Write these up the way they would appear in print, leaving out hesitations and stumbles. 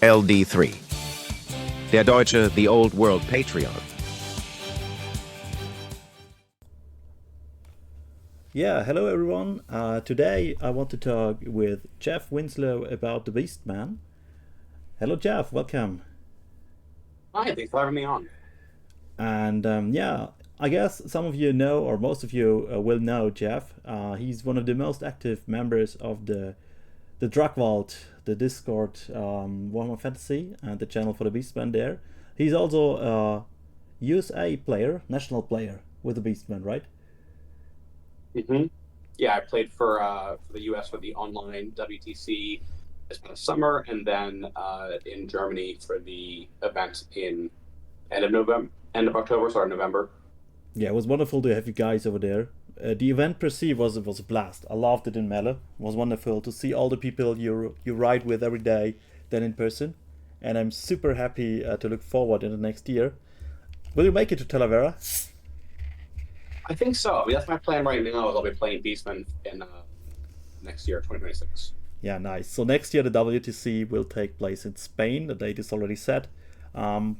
LD3. Der Deutsche The Old World Patreon. Yeah, hello everyone. Today I want to talk with Jeff Winslow about the Beastmen. Hello Jeff, welcome. Hi, thanks for having me on. And yeah, I guess some of you know, or most of you will know Jeff. He's one of the most active members of the Drug Vault, the Discord, Warhammer Fantasy, and the channel for the Beastmen there. He's also a USA player, national player with the Beastmen, right? Mm-hmm. Yeah, I played for the US for the online WTC this past summer, and then in Germany for the event in end of October, sorry, November. Yeah, it was wonderful to have you guys over there. The event per se was a blast. I loved it in Melle. It was wonderful to see all the people you ride with every day, then in person. And I'm super happy to look forward in the next year. Will you make it to Talavera? I think so. I mean, that's my plan right now. Is I'll be playing Beastmen in next year, 2026. Yeah, nice. So next year the WTC will take place in Spain. The date is already set.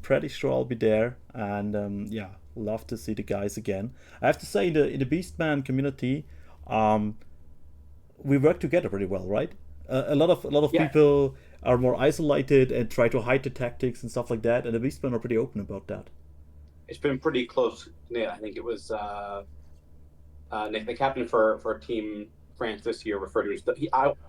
Pretty sure I'll be there, and yeah, love to see the guys again. I have to say, in the Beastman community, we work together pretty well, right? A lot of Yeah. people are more isolated and try to hide the tactics and stuff like that, and the Beastmen are pretty open about that. It's been pretty close knit. I think it was Nick, the captain for Team France this year, referred to as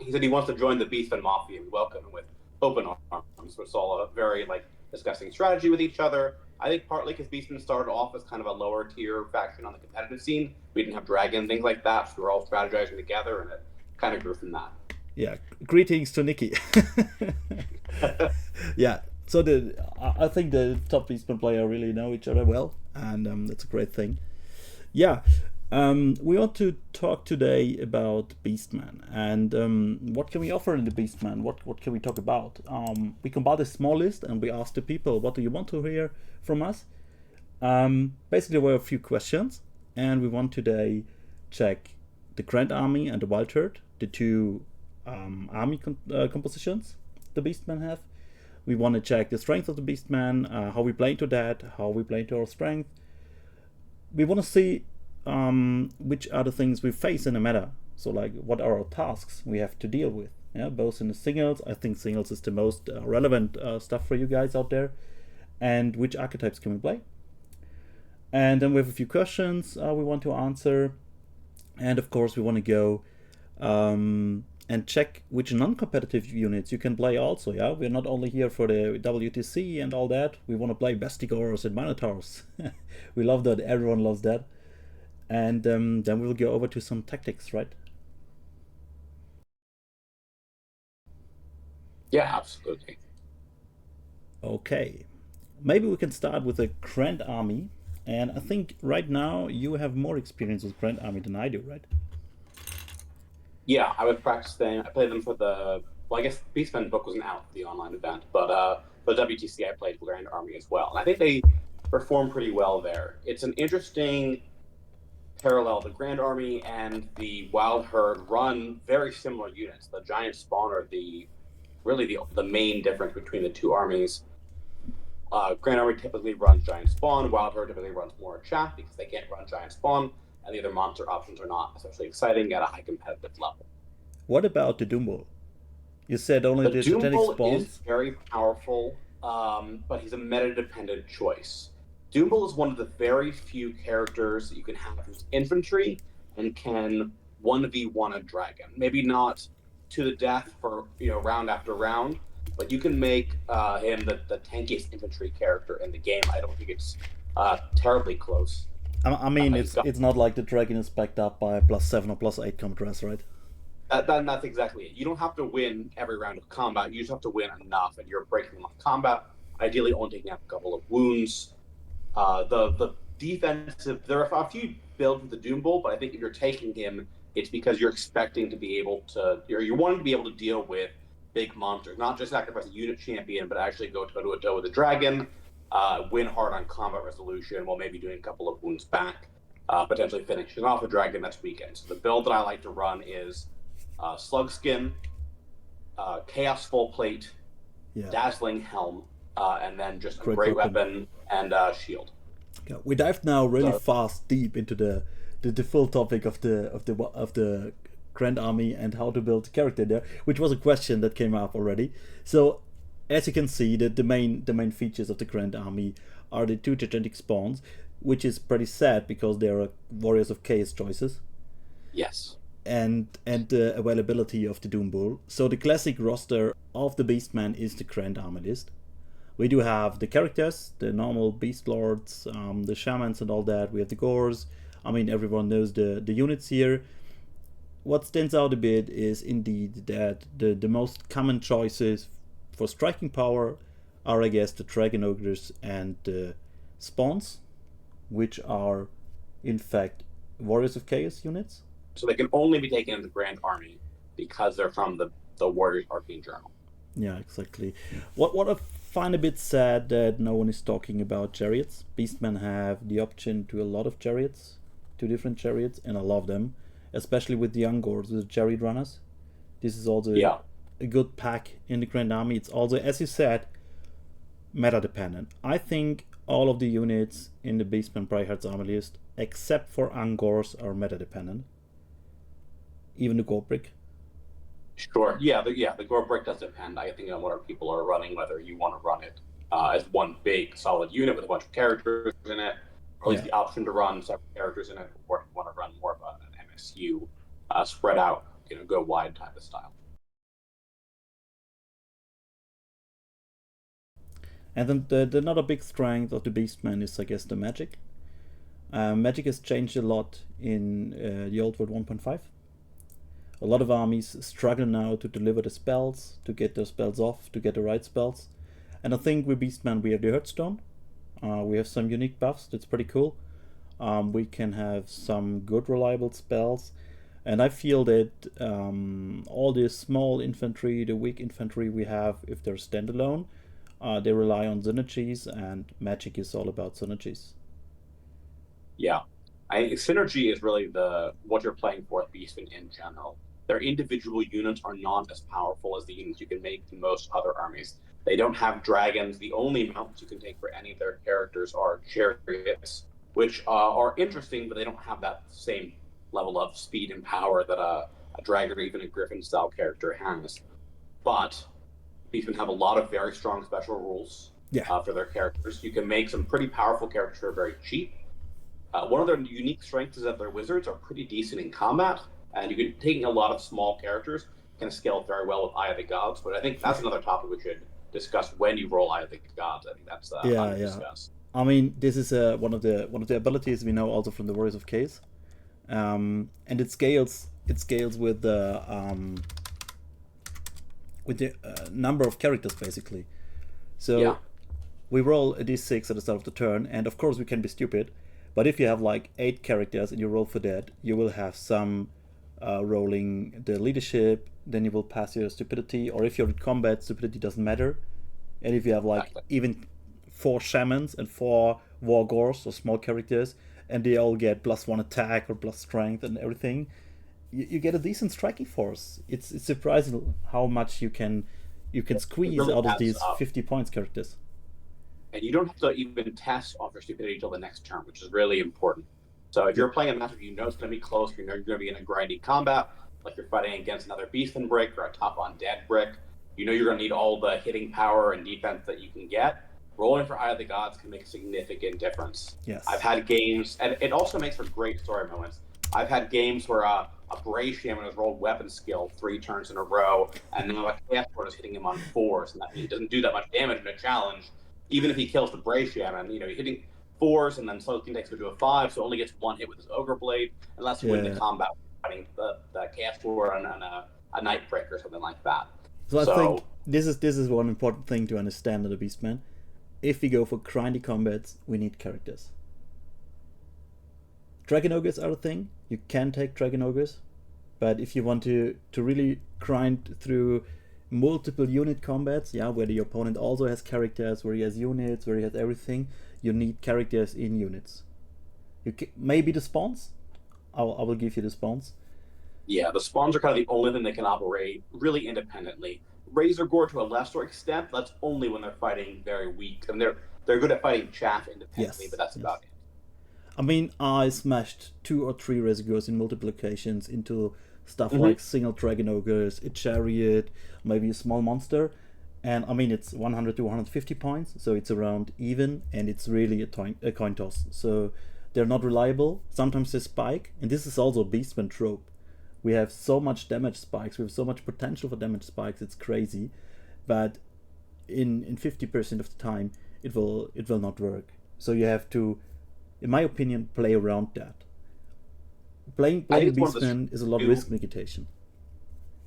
he said he wants to join the Beastmen Mafia. We welcome him with open arms. It's all a very discussing strategy with each other. I think partly because Beastmen started off as kind of a lower tier faction on the competitive scene. We didn't have Dragon, things like that, so we were all strategizing together, and it kind of grew from that. Yeah, greetings to Nikki. Yeah, so I think the top Beastmen player really know each other well, and that's a great thing. Yeah, we want to talk today about Beastmen and what can we offer in the Beastmen? What can we talk about? We compiled a small list and we asked the people, what do you want to hear from us? Basically, there were a few questions, and we want today check the Grand Army and the Wildherd, the two army compositions the Beastmen have. We want to check the strength of the Beastmen, how we play into that, how we play into our strength. We want to see which are the things we face in the meta. So what are our tasks we have to deal with? Yeah, both in the singles. I think singles is the most relevant stuff for you guys out there. And which archetypes can we play? And then we have a few questions we want to answer. And of course we want to go and check which non-competitive units you can play also. Yeah, we're not only here for the WTC and all that. We want to play Bestigors and Minotaurs. We love that. Everyone loves that. And then we will go over to some tactics, right? Yeah, absolutely. Okay, maybe we can start with the Grand Army. And I think right now you have more experience with Grand Army than I do, right? Yeah, I was practicing. I played them for I guess Beastmen book wasn't out for the online event, but for WTC I played for Grand Army as well. And I think they performed pretty well there. It's an interesting parallel. The Grand Army and the Wildherd run very similar units. The Giant Spawn are really the main difference between the two armies. Grand Army typically runs Giant Spawn. Wildherd typically runs more Chaff because they can't run Giant Spawn, and the other monster options are not especially exciting at a high competitive level. What about the Doom Bull? You said only the Doom Satanic Bull Spawns? is very powerful, but he's a meta-dependent choice. Doom Bull is one of the very few characters that you can have who's infantry and can 1v1 a dragon. Maybe not to the death for round after round, but you can make him the tankiest infantry character in the game. I don't think it's terribly close. I mean, it's not like the dragon is backed up by a +7 or +8 combat dress, right? That's exactly it. You don't have to win every round of combat. You just have to win enough, and you're breaking them off combat. Ideally, only taking out a couple of wounds. The defensive. There are a few builds with the Doom Bull, but I think if you're taking him, it's because you're expecting to be able to. You're wanting to be able to deal with big monsters, not just sacrifice a unit champion, but actually go toe-to-toe with a dragon, win hard on combat resolution while maybe doing a couple of wounds back, potentially finishing off a dragon that's weakened. So the build that I like to run is Slugskin, Chaos Full Plate, Yeah. dazzling helm, and then just a Great great weapon. weapon and shield. Yeah, we dived now really So- fast deep into the full topic of the Grand Army and how to build character there, which was a question that came up already. So, as you can see, the main features of the Grand Army are the two gigantic spawns, which is pretty sad because they are Warriors of Chaos choices, Yes. and the availability of the Doom Bull. So the classic roster of the Beastmen is the Grand Army list. We do have the characters, the normal Beast Lords, the Shamans and all that. We have the Gores. I mean, everyone knows the units here. What stands out a bit is indeed that the most common choices for striking power are, I guess, the Dragon Ogres and the Spawns, which are, in fact, Warriors of Chaos units. So they can only be taken in the Grand Army because they're from the Warriors Arcane Journal. Yeah, exactly. What I find a bit sad that no one is talking about chariots. Beastmen have the option to a lot of chariots, 2 different chariots, and I love them, especially with the young Gores, the chariot runners. This is also a good pack in the Grand Army. It's also, as you said, meta dependent. I think all of the units in the Beastmen Brightheart's army list, except for Angors, are meta dependent. Even the Goldbrick. Sure. Yeah, the Gore Brick does depend, I think, on what our people are running, whether you want to run it as one big solid unit with a bunch of characters in it, or at least the option to run several characters in it, or if you want to run more of an MSU spread out, go wide type of style. And then another big strength of the Beastmen is, I guess, the magic. Magic has changed a lot in the Old World 1.5. A lot of armies struggle now to deliver the spells, to get those spells off, to get the right spells. And I think with Beastmen we have the Hearthstone. We have some unique buffs, that's pretty cool. We can have some good reliable spells. And I feel that all the small infantry, the weak infantry we have, if they're standalone, they rely on synergies, and magic is all about synergies. Yeah. Synergy is really what you're playing for at Beastmen in general. Their individual units are not as powerful as the units you can make in most other armies. They don't have dragons. The only mounts you can take for any of their characters are chariots, which are interesting, but they don't have that same level of speed and power that a dragon or even a griffin-style character has. But Beastmen have a lot of very strong special rules for their characters. You can make some pretty powerful characters for very cheap. One of their unique strengths is that their wizards are pretty decent in combat, and you can taking a lot of small characters can scale very well with Eye of the Gods. But I think that's another topic we should discuss when you roll Eye of the Gods. I think that's fun to discuss. I mean, this is one of the abilities we know also from the Warriors of Chaos, and it scales with the number of characters basically. So we roll a d6 at the start of the turn, and of course we can be stupid. But if you have like 8 characters and you roll for that, you will have some rolling the leadership, then you will pass your stupidity, or if you're in combat, stupidity doesn't matter. And if you have like even 4 shamans and 4 war gores or small characters, and they all get +1 attack or plus strength and everything, you get a decent striking force. It's surprising how much you can squeeze really out of these 50 points characters. And you don't have to even test off your stupidity until the next turn, which is really important. So if you're playing a match where you know it's going to be close, you know you're going to be in a grindy combat, like you're fighting against another Beastman brick or a top undead brick, you know you're going to need all the hitting power and defense that you can get. Rolling for Eye of the Gods can make a significant difference. Yes. I've had games, and it also makes for great story moments. I've had games where a Bray Shaman has rolled weapon skill 3 turns in a row, and now a Chaos Lord is hitting him on 4s, and that he doesn't do that much damage in a challenge. Even if he kills the Bray Shaman, you're hitting 4s, and then Slow King takes him to a 5, so only gets 1 hit with his Ogre Blade, unless you win the combat fighting the Chaos Lord and a Night Break or something like that. So I think this is one important thing to understand of the Beastmen. If we go for grindy combats, we need characters. Dragon Ogres are a thing. You can take Dragon Ogres, but if you want to really grind through multiple unit combats, where the opponent also has characters, where he has units, where he has everything, you need characters in units. Maybe the spawns. I will give you the spawns. Yeah, the spawns are kind of the only thing that can operate really independently. Razor Gore to a lesser extent. That's only when they're fighting very weak. I mean, they're good at fighting chaff independently, Yes, but that's yes. about it. I mean, I smashed 2 or 3 Resigors in multiple occasions into stuff Mhm. like single Dragon Ogres, a Chariot, maybe a small monster. And I mean, it's 100 to 150 points, so it's around even, and it's really a coin toss. So they're not reliable. Sometimes they spike, and this is also a Beastman trope. We have so much damage spikes, we have so much potential for damage spikes, it's crazy. But in 50% of the time, it will not work. So you have to, in my opinion, play around that. Playing Beastman is a lot of risk mitigation.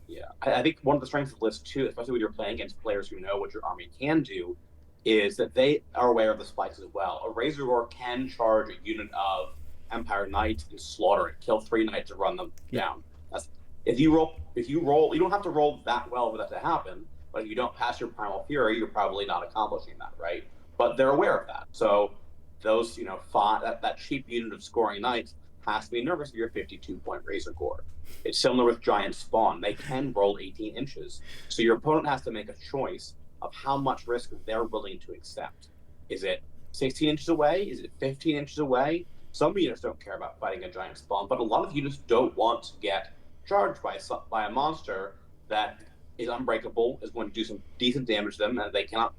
Yeah, I think one of the strengths of List too, especially when you're playing against players who know what your army can do, is that they are aware of the spikes as well. A Razor Roar can charge a unit of Empire Knights and slaughter it, kill 3 knights and run them down. That's, if you roll, you don't have to roll that well for that to happen. But if you don't pass your Primal Fury, you're probably not accomplishing that, right? But they're aware of that. So those, that cheap unit of scoring knights has to be nervous if you're a 52-point Razor Gore. It's similar with Giant Spawn. They can roll 18 inches. So your opponent has to make a choice of how much risk they're willing to accept. Is it 16 inches away? Is it 15 inches away? Some units don't care about fighting a Giant Spawn, but a lot of units don't want to get charged by a monster that is unbreakable, is going to do some decent damage to them, and they cannot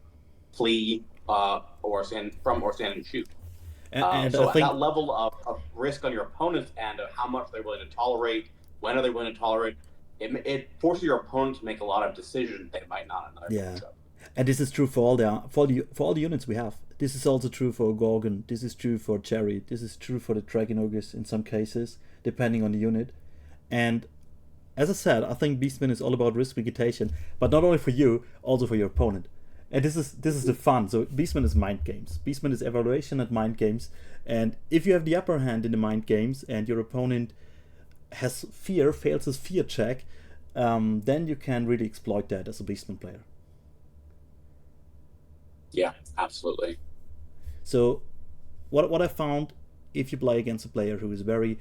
flee or stand and shoot. And so I think that level of risk on your opponent's end of how much they're willing to tolerate, when are they willing to tolerate, it forces your opponent to make a lot of decisions they might not in another matchup. And this is true for all the units we have. This is also true for Gorgon. This is true for Chariot. This is true for the Dragon Ogres in some cases, depending on the unit. And as I said, I think Beastman is all about risk mitigation, but not only for you, also for your opponent. And this is the fun. So Beastman is mind games. Beastman is evaluation and mind games. And if you have the upper hand in the mind games and your opponent has fear, fails his fear check, then you can really exploit that as a Beastman player. Yeah, absolutely. So what I found, if you play against a player who is very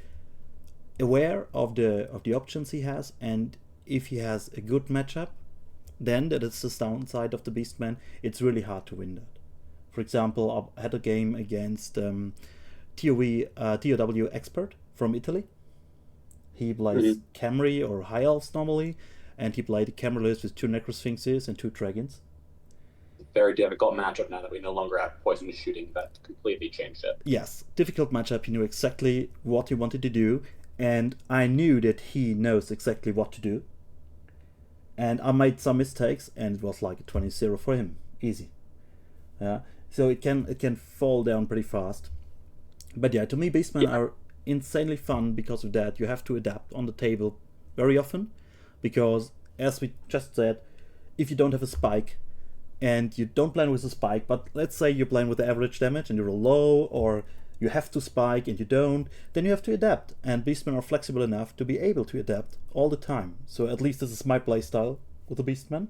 aware of the options he has, and if he has a good matchup, then that is the downside of the Beastman. It's really hard to win that. For example, I had a game against TOW Expert from Italy. He plays Camry or High Elves normally, and he played a Camry list with 2 Necrosphinxes and 2 Dragons. Very difficult matchup now that we no longer have poison shooting. That completely changed it. Yes, difficult matchup. He knew exactly what he wanted to do, and I knew that he knows exactly what to do. And I made some mistakes, and it was like a 20-0 for him, easy. So it can fall down pretty fast. But yeah, to me, Beastmen are insanely fun because of that. You have to adapt on the table very often, because as we just said, if you don't have a spike and you don't plan with a spike, but let's say you're playing with the average damage and you're low, or you have to spike and you don't, then you have to adapt. And Beastmen are flexible enough to be able to adapt all the time. So at least this is my playstyle with the Beastmen.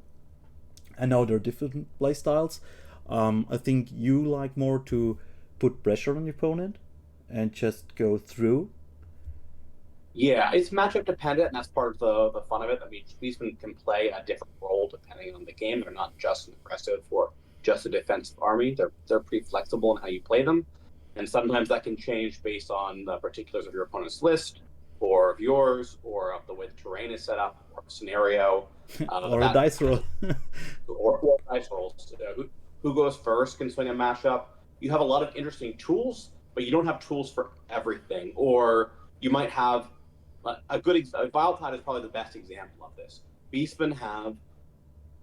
I know there are different playstyles. I think you like more to put pressure on your opponent and just go through. Yeah, it's matchup dependent, and that's part of the fun of it. I mean, Beastmen can play a different role depending on the game. They're not just an aggressive or just a defensive army. They're pretty flexible in how you play them, and sometimes that can change based on the particulars of your opponent's list, or of yours, or of the way the terrain is set up, or scenario, or a dice roll, or dice rolls. Who goes first can swing a matchup. You have a lot of interesting tools, but you don't have tools for everything. Or you might have a good example. Wildherd is probably the best example of this. Beastmen have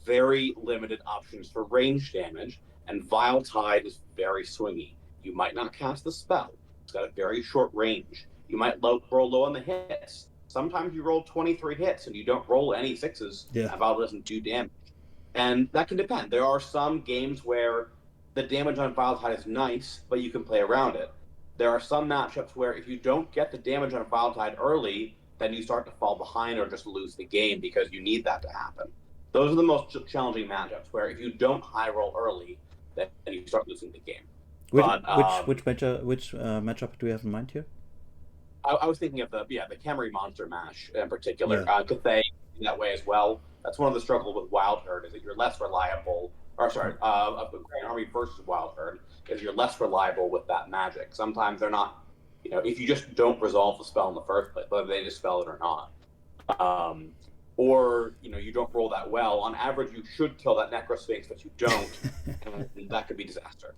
very limited options for range damage, and Wildherd is very swingy. You might not cast the spell. It's got a very short range. You might roll low on the hits. Sometimes you roll 23 hits and you don't roll any 6s, and Wildherd doesn't do damage. And that can depend. There are some games where the damage on Wildherd is nice, but you can play around it. There are some matchups where if you don't get the damage on Wildherd early, then you start to fall behind or just lose the game because you need that to happen. Those are the most challenging matchups, where if you don't high roll early, then you start losing the game. Which matchup do you have in mind here? I was thinking of the Camry Monster Mash in particular. Cathay that way as well. That's one of the struggles with Wildherd, is that you're less reliable. Or sorry, of the Grand Army versus Wildherd, is you're less reliable with that magic. Sometimes they're not, if you just don't resolve the spell in the first place, whether they dispel it or not, or you don't roll that well. On average, you should kill that Necrosphinx, but you don't, and that could be disaster.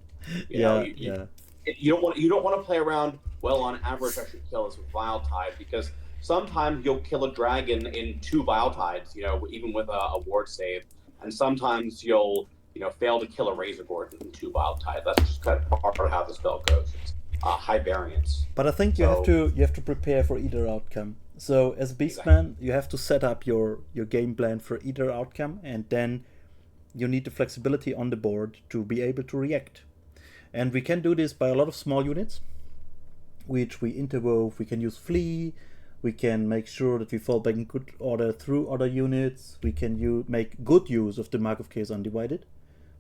You don't want to play around. Well, on average, I should kill this with Viletide, because sometimes you'll kill a dragon in 2 Viletides, even with a ward save, and sometimes you'll fail to kill a Razor Gourd in 2 Viletides. That's just kind of part of how the spell goes. It's high variance. But I think you have to prepare for either outcome. So as a Beastman, you have to set up your game plan for either outcome, and then you need the flexibility on the board to be able to react. And we can do this by a lot of small units, which we interwove. We can use Flee. We can make sure that we fall back in good order through other units. We can make good use of the Mark of Chaos Undivided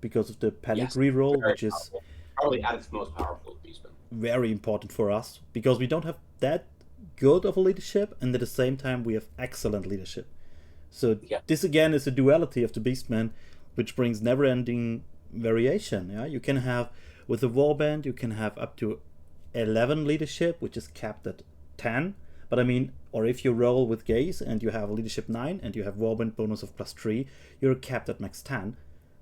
because of the Panic reroll, which is probably at its most powerful Beastman. Very important for us, because we don't have that good of a leadership, and at the same time we have excellent leadership. So this again is a duality of the Beastman, which brings never-ending variation. You can have, with the Warband, you can have up to 11 leadership, which is capped at 10. But I mean, or if you roll with Gaze and you have a leadership 9 and you have Warband bonus of +3, you're capped at max 10.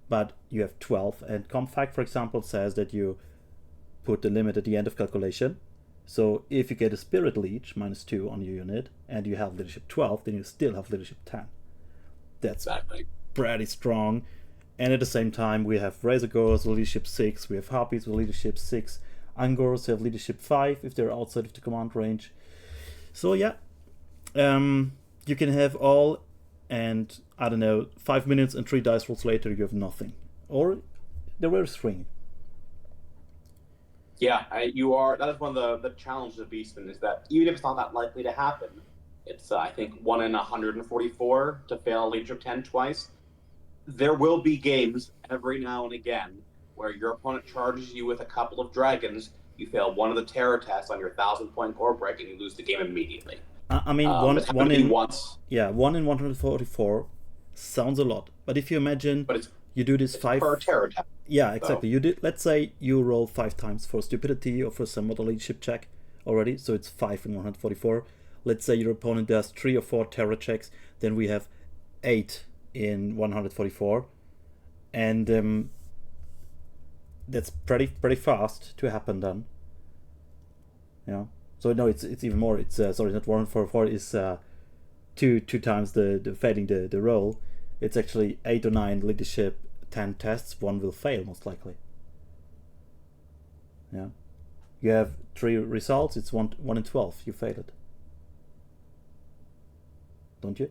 But you have 12, and Comfact, for example, says that you put the limit at the end of calculation. So if you get a Spirit Leech -2 on your unit and you have leadership 12, then you still have leadership 10. That's pretty strong. And at the same time, we have Razorgors with leadership 6, we have Harpies with leadership 6, Angors have leadership 5 if they're outside of the command range. So you can have all, and I don't know, 5 minutes and 3 dice rolls later you have nothing. Or the rare string. Yeah, that is one of the challenges of Beastman, is that even if it's not that likely to happen, it's I think 1 in 144 to fail leadership 10 twice. There will be games every now and again where your opponent charges you with a couple of dragons, you fail one of the terror tests on your 1,000-point core break, and you lose the game immediately. I mean, one in 144 sounds a lot, but if you imagine you do this 5 per terror test. Yeah, exactly. You did. Let's say you roll 5 times for stupidity or for some other leadership check already, so it's 5 in 144. Let's say your opponent does 3 or 4 terror checks, then we have 8 in 144, and that's pretty fast to happen then. So no, it's even more. It's sorry, not 144. Is 2 times the failing the roll. It's actually 8 or 9 leadership 10 tests, 1 will fail most likely. You have 3 results, it's 1 in 12, you fail it, don't you?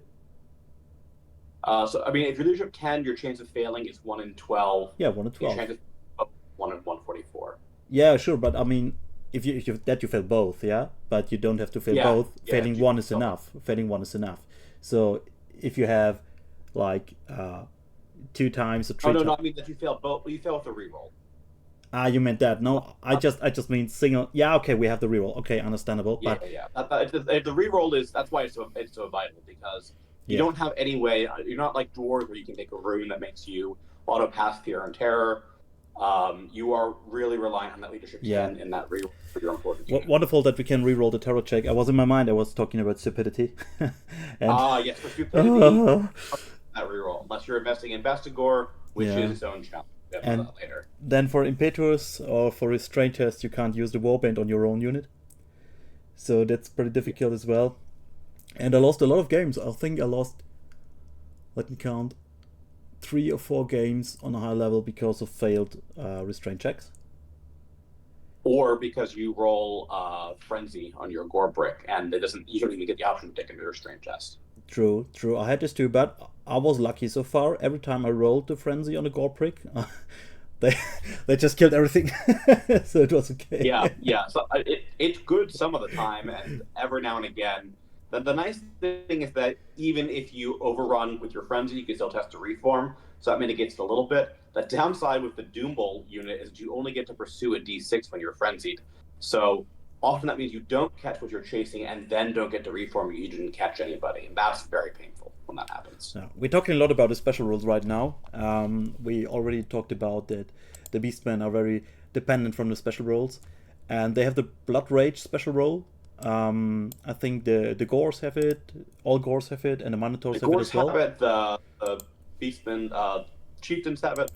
So I mean, if your leadership 10, your chance of failing is 1 in 12. Yeah, 1 in 12. Your chance of 1 in 144. Yeah, sure, but I mean, if you fail both, but you don't have to fail both. Failing one is enough. Failing 1 is enough. So if you have like 2 times or 3 times. No, I mean that you fail both. You fail with the reroll. You meant that? No, I just mean single. Yeah, okay, we have the reroll. Okay, understandable. Yeah. The reroll that's why it's so vital, because you don't have any way. You're not like Dwarves where you can take a rune that makes you auto pass Fear and Terror. You are really reliant on that leadership 10 in that reroll for your important unit. Wonderful that we can reroll the terror check. I was in my mind, I was talking about stupidity. Yes, for stupidity, that reroll, unless you're investing in Bestigor, which is its own challenge. And later. Then for Impetuous or for Restraint Test, you can't use the Warband on your own unit. So that's pretty difficult as well. And I lost a lot of games. I think I lost, let me count, 3 or 4 games on a high level because of failed restraint checks. Or because you roll Frenzy on your Gore Brick, and you don't even get the option to take a restraint test. True. I had this too, but I was lucky so far. Every time I rolled the Frenzy on a Gore Brick, they just killed everything. So it was okay. Yeah. So it's good some of the time, and every now and again. The nice thing is that even if you overrun with your Frenzy, you can still test a Reform, so that mitigates it a little bit. The downside with the Doom Bolt unit is that you only get to pursue a D6 when you're Frenzied. So often that means you don't catch what you're chasing and then don't get to reform. You didn't catch anybody, and that's very painful when that happens. Yeah, we're talking a lot about the special rules right now. We already talked about that the Beastmen are very dependent from the special rules, and they have the Blood Rage special rule. I think the Gores have it, all Gores have it, and the Minotaurs have it as well. Have it, the Beastmen Chieftains have it.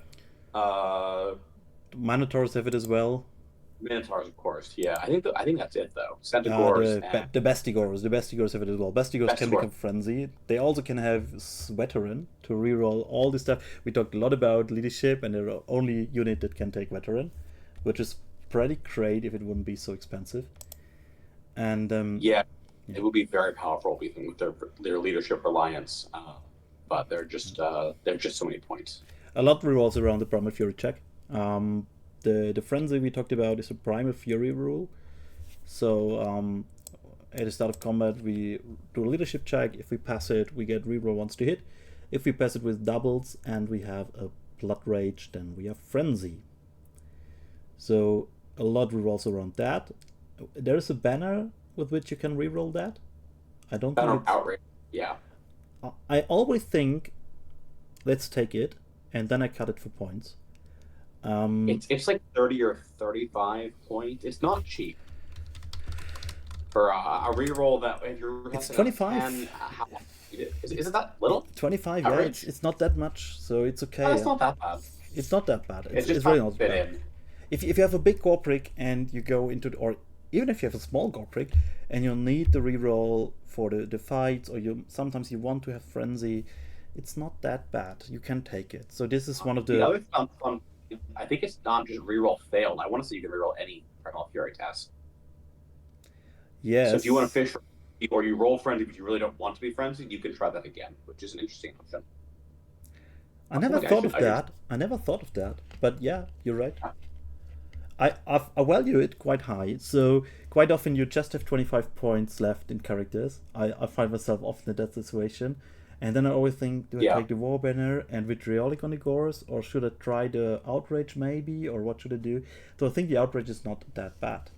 Minotaurs have it as well. Minotaurs, of course. Yeah, I think that's it though. Centigors the Bestigors have it as well. Bestigors can become frenzy. They also can have veteran to reroll all this stuff. We talked a lot about leadership, and they're the only unit that can take veteran, which is pretty great if it wouldn't be so expensive. And it would be very powerful with their leadership reliance, but they're just so many points. A lot revolves around the Primal Fury check. The frenzy we talked about is a Primal Fury rule. So at the start of combat, we do a leadership check. If we pass it, we get reroll once to hit. If we pass it with doubles and we have a Blood Rage, then we have frenzy. So a lot revolves around that. There is a banner with which you can reroll that. I don't think it's... Outrage. Yeah. I always think, let's take it, and then I cut it for points. It's like 30 or 35 points. It's not cheap for a reroll that if you're. It's 25. Is it that little? 25. Yeah, it's not that much, so it's okay. No, it's not that bad. It's not that bad. It's just really not not fit bad. in. If you have a big gore prick and you go into or even if you have a small gore prick and you need the reroll for the fights, or sometimes you want to have frenzy, it's not that bad. You can take it. So this is one of the other fun. I think it's not just reroll failed. I want to see you can reroll any Primal Fury test. Yes. So if you want to fish or you roll frenzy but you really don't want to be frenzied, you can try that again, which is an interesting option. I never thought of that. But yeah, you're right. I value it quite high. So quite often you just have 25 points left in characters. I find myself often in that situation. And then I always think, do I take the War Banner and vitriolic on the Gores, or should I try the Outrage maybe, or what should I do? So I think the Outrage is not that bad.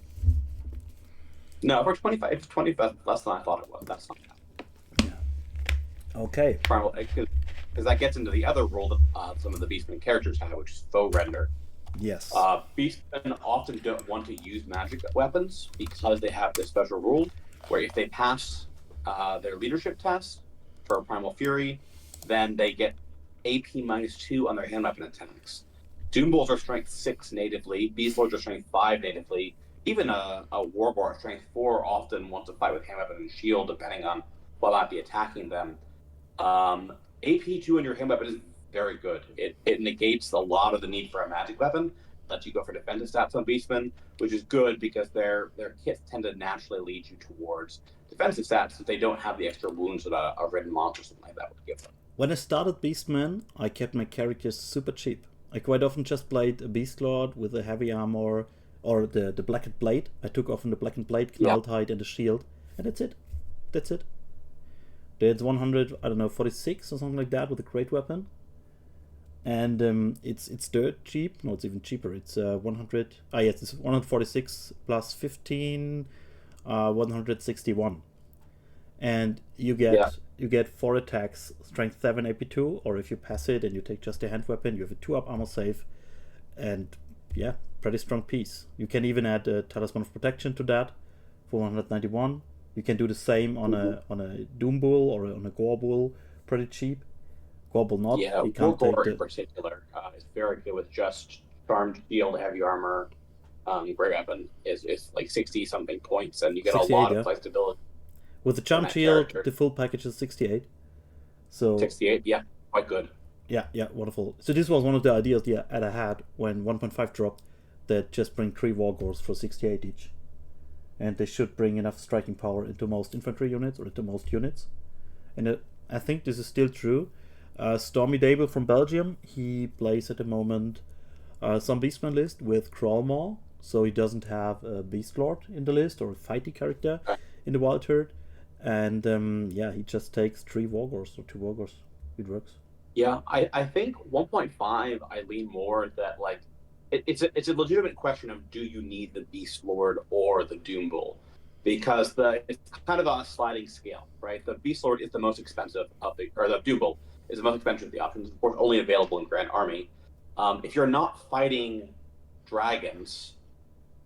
No, for 25, it's 25 less than I thought it was. That's not bad. Yeah. Okay. Because that gets into the other rule that some of the Beastmen characters have, which is Foe Render. Yes. Beastmen often don't want to use magic weapons because they have this special rule where if they pass their leadership test for Primal Fury, then they get AP -2 on their hand weapon attacks. Doom Bulls are strength 6 natively, Beast Lords are strength 5 natively. Even a Warbar at strength 4 often wants to fight with hand weapon and shield, depending on what might be attacking them. AP2 on your hand weapon is very good. It negates a lot of the need for a magic weapon, lets you go for defensive stats on Beastmen, which is good because their kits tend to naturally lead you towards defensive stats that they don't have the extra wounds that a ridden monster or something like that would give them. When I started Beastmen, I kept my characters super cheap. I quite often just played a Beast Lord with a heavy armor or the Blackened Blade. I took often the Blackened Blade, Knalltide, and the shield, and that's it. There's 146 or something like that with a great weapon. And it's dirt cheap. No, it's even cheaper. It's 100. Yes, it's 146 plus 15, 161. And you get 4 attacks, strength 7 AP2, or if you pass it and you take just a hand weapon, you have a 2-up armor save, and yeah, pretty strong piece. You can even add a Talisman of Protection to that for 191. You can do the same on a Doom Bull or on a Gore Bull, pretty cheap. Gore Bull not. Yeah, Gore in particular is very good with just Charmed Shield, Heavy Armor, Great Weapon is like 60 something points, and you get a lot of flexibility. With the Charmed Shield, the full package is 68. So 68, yeah, quite good. Yeah, wonderful. So this was one of the ideas that I had when 1.5 dropped, that just bring 3 War Gores for 68 each. And they should bring enough striking power into most infantry units, or into most units. And I think this is still true. Stormy Dable from Belgium, he plays at the moment some Beastman list with Crawlmaw, so he doesn't have a Beast Lord in the list, or a fighty character in the Wildherd. And he just takes 3 War Gores or 2 War Gores. It works. Yeah, I think 1.5, I lean more that like it's a legitimate question of do you need the Beast Lord or the Doom Bull, because it's kind of a sliding scale, right? The Beast Lord is the most expensive of the Doom Bull is the most expensive of the options, of course, only available in Grand Army. If you're not fighting dragons,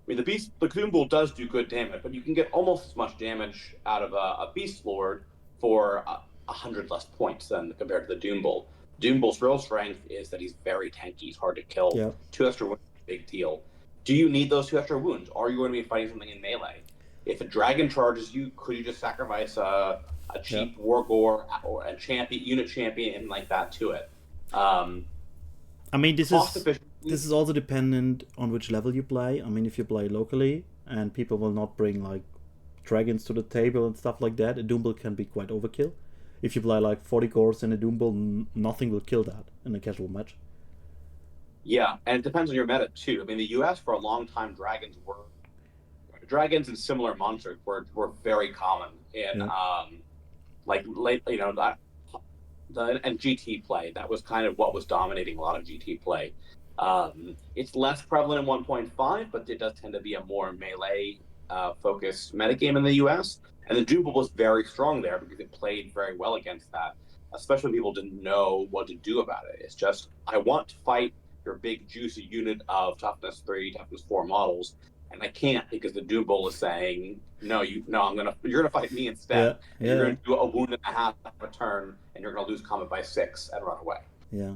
I mean, the Doom Bull does do good damage, but you can get almost as much damage out of a Beast Lord for 100 less points than compared to the Doom Bull. Doom Bull's real strength is that he's very tanky. He's hard to kill. Yeah. 2 extra wounds is a big deal. Do you need those 2 extra wounds? Are you going to be fighting something in melee? If a dragon charges you, could you just sacrifice a cheap Wargore or a unit champion like that to it? I mean, this is also dependent on which level you play. I mean, if you play locally and people will not bring like dragons to the table and stuff like that, a Doom Bull can be quite overkill. If you play like 40 cores in a Doom Bull, nothing will kill that in a casual match. Yeah, and it depends on your meta too. I mean, the US for a long time, dragons and similar monsters were very common in like late, and GT play. That was kind of what was dominating a lot of GT play. It's less prevalent in 1.5, but it does tend to be a more melee focused metagame in the US. And the Doom Bull was very strong there because it played very well against that, especially when people didn't know what to do about it. It's just, I want to fight your big juicy unit of toughness 3, toughness 4 models, and I can't because the Doom Bull is saying, you're gonna fight me instead. Yeah. You're gonna do a wound and a half a turn, and you're gonna lose combat by 6 and run away. Yeah.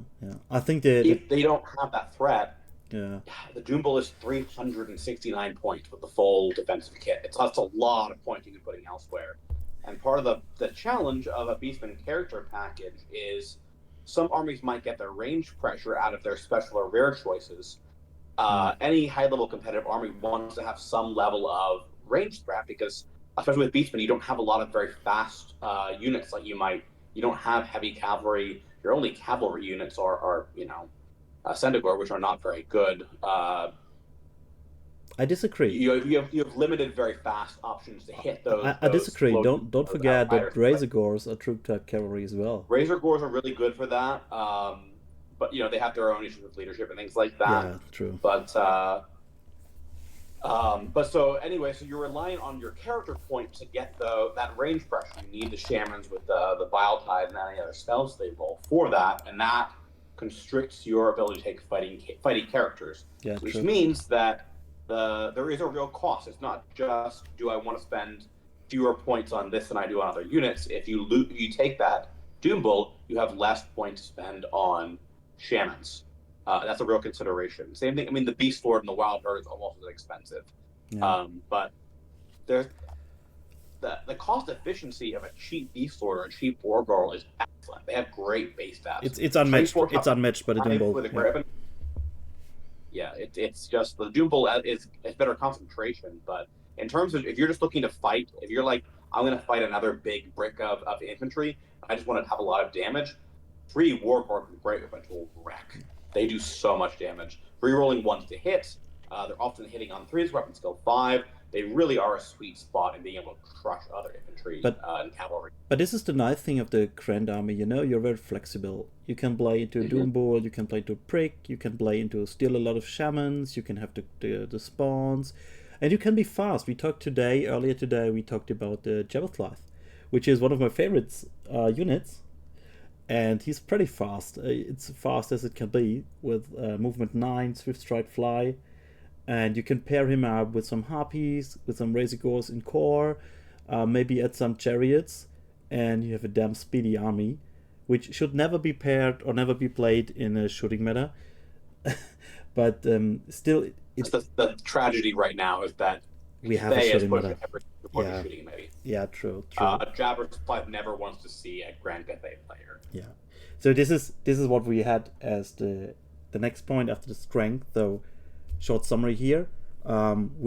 I think that if they don't have that threat, the Doom Bull is 369 points with the full defensive kit. That's a lot of points you can be putting elsewhere. And part of the challenge of a Beastman character package is some armies might get their range pressure out of their special or rare choices. Any high-level competitive army wants to have some level of range threat because, especially with Beastmen, you don't have a lot of very fast units like you don't have heavy cavalry. Your only cavalry units are Centigor, which are not very good. I disagree. You have limited very fast options to hit those. I disagree. Don't forget that Razorgores are troop type cavalry as well. Razorgores are really good for that, but they have their own issues with leadership and things like that. Yeah, true. But so anyway, so you're relying on your character point to get that range pressure. You need the shamans with the bile tide and any other spells they roll for that, and that constricts your ability to take fighting characters. Yeah, which true. means that there is a real cost. It's not just do I want to spend fewer points on this than I do on other units. If you take that Doom Bull, you have less points to spend on shamans. That's a real consideration. Same thing. I mean, the Beast Lord and the Wildherd is almost as expensive. Yeah. But there's the cost efficiency of a cheap Beast Lord or a cheap Wargore is excellent. They have great base stats. It's unmatched. It's unmatched by the Doom Bull. Yeah, it's just the Doom Bull is better concentration. But in terms of if you're just looking to fight, if you're like, I'm going to fight another big brick of infantry, I just want to have a lot of damage. 3 Wargore can great with a dual wreck. They do so much damage. Rerolling 1s to hit. They're often hitting on 3s, weapon skill 5. They really are a sweet spot in being able to crush other infantry and cavalry. But this is the nice thing of the Grand Army, you're very flexible. You can play into a Doom Bull, you can play into a Prick, you can play into steal a lot of Shamans, you can have the spawns, and you can be fast. Earlier today, we talked about the Jabberthlythe, which is one of my favorites units, and he's pretty fast. It's fast as it can be, with movement 9, Swift Stride Fly. And you can pair him up with some Harpies, with some Razorgores in core, maybe add some Chariots, and you have a damn speedy army, which should never be paired or never be played in a shooting meta. But still... The tragedy right now is that we have a shooting meta. Shooting, maybe. Yeah, true. Jabberthlythe never wants to see a Grand Cathay player. Yeah. So this is what we had as the next point after the strength, though. Short summary here. We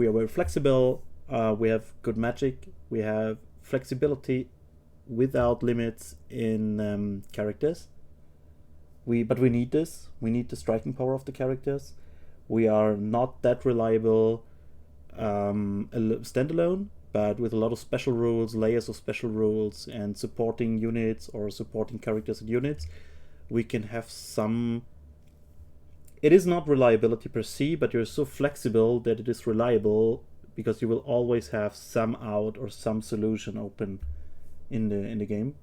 are very flexible. We have good magic. We have flexibility without limits in characters. But we need this. We need the striking power of the characters. We are not that reliable standalone, but with a lot of special rules, layers of special rules, and supporting units or supporting characters and units, we can have some it is not reliability per se, but you're so flexible that it is reliable because you will always have some out or some solution open in the game.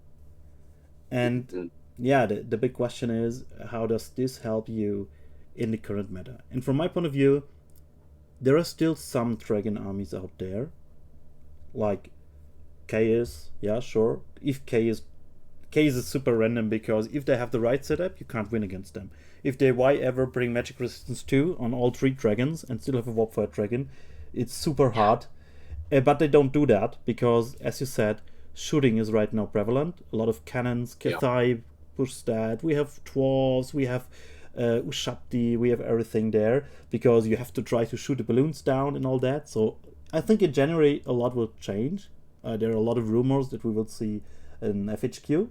And yeah, the big question is, how does this help you in the current meta? And from my point of view, there are still some dragon armies out there, like K is, yeah, sure. If K is super random, because if they have the right setup, you can't win against them. If they ever bring magic resistance 2 on all 3 dragons and still have a warp fire dragon, it's super hard. But they don't do that because, as you said, shooting is right now prevalent. A lot of cannons, Kethai push that. We have dwarves, we have Ushapti, we have everything there because you have to try to shoot the balloons down and all that. So I think in January a lot will change. There are a lot of rumors that we will see an FHQ,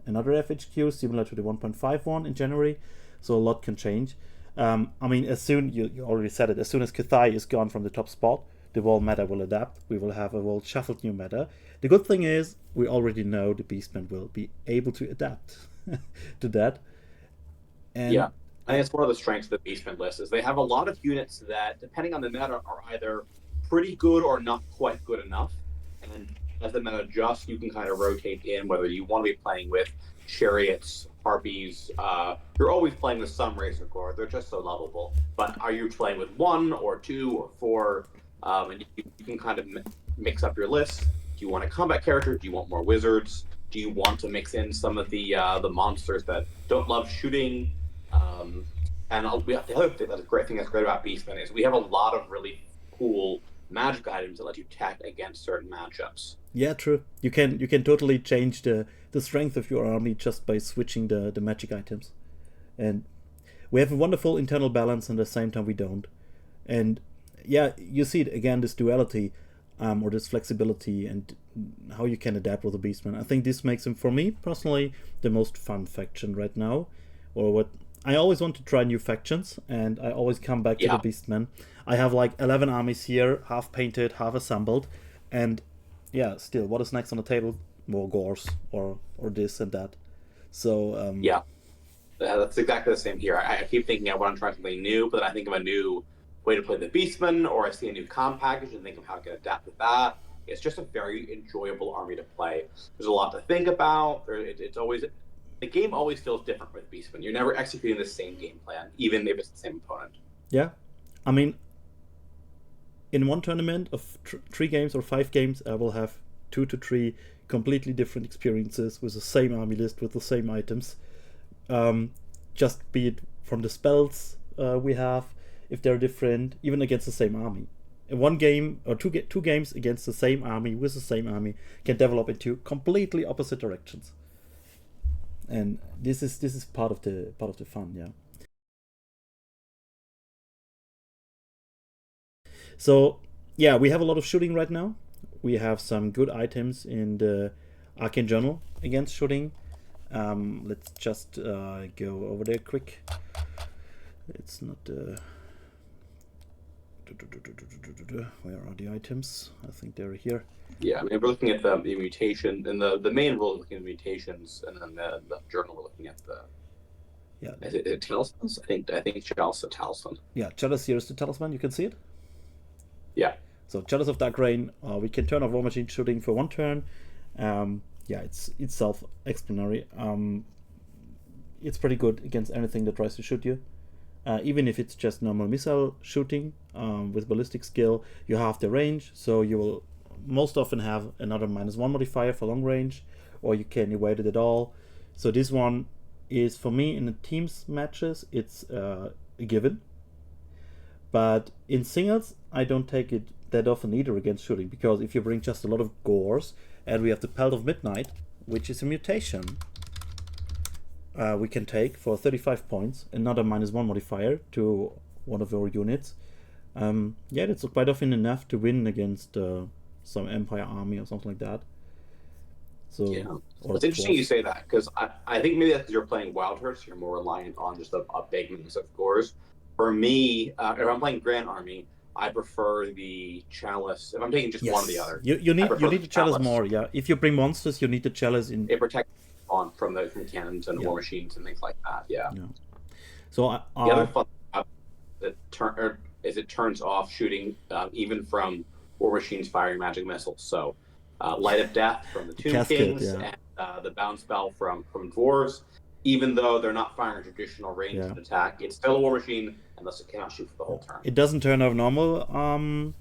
another FHQ similar to the 1.5 one in January. So a lot can change. I mean, as soon, you already said it, as soon as Kethai is gone from the top spot, the whole meta will adapt. We will have a whole shuffled new meta. The good thing is, we already know the Beastmen will be able to adapt to that. And yeah, I think it's one of the strengths of the Beastmen list is they have a lot of units that, depending on the meta, are either pretty good or not quite good enough. And as the meta adjusts, you can kind of rotate in whether you want to be playing with chariots, harpies. You're always playing with some Razor Gore. They're just so lovable. But are you playing with 1 or 2 or 4? And you can kind of mix up your list. Do you want a combat character? Do you want more wizards? Do you want to mix in some of the monsters that don't love shooting? And the other thing that's great about Beastmen is we have a lot of really cool magic items that let you tech against certain matchups. Yeah, true. You can totally change the strength of your army just by switching the magic items. And we have a wonderful internal balance, and at the same time we don't. And yeah, you see it again, this duality, or this flexibility, and how you can adapt with the Beastmen. I think this makes him, for me personally, the most fun faction right now. Or what I always want to try new factions, and I always come back to the Beastmen. I have like 11 armies here, half painted, half assembled, and yeah, still, what is next on the table? More gores or this and that. So yeah, that's exactly the same here. I keep thinking I want to try something new, but then I think of a new way to play the Beastmen, or I see a new comp package and think of how I can adapt with that. It's just a very enjoyable army to play. There's a lot to think about. It's always, the game always feels different with Beastmen. You're never executing the same game plan, even if it's the same opponent. Yeah, I mean, in one tournament of 3 games or 5 games, I will have 2 to 3 completely different experiences with the same army list, with the same items. Just be it from the spells we have, if they're different, even against the same army. In one game or two games against the same army with the same army can develop into completely opposite directions. And this is part of the fun, yeah. So yeah, we have a lot of shooting right now. We have some good items in the Arcane Journal against shooting. Let's just go over there quick. It's not where are the items? I think they're here. Yeah, I mean, we're looking at the mutation, and the main rule is looking at mutations, and then the journal we're looking at the. Yeah. Is it talismans? I think Chalice a talisman. Yeah, Chalice here is the talisman. You can see it. Yeah. So Chalice of Dark Rain. We can turn off War Machine shooting for 1 turn. Yeah, it's self-explanatory. It's pretty good against anything that tries to shoot you. Even if it's just normal missile shooting with ballistic skill, you have the range, so you will most often have another -1 modifier for long range, or you can evade it at all. So this one is, for me, in the teams matches, it's a given. But in singles, I don't take it that often either against shooting, because if you bring just a lot of gores, and we have the Pelt of Midnight, which is a mutation, we can take for 35 points, another -1 modifier to one of our units. Yeah, that's quite often enough to win against some Empire army or something like that. So yeah, it's interesting you say that, because I think maybe that's because you're playing Wildherd, so you're more reliant on just a big mix of gores. For me, if I'm playing Grand Army, I prefer the Chalice. If I'm taking just one or the other, you need the Chalice more. Yeah, if you bring monsters, you need the Chalice in. It protects from cannons and war machines and things like that. Yeah. So the other fun thing turns off shooting even from War Machine's firing magic missiles. So Light of Death from the Tomb Cascade, Kings yeah. and the Bound Spell from Dwarves, even though they're not firing a traditional ranged attack, it's still a War Machine unless it cannot shoot for the whole turn. It doesn't turn off normal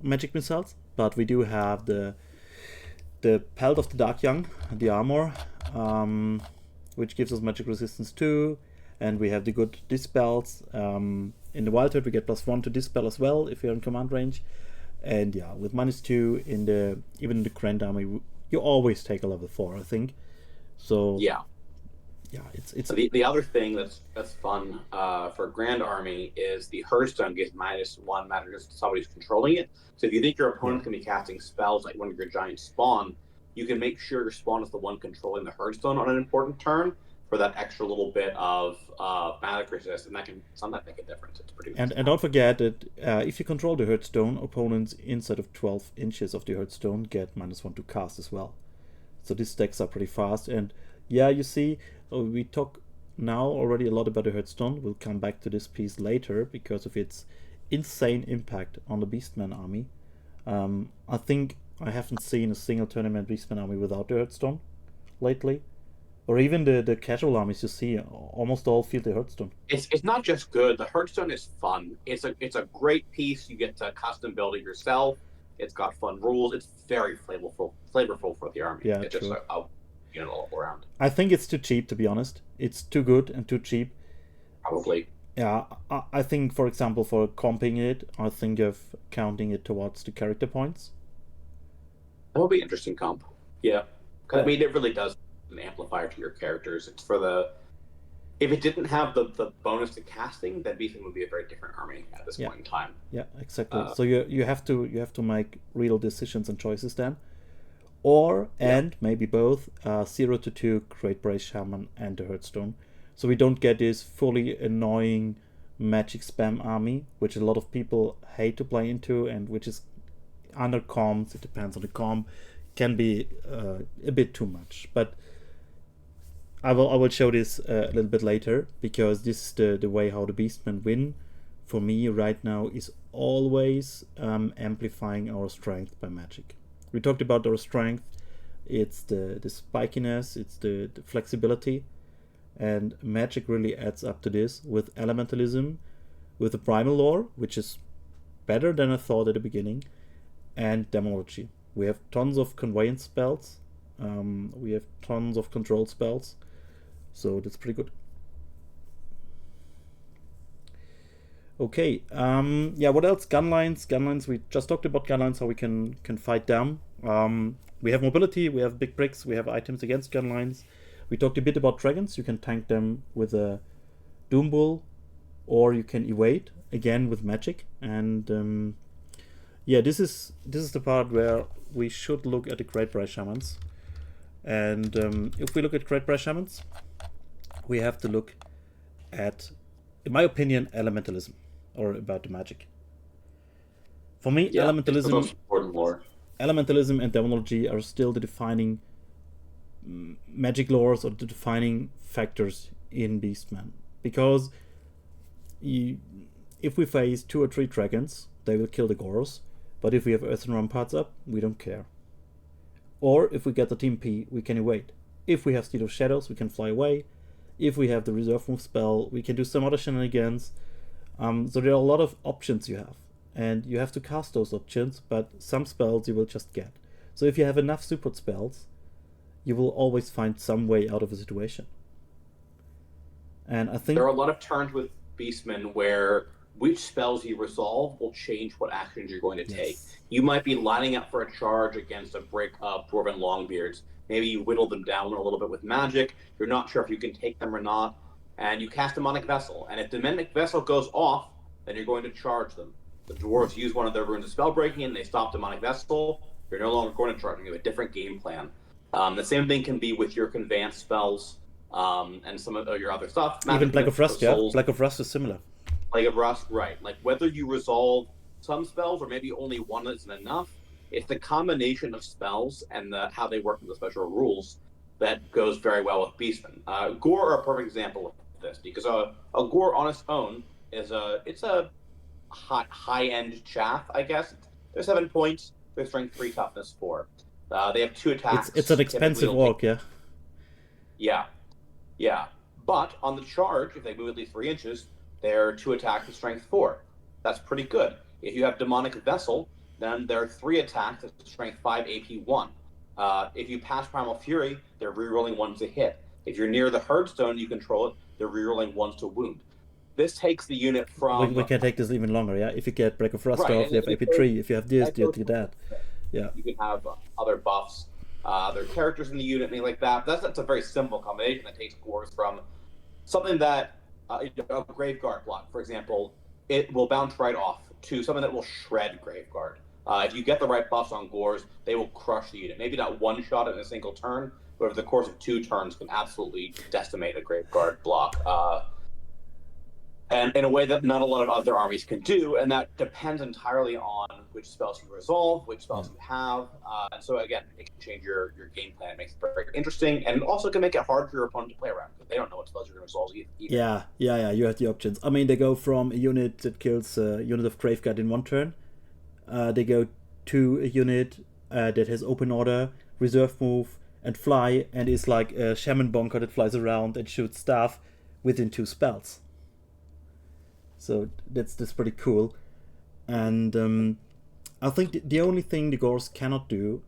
magic missiles, but we do have the Pelt of the Dark Young, the armor, which gives us magic resistance too, and we have the good dispels. In the Wildherd we get +1 to dispel as well if you're in command range, and yeah, with -2 even in the Grand Army you always take a level 4, I think. So yeah, it's the other thing that's fun for Grand Army is the Hearthstone gives -1 magic to somebody who's controlling it. So if you think your opponent can be casting spells like one of your giant spawn, you can make sure your spawn is the one controlling the Hearthstone on an important turn for that extra little bit of magic resist, and that can sometimes make a difference. It's pretty. And don't forget that if you control the Hearthstone, opponents inside of 12 inches of the Hearthstone get -1 to cast as well. So these stacks are pretty fast, and yeah, you see, we talk now already a lot about the Hearthstone. We'll come back to this piece later because of its insane impact on the Beastmen army. I think I haven't seen a single tournament Beastmen army without the Hearthstone lately. Or even the casual armies you see, almost all field the Hearthstone. It's not just good. The Hearthstone is fun. It's a great piece. You get to custom build it yourself. It's got fun rules. It's very flavorful for the army. Yeah, it's just all around. I think it's too cheap, to be honest. It's too good and too cheap. Probably. Yeah, I think, for example, for comping it, I think of counting it towards the character points. That would be an interesting comp. Yeah. Because, I mean, it really does an amplifier to your characters. It's for the... If it didn't have the bonus to casting, then Beastmen would be a very different army at this point in time. Yeah, exactly. So you have to make real decisions and choices then. Or, and maybe both, 0 to 2 Great Brace Shaman and the Hearthstone. So we don't get this fully annoying magic spam army, which a lot of people hate to play into, and which is under comps, it depends on the comp, can be a bit too much. But I will show this a little bit later, because this is the way how the Beastmen win. For me right now is always amplifying our strength by magic. We talked about our strength. It's the spikiness, it's the flexibility, and magic really adds up to this with elementalism, with the primal lore, which is better than I thought at the beginning, and demonology. We have tons of conveyance spells, we have tons of control spells, so that's pretty good. Okay, yeah, what else? Gunlines, we just talked about gunlines, how we can fight them. We have mobility, we have big bricks, we have items against gunlines. We talked a bit about dragons. You can tank them with a Doom Bull, or you can evade, again with magic. And yeah, this is the part where we should look at the Great Brace Shamans. And if we look at Great Brace Shamans, we have to look at, in my opinion, elementalism, or about the magic. For me, elementalism, it's the most important lore. Elementalism and demonology are still the defining magic lores, or the defining factors in Beastmen. Because if we face 2 or 3 dragons, they will kill the Goros. But if we have Earthen Ramparts up, we don't care. Or if we get the Team P, we can evade. If we have Steed of Shadows, we can fly away. If we have the reserve move spell, we can do some other shenanigans. So there are a lot of options you have. And you have to cast those options, but some spells you will just get. So if you have enough support spells, you will always find some way out of a situation. And I think there are a lot of turns with Beastmen where which spells you resolve will change what actions you're going to take. You might be lining up for a charge against a break of Dwarven Longbeards. Maybe you whittle them down a little bit with magic. You're not sure if you can take them or not. And you cast Demonic Vessel. And if Demonic Vessel goes off, then you're going to charge them. The dwarves use one of their runes of spell breaking and they stop Demonic Vessel. You're no longer going to charge them. You have a different game plan. The same thing can be with your conveyance spells and some of your other stuff. Even Plague of Rust, yeah. Plague of Rust is similar. Plague of Rust, right. Like whether you resolve some spells or maybe only one isn't enough, it's the combination of spells and how they work with the special rules that goes very well with Beastmen. Gore are a perfect example of this, because a Gore on its own is a high-end chaff, I guess. They're 7 points. They're strength 3, toughness 4. They have 2 attacks. It's an expensive orc, yeah. Yeah. But on the charge, if they move at least 3 inches, they're 2 attacks with strength 4. That's pretty good. If you have Demonic Vessel, then they're 3 attacks with strength 5, AP 1. If you pass Primal Fury, they're rerolling 1 to hit. If you're near the Herdstone you control it, they're rerolling 1 to wound. This takes the unit from... We can take this even longer, yeah? If you get Break of Rust off, you have AP 3. If you have this, you do that. Yeah. You can have other buffs, other characters in the unit, anything like that. That's a very simple combination that takes Gores from something that, a Graveguard block, for example, it will bounce right off to something that will shred Graveguard. If you get the right buffs on Gores, they will crush the unit. Maybe not one shot in a single turn, but over the course of 2 turns can absolutely decimate a Graveguard block. And in a way that not a lot of other armies can do, and that depends entirely on which spells you resolve, which spells you have. And so again, it can change your game plan. It makes it very interesting, and also can make it hard for your opponent to play around because they don't know what spells you're going to resolve either. Yeah. You have the options. I mean, they go from a unit that kills a unit of Graveguard in 1 turn. They go to a unit that has open order, reserve move, and fly, and is like a Shaman Bonker that flies around and shoots stuff within 2 spells. So that's pretty cool. And I think the only thing the Gores cannot do,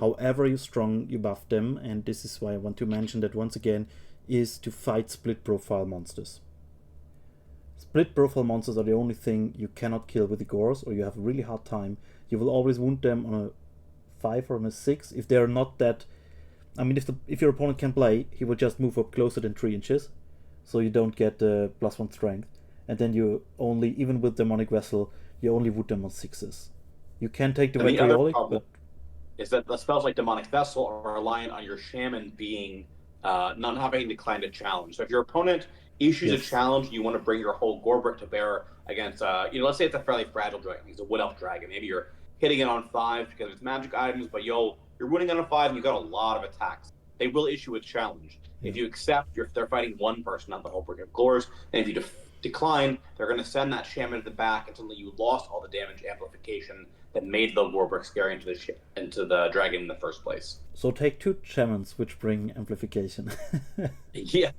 however you buff them, and this is why I want to mention that once again, is to fight split profile monsters. Split profile monsters are the only thing you cannot kill with the Gores, or you have a really hard time. You will always wound them on a 5 or on a 6 if they're not that... I mean, if your opponent can play, he will just move up closer than 3 inches, so you don't get +1 strength. And then you only, even with Demonic Vessel, you only wound them on 6s. You can take the Vitriolic, but... is that the spells like Demonic Vessel are reliant on your Shaman being not having declined a challenge. So if your opponent issues a challenge, you want to bring your whole Gorebrick to bear against, let's say it's a fairly fragile dragon. He's a Wood Elf Dragon. Maybe you're hitting it on 5 because it's magic items, but you're winning on a 5 and you've got a lot of attacks. They will issue a challenge. If you accept, they're fighting one person, not the whole Brick of Gores, and if you decline, they're going to send that Shaman to the back until you lost all the damage amplification that made the Warbrick scary into the dragon in the first place. So take 2 Shamans, which bring amplification. Yeah.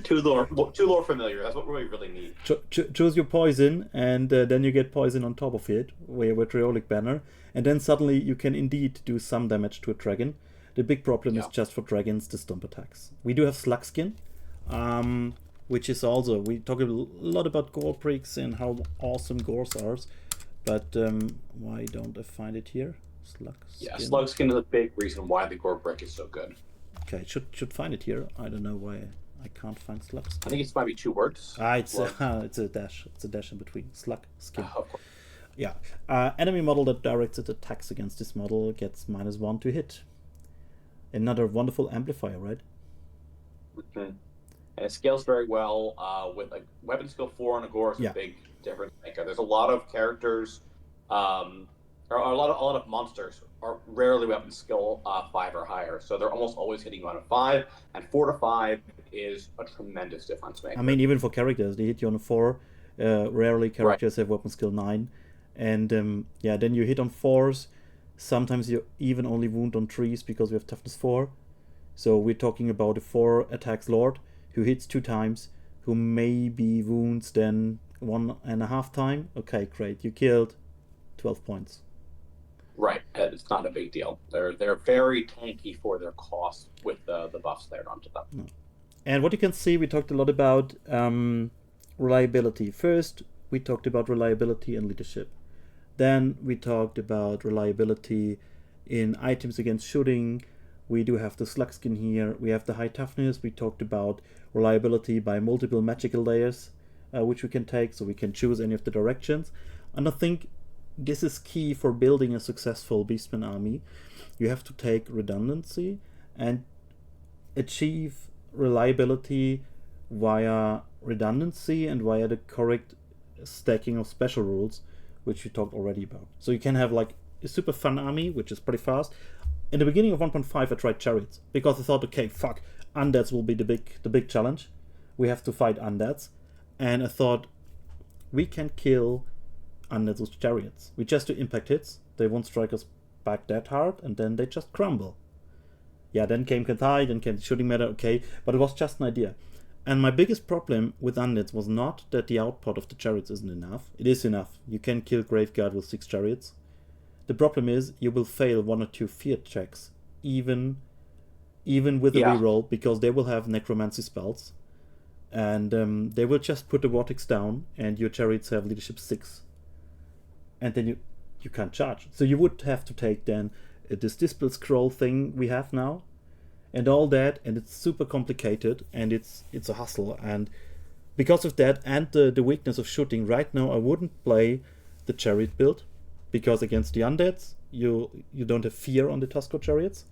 2 lore familiar. That's what we really need. Choose your poison, and then you get poison on top of it, with your Vitriolic Banner, and then suddenly you can indeed do some damage to a dragon. The big problem is just for dragons, the stomp attacks. We do have Slugskin, which is also, we talk a lot about Gorebricks and how awesome Gores are, but why don't I find it here? Slugskin. Yeah, Slugskin is a big reason why the Gorebrick is so good. Okay, should find it here. I don't know why I can't find Slugskin. I think it's maybe 2 words. It's a dash. It's a dash in between. Slugskin. Of course. Yeah. Enemy model that directs its attacks against this model gets -1 to hit. Another wonderful amplifier, right? Mm-hmm. And it scales very well with a weapon skill 4 on a Gore is a big difference maker. There's a lot of characters, or a lot of monsters are rarely weapon skill 5 or higher, so they're almost always hitting you on a 5. And 4 to 5 is a tremendous difference maker. I mean, even for characters, they hit you on a 4. Rarely characters have weapon skill 9, and then you hit on 4s. Sometimes you even only wound on 3s because we have toughness 4. So we're talking about a 4 attacks Lord who hits 2 times, who maybe wounds then 1.5 times. Okay, great. You killed 12 points. Right. It's not a big deal. They're very tanky for their cost with the buffs layered onto them. No. And what you can see, we talked a lot about reliability. First, we talked about reliability and leadership. Then we talked about reliability in items against shooting. We do have the Slugskin here. We have the high toughness. We talked about reliability by multiple magical layers, which we can take, so we can choose any of the directions. And I think this is key for building a successful Beastman army. You have to take redundancy and achieve reliability via redundancy and via the correct stacking of special rules, which we talked already about. So you can have like a super fun army, which is pretty fast. In the beginning of 1.5, I tried chariots because I thought, okay, fuck, undeads will be the big challenge. We have to fight undeads, and I thought we can kill undeads with chariots. We just do impact hits. They won't strike us back that hard, and then they just crumble. Yeah, then came Kathai, then came the shooting matter, okay, but it was just an idea. And my biggest problem with undeads was not that the output of the chariots isn't enough. It is enough. You can kill Graveguard with 6 chariots. The problem is you will fail 1 or 2 fear checks, even with a reroll, because they will have necromancy spells. And they will just put the vortex down, and your chariots have leadership 6. And then you can't charge. So you would have to take then this dispel scroll thing we have now, and all that, and it's super complicated, and it's a hustle. And because of that, and the weakness of shooting, right now I wouldn't play the chariot build, because against the undeads, you don't have fear on the Tusco chariots,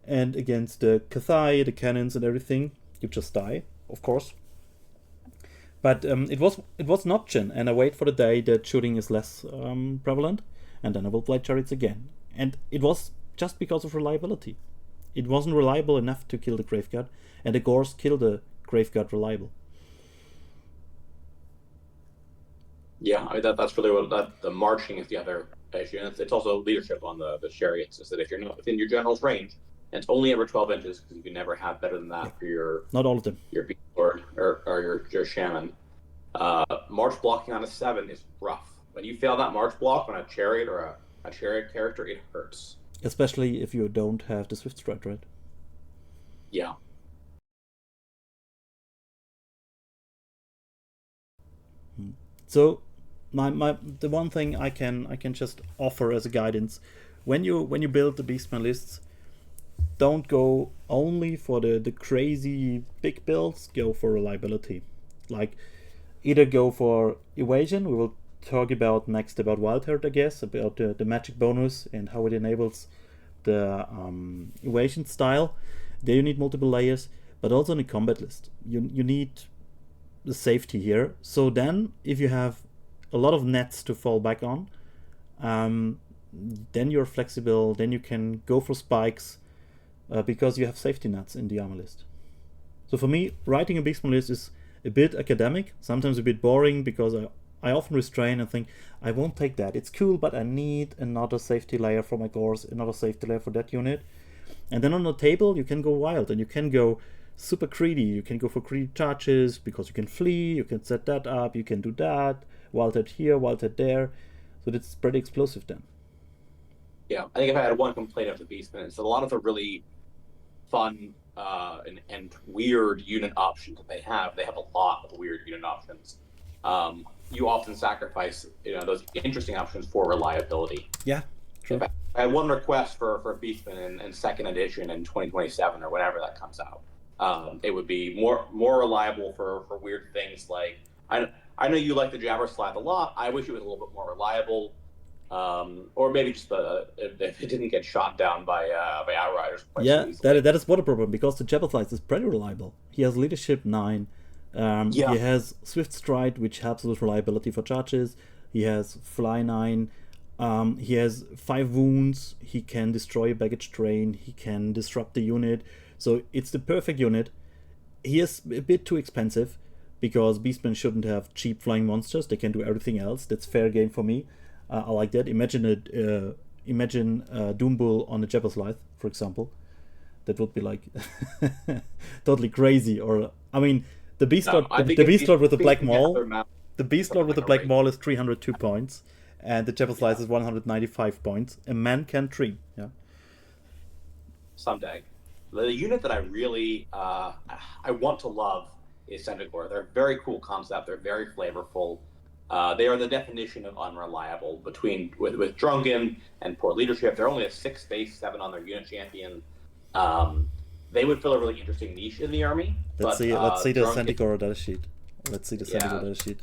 and against the Kathai, the cannons and everything, you just die, of course. But it was an option, and I wait for the day that shooting is less prevalent, and then I will play chariots again. And it was just because of reliability. It wasn't reliable enough to kill the Graveguard, and the Gors kill the Graveguard reliable. Yeah, I mean that's really what the marching is the other issue, and it's also leadership on the chariots. Is that if you're not within your general's range, and it's only ever 12 inches because you can never have better than that for your not all of them your beast lord or your shaman. March blocking on a 7 is rough. When you fail that march block on a chariot or a chariot character, it hurts. Especially if you don't have the Swift Stride, right? Yeah. So, the one thing I can just offer as a guidance, when you build the Beastmen lists, don't go only for the crazy big builds. Go for reliability. Like, either go for evasion. We will talk about next about Wildherd, I guess, about the magic bonus and how it enables the evasion style. There you need multiple layers, but also in the combat list you need the safety here. So then if you have a lot of nets to fall back on, then you're flexible, then you can go for spikes because you have safety nets in the armor list. So for me, writing a Beastmen list is a bit academic, sometimes a bit boring, because I often restrain and think, I won't take that. It's cool, but I need another safety layer for my Gors, another safety layer for that unit. And then on the table, you can go wild, and you can go super greedy. You can go for greedy charges, because you can flee, you can set that up, you can do that, Wildherd here, Wildherd there. So it's pretty explosive then. Yeah, I think if I had one complaint of the Beastmen, it's a lot of the really fun and weird unit options that they have. They have a lot of weird unit options. You often sacrifice, those interesting options for reliability. Yeah, true. If I had one request for Beastmen in second edition in 2027 or whenever that comes out, it would be more reliable for weird things like, I know you like the Jabber Slath a lot. I wish it was a little bit more reliable, or maybe just if it didn't get shot down by Outriders. Yeah, that is what a problem, because the Jabber Slath is pretty reliable. He has leadership 9. He has Swift Stride, which helps with reliability for charges. He has Fly 9. He has 5 wounds. He can destroy a baggage train. He can disrupt the unit. So it's the perfect unit. He is a bit too expensive, because Beastmen shouldn't have cheap flying monsters. They can do everything else. That's fair game for me. I like that. Imagine Doombull on a Jabber Slath, for example. That would be like totally crazy. Or I mean, the Beast Lord, the Beast Lord with the Black Maul. The Beast Lord with the Black Maul is 302 points, and the Jabber Slath is 195 points. A man can dream. Yeah. Someday, the unit that I really I want to love is Centigor. They're a very cool concept. They're very flavorful. They are the definition of unreliable with Drunken and poor leadership. They're only a 6 base 7 on their unit champion. They would fill a really interesting niche in the army. Let's see the Centigor data sheet. Let's see the Centigor data sheet.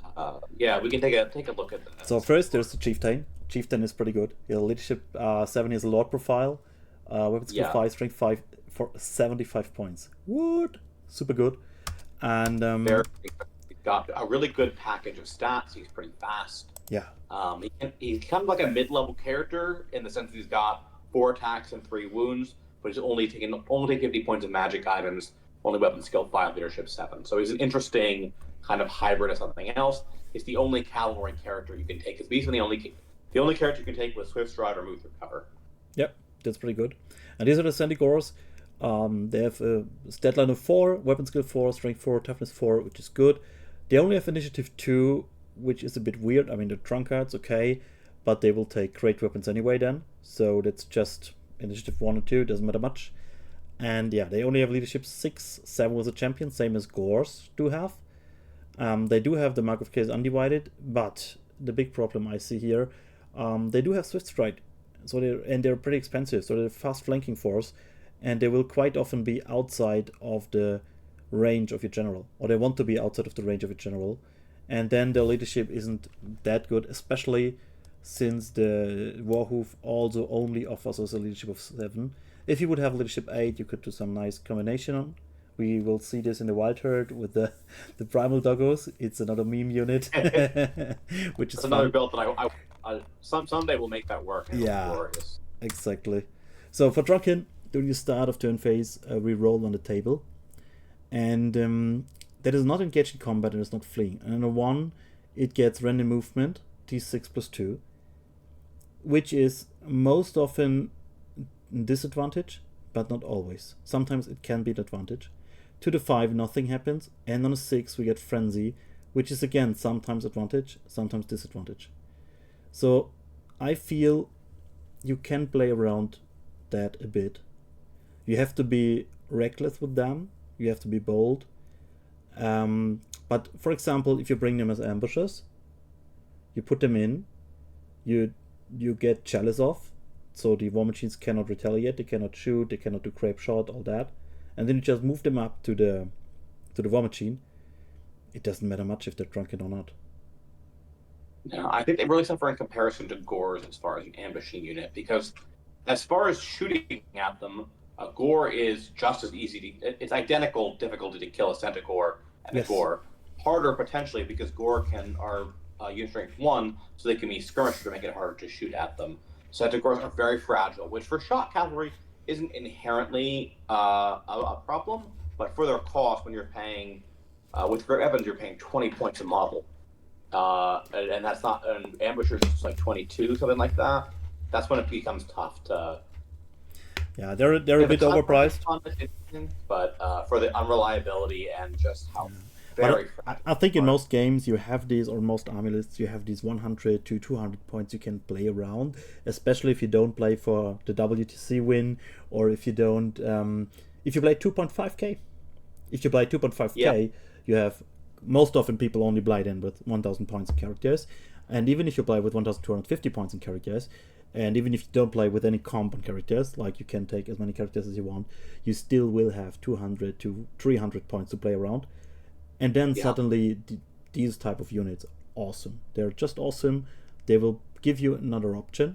Yeah, we can take a look at that. So first, there's the Chieftain. Chieftain is pretty good. He has leadership 7. He has a Lord profile. Weapon skill 5, strength 5 for 75 points. What? Super good. And he's got a really good package of stats. He's pretty fast. Yeah. He's kind of like a mid-level character in the sense that he's got 4 attacks and 3 wounds, but he's only taking 50 points of magic items, only weapon skill 5, leadership 7. So he's an interesting kind of hybrid of something else. It's the only cavalry character you can take. Because Beastmen the only character you can take with Swift Stride or Move Through Cover. Yep, that's pretty good. And these are the Centigors. They have a stat line of 4, weapon skill 4, strength 4, toughness 4, which is good. They only have initiative 2, which is a bit weird. I mean, the Drunkards, okay, but they will take great weapons anyway then. So that's just initiative 1 or 2, doesn't matter much. And yeah, they only have leadership 6, 7 was a champion, same as Gors do have. They do have the Mark of Chaos Undivided, but the big problem I see here, they do have Swift Stride. So they're pretty expensive, so they're a fast flanking force, and they will quite often be outside of the range of your general, or they want to be outside of the range of your general, and then their leadership isn't that good, especially since the Warhoof also only offers us a leadership of 7. If you would have leadership 8, you could do some nice combination on. We will see this in the Wildherd with the primal doggos. It's another meme unit, which is another build that I someday we'll make that work. Yeah, glorious. Exactly. So for Drunken, during the start of turn phase, we roll on the table, and that is not engaged in combat and is not fleeing. And on a 1, it gets random movement, d6+2, which is most often disadvantage, but not always. Sometimes it can be an advantage. To the 5, nothing happens, and on a 6 we get Frenzy, which is again sometimes advantage, sometimes disadvantage. So I feel you can play around that a bit. You have to be reckless with them, you have to be bold. But for example, if you bring them as ambushers, you put them in, you get Chalice off, so the war machines cannot retaliate, they cannot shoot, they cannot do crepe shot, all that. And then you just move them up to the war machine. It doesn't matter much if they're drunken or not. No, I think they really suffer in comparison to Gors as far as an ambushing unit, because as far as shooting at them, Gore is just as easy to. It's identical difficulty to kill a Centigor and a Gore. Harder potentially because Gore are unit strength 1, so they can be skirmishers to make it harder to shoot at them. Centigors are very fragile, which for shot cavalry isn't inherently a problem, but for their cost, when you're paying with great weapons, you're paying 20 points a model, and that's not an ambusher's just like 22, something like that. That's when it becomes tough to. Yeah, they're a bit overpriced. But for the unreliability and just how very. I think in most games you have these, or most army lists, you have these 100 to 200 points you can play around, especially if you don't play for the WTC win, or if you don't, if you play 2.5k. If you play 2.5k, you have, most often people only play then with 1000 points in characters, and even if you play with 1250 points in characters, and even if you don't play with any comp on characters, like you can take as many characters as you want, you still will have 200 to 300 points to play around. And then suddenly these type of units are awesome. They're just awesome. They will give you another option.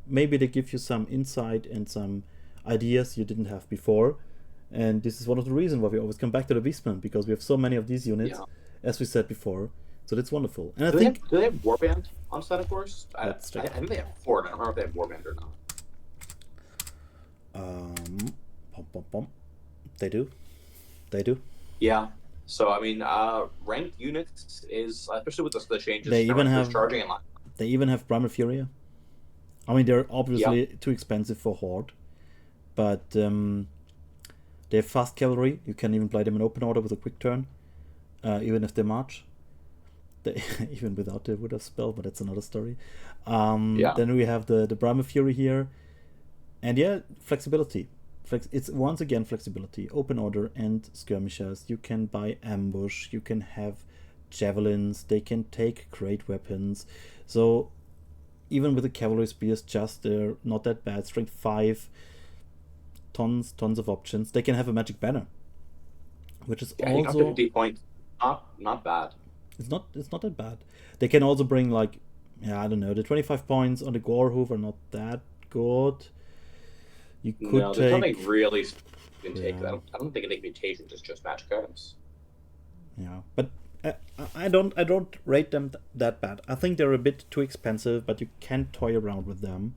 Maybe they give you some insight and some ideas you didn't have before. And this is one of the reasons why we always come back to the Beastmen, because we have so many of these units, as we said before. So that's wonderful. And do they have Warband on Centigors? I think they have Horde. I don't know if they have Warband or not. They do. They do. Yeah. So I mean, ranked units is, especially with the changes. They even have charging in line. They even have Primal Furia. I mean, they're obviously too expensive for Horde, but they have fast cavalry. You can even play them in open order with a quick turn, even if they march. Even without the Wood of Spell, but that's another story. Then we have the Primal Fury here, and flexibility. It's once again flexibility, open order and skirmishers. You can buy ambush, you can have javelins, they can take great weapons. So even with the cavalry spears, they're not that bad. Strength 5, tons of options. They can have a magic banner, which is also 50 points. Not bad. It's not that bad. They can also bring like, I don't know, the 25 points on the Gorehoof are not that good. You could there's something really you can take. I don't think any mutations is just magic items. Yeah, but I don't rate them that bad. I think they're a bit too expensive, but you can toy around with them.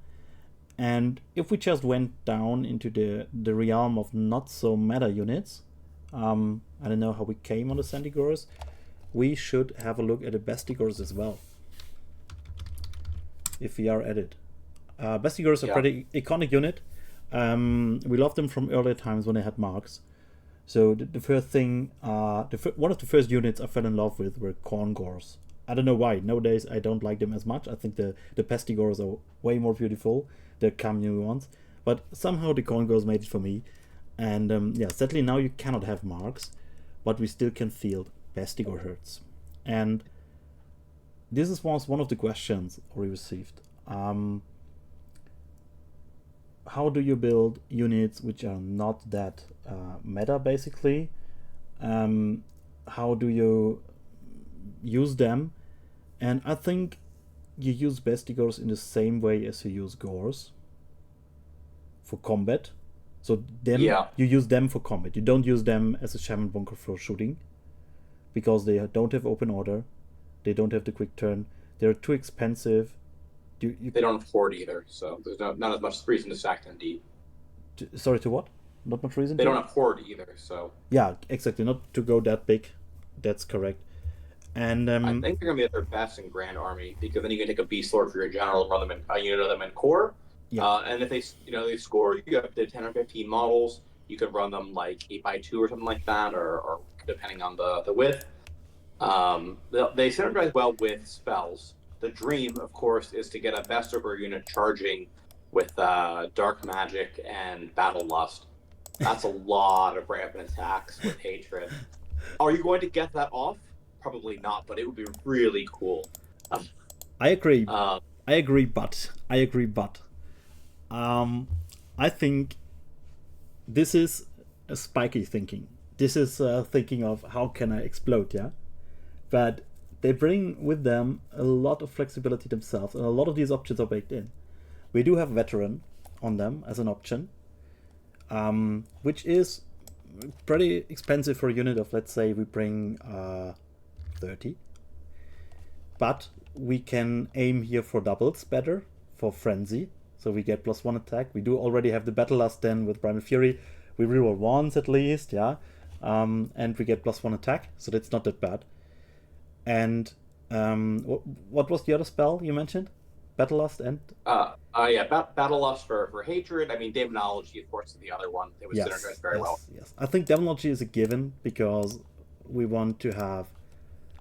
And if we just went down into the realm of not so meta units, I don't know how we came on the Centigors. we should have a look at the Bestigors as well, if we are at it. Bestigors are a pretty iconic unit. We love them from earlier times when they had marks. So the first thing, one of the first units I fell in love with were Corngors. I don't know why. Nowadays I don't like them as much. I think the Bestigors are way more beautiful, the cameo ones. But somehow the Corngors made it for me. And yeah, sadly now you cannot have marks, but we still can field Bestigor herds. And this was one of the questions we received. How do you build units which are not that meta, basically? How do you use them? And I think you use Bestigors in the same way as you use Gors for combat. So them, you use them for combat. You don't use them as a Shaman Bunker for shooting, because they don't have open order, they don't have the quick turn, they're too expensive. They don't have horde either, so there's not as much reason to stack them deep. Sorry, to what? Not much reason? They don't have horde either, so... Yeah, exactly, not to go that big. That's correct. And I think they're going to be at their best in Grand Army, because then you can take a Beast Lord for your general and run them in a unit of them in core. Yeah. And if they score, you have the 10 or 15 models, you could run them like 8x2 or something like that, or depending on the width. They synergize well with spells. The dream, of course, is to get a Bestigor unit charging with Dark Magic and Battle Lust. That's a lot of rampant attacks with Hatred. Are you going to get that off? Probably not, but it would be really cool. I agree, but I think this is a spiky thinking. This is thinking of how can I explode, yeah? But they bring with them a lot of flexibility themselves, and a lot of these options are baked in. We do have Veteran on them as an option, which is pretty expensive for a unit of, let's say, we bring 30. But we can aim here for doubles better, for Frenzy, so we get +1 attack. We do already have the Battle Lust then with Primal Fury. We reroll once at least, yeah, and we get +1 attack, so that's not that bad. And what was the other spell you mentioned? Battle Lust and? Battle Lust for Hatred. I mean, Demonology, of course, is the other one. It was synergized very well. Yes, I think Demonology is a given, because we want to have...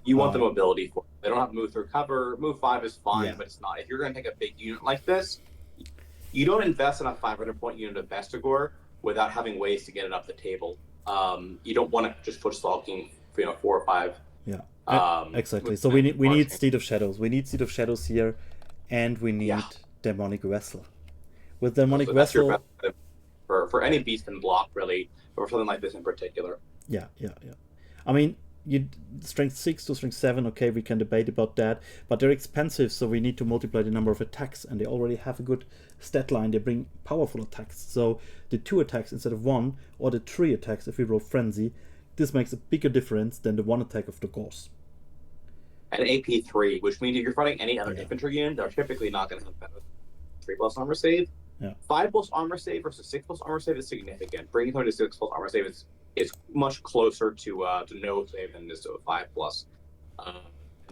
You want the mobility for it. They don't have to move through cover. Move 5 is fine, but it's not. If you're going to take a big unit like this, you don't invest in a 500-point unit of Bestigor without having ways to get it up the table. You don't want to just push Stalking, 4 or 5. Yeah. Exactly. So we need Steed of Shadows. We need Steed of Shadows here, and we need Demonic Vessel. With Demonic Vessel, for any Beastmen block, really, or something like this in particular. Yeah. I mean, strength 6 to strength 7. Okay, we can debate about that, but they're expensive, so we need to multiply the number of attacks, and they already have a good stat line. They bring powerful attacks, so the 2 attacks instead of 1, or the 3 attacks if we roll Frenzy. This makes a bigger difference than the 1 attack of the Gors. And AP3, which means if you're fighting any other infantry unit, they're typically not going to have better 3+ armor save. 5+ armor save versus 6+ armor save is significant. Bringing someone to 6+ armor save is much closer to no save than it is to a 5+.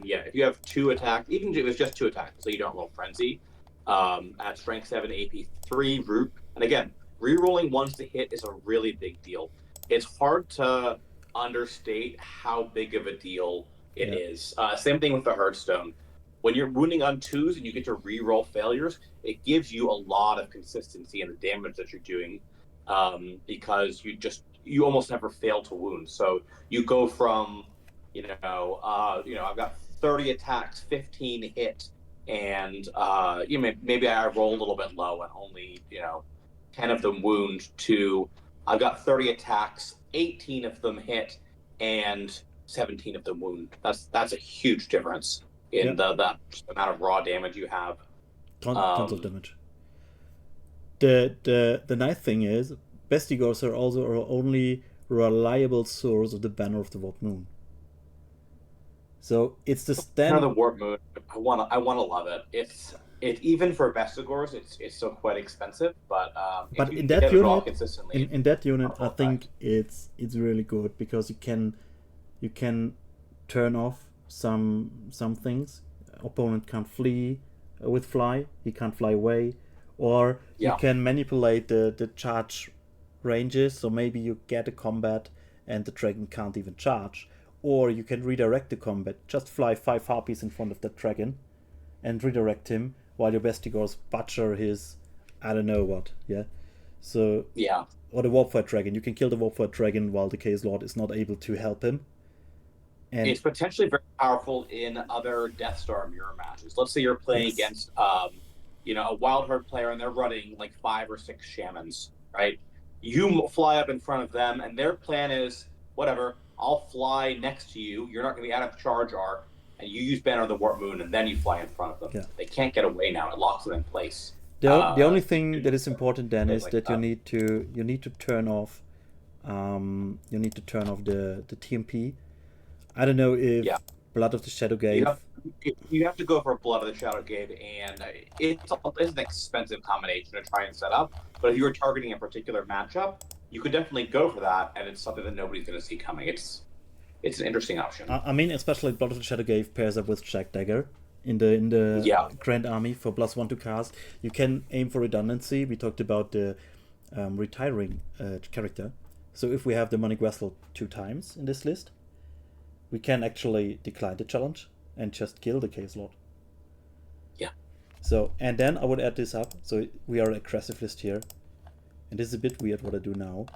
If you have 2 attacks, even if it's just 2 attacks, so you don't roll Frenzy, at strength 7, AP3, Root, and again, rerolling ones to hit is a really big deal. It's hard to understate how big of a deal it is. Same thing with the Hearthstone. When you're wounding on 2s and you get to reroll failures, it gives you a lot of consistency in the damage that you're doing, because you almost never fail to wound. So you go from, I've got 30 attacks, 15 hit, and maybe I roll a little bit low and only 10 of them wound, to I've got 30 attacks, 18 of them hit, and 17 of them wound. That's a huge difference in the amount of raw damage you have. Tons of damage. The nice thing is, Bestigors are also our only reliable source of the Banner of the Warped Moon. So it's the Banner of the Warped Moon. I wanna love it. It's even for Bestigors, it's still quite expensive, but in that unit, I think it's really good, because you can turn off some things. Opponent can't flee with fly. He can't fly away, or you can manipulate the charge ranges. So maybe you get a combat and the dragon can't even charge, or you can redirect the combat. Just fly 5 harpies in front of that dragon, and redirect him while your Bestigors butcher his, I don't know what. Yeah. So or the Warpfire Dragon. You can kill the Warpfire Dragon while the Chaos Lord is not able to help him. And it's potentially very powerful in other Death Star mirror matches. Let's say you're playing against, a Wildherd player and they're running like 5 or 6 shamans, right? You fly up in front of them and their plan is, whatever, I'll fly next to you. You're not going to be out of charge arc, and you use Banner of the Warp Moon, and then you fly in front of them. Yeah. They can't get away now. It locks them in place. The only thing that is important then is that you need to turn off the TMP. I don't know if Blood of the Shadow Gave. You have to go for Blood of the Shadow Gave, and it's an expensive combination to try and set up. But if you were targeting a particular matchup, you could definitely go for that, and it's something that nobody's going to see coming. It's an interesting option. I mean, especially Blood of the Shadow Gave pairs up with Jack Dagger in the Grand Army for +1 to cast. You can aim for redundancy. We talked about the retiring character. So if we have the Demonic Vessel 2 times in this list, we can actually decline the challenge and just kill the Chaos Lord. Yeah. So, and then I would add this up. So we are an aggressive list here. And this is a bit weird what I do now.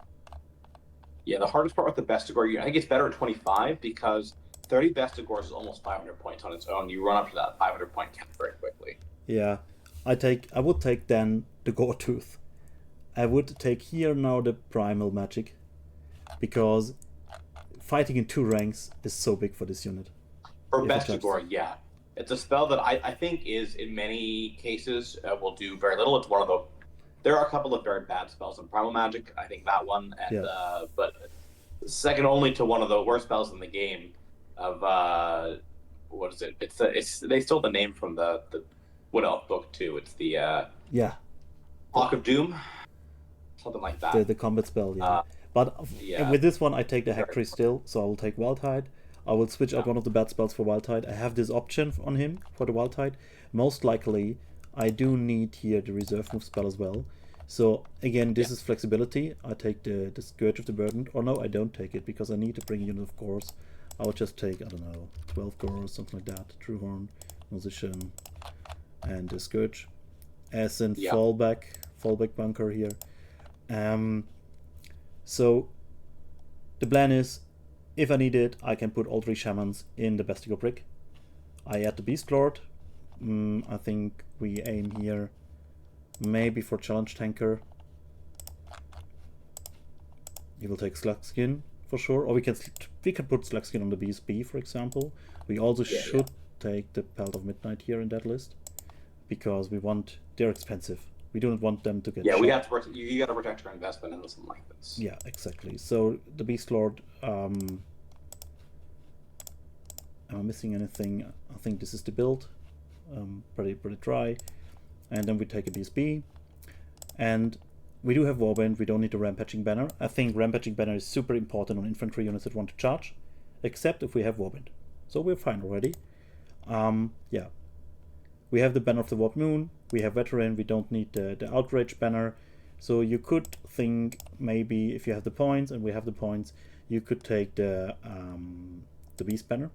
Yeah, the hardest part with the Bestigor unit, I think it's better at 25 because 30 Bestigors is almost 500 points on its own. You run up to that 500 point cap very quickly. Yeah. I would take then the Gore-Tooth. I would take here now the Primal Magic, because fighting in 2 ranks is so big for this unit. For Bestigor, yeah. It's a spell that I think is, in many cases, will do very little. It's one of the... There are a couple of very bad spells in Primal Magic. I think that one, and but second only to one of the worst spells in the game of... what is it? They stole the name from the Wood Elf book, too. It's the... Clock of Doom? Something like that. The combat spell, But with this one, I take the Hack Tree still, so I will take Wildhide. I will switch out one of the bad spells for Wildhide. I have this option on him for the Wildhide. Most likely, I do need here the Reserve Move spell as well. So again, this is flexibility. I take the Scourge of the Burdened. Or no, I don't take it, because I need to bring a unit of Gores. I'll just take, I don't know, 12 Gores, something like that. Truehorn, Musician, and the Scourge. As in fallback bunker here. So the plan is, if I need it, I can put all 3 shamans in the Bestigor brick. I add the Beast Lord. I think we aim here maybe for Challenge Tanker. He will take Slugskin for sure, or we can put Slugskin on the BSB, for example. We also should take the Pelt of Midnight here in that list, because they're expensive. We don't want them to get shot. We have to you got to protect your investment in something like this. Yeah, exactly. So the Beast Lord, am I missing anything? I think this is the build. Pretty dry. And then we take a BSB. And we do have Warband. We don't need a Rampaging Banner. I think Rampaging Banner is super important on infantry units that want to charge, except if we have Warband. So we're fine already. We have the Banner of the Warp Moon. We have Veteran. We don't need the Outrage Banner. So you could think maybe if you have the points, and we have the points, you could take the Beast Banner.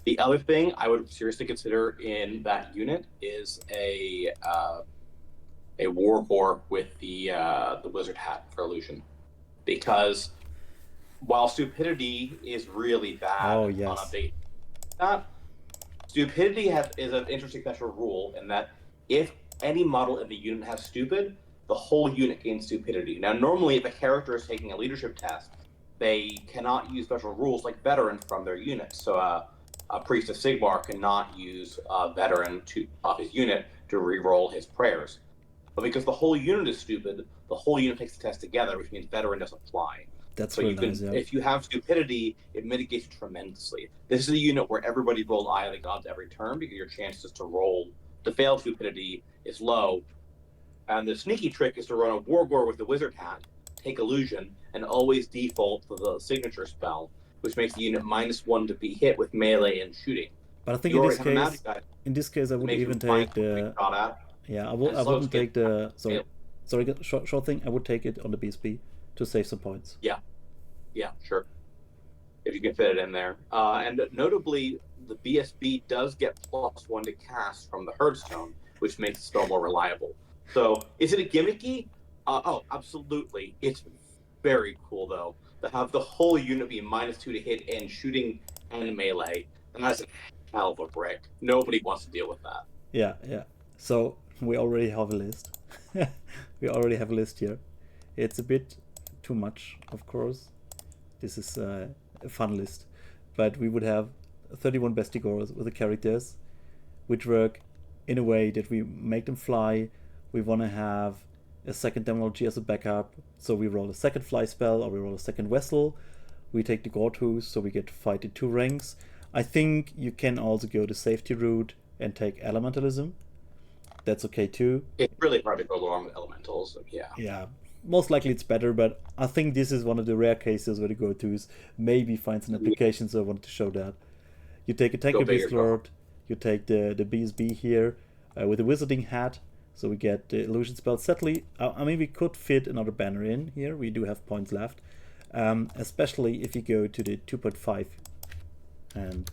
The other thing I would seriously consider in that unit is a War Core with the Wizard Hat for illusion, because while Stupidity is really bad on a bait, Stupidity is an interesting special rule in that if any model in the unit has Stupid, the whole unit gains Stupidity. Now, normally, if a character is taking a leadership test, they cannot use special rules like Veteran from their unit. So a Priest of Sigmar cannot use Veteran off his unit to re-roll his prayers. But because the whole unit is stupid, the whole unit takes the test together, which means Veteran doesn't fly. That's so really you can, nice, if you have Stupidity, it mitigates tremendously. This is a unit where everybody rolls Eye of the Gods every turn, because your chances to fail Stupidity is low. And the sneaky trick is to run a War Gore with the Wizard Hat, take Illusion, and always default to the signature spell. which makes the unit -1 to be hit with melee and shooting. But I think You in already this have a case, magic guy. I would Makes even him fine take to be the. shot at. Yeah, I And wouldn't slow take the. skin. Sorry, short thing. I would take it on the BSB to save some points. Yeah, sure. If you can fit it in there. And notably, the BSB does get +1 to cast from the Herdstone, which makes the spell more reliable. So, is it a gimmicky? Oh, absolutely. It's very cool, though, to have the whole unit be -2 to hit and shooting and melee. And that's a hell of a brick. Nobody wants to deal with that. Yeah. So we already have a list. We already have a list here. It's a bit too much, of course. This is a fun list, but we would have 31 Bestigors with the characters, which work in a way that we make them fly. We want to have a second Demonology as a backup, so we roll a second fly spell or we roll a second vessel. We take the Gortus, so we get to fight in 2 ranks. I think you can also go the safety route and take Elementalism. That's okay too. It's really hard to go wrong with elementals. Yeah, most likely it's better, but I think this is one of the rare cases where the Gortus maybe finds an application, so I wanted to show that. You take a Tanker Beast Lord, you take the BSB here with the Wizarding Hat, so we get the illusion spell. Sadly, I mean, we could fit another banner in here. We do have points left, especially if you go to the 2.5, and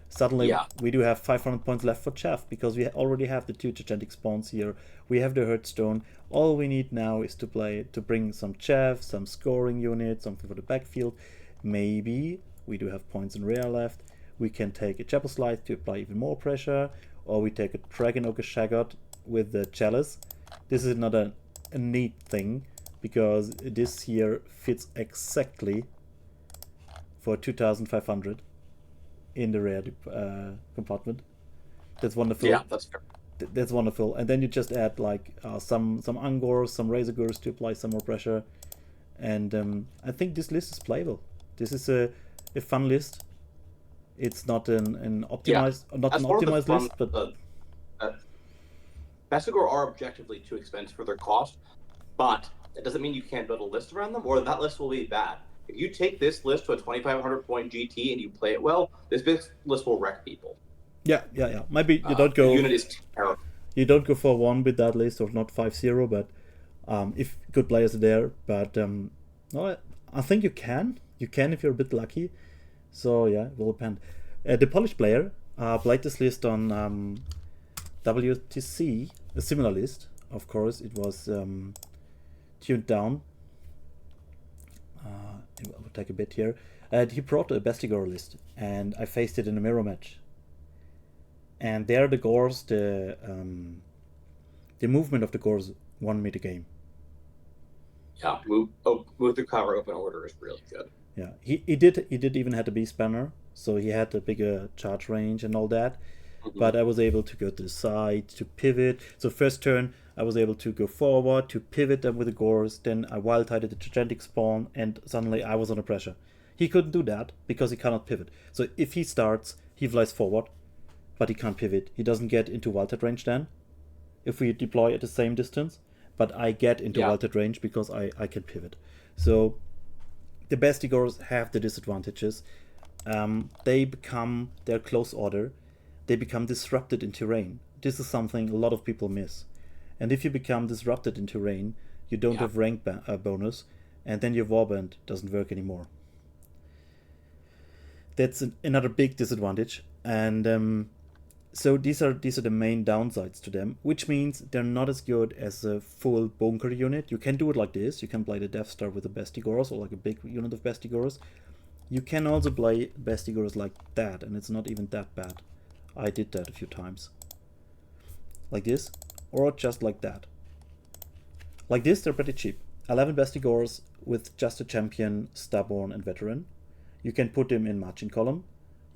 suddenly we do have 500 points left for Chaff, because we already have the 2 gigantic spawns here. We have the Herdstone. All we need now is to bring some Chaff, some scoring units, something for the backfield. Maybe we do have points in rear left. We can take a Chapel Slide to apply even more pressure, or we take a Dragon Ogre Shaggot with the Chalice. This is not a neat thing, because this here fits exactly for 2,500 in the rear compartment. That's wonderful. Yeah, that's fair. That's wonderful. And then you just add like some Angors, some Razorgurs to apply some more pressure. And I think this list is playable. This is a fun list. It's not an optimized, list, but Bestigor are objectively too expensive for their cost, but that doesn't mean you can't build a list around them, or that list will be bad. If you take this list to a 2,500 point GT and you play it well, this list will wreck people. Yeah. Maybe you don't go. The unit is terrible. You don't go for 1 with that list, or not 5-0, but if good players are there. But no, I think you can. You can if you're a bit lucky. So yeah, it will depend. The Polish player played this list on WTC, a similar list. Of course, it was tuned down. I will take a bit here. He brought a Bestigor list, and I faced it in a mirror match. And there, the Gors, the movement of the Gors won me the game. Yeah, move through cover open order is really good. Yeah, he did even had a beast banner, so he had a bigger charge range and all that. Mm-hmm. But I was able to go to the side, to pivot. So first turn, I was able to go forward, to pivot them with the Gors. Then I wild-tided the gigantic spawn, and suddenly I was under pressure. He couldn't do that because he cannot pivot. So if he starts, he flies forward, but he can't pivot. He doesn't get into Wildherd range then, if we deploy at the same distance. But I get into Wildherd range because I can pivot. So the Bestigors have the disadvantages. They're close order. They become disrupted in terrain. This is something a lot of people miss. And if you become disrupted in terrain, you don't have rank bonus, and then your warband doesn't work anymore. That's another big disadvantage. And so these are the main downsides to them, which means they're not as good as a full bunker unit. You can do it like this. You can play the Death Star with the Bestigors, or like a big unit of Bestigors. You can also play Bestigors like that, and it's not even that bad. I did that a few times. Like this, or just like that. Like this, they're pretty cheap. 11 Bestigors with just a champion, stubborn, and veteran. You can put them in marching column.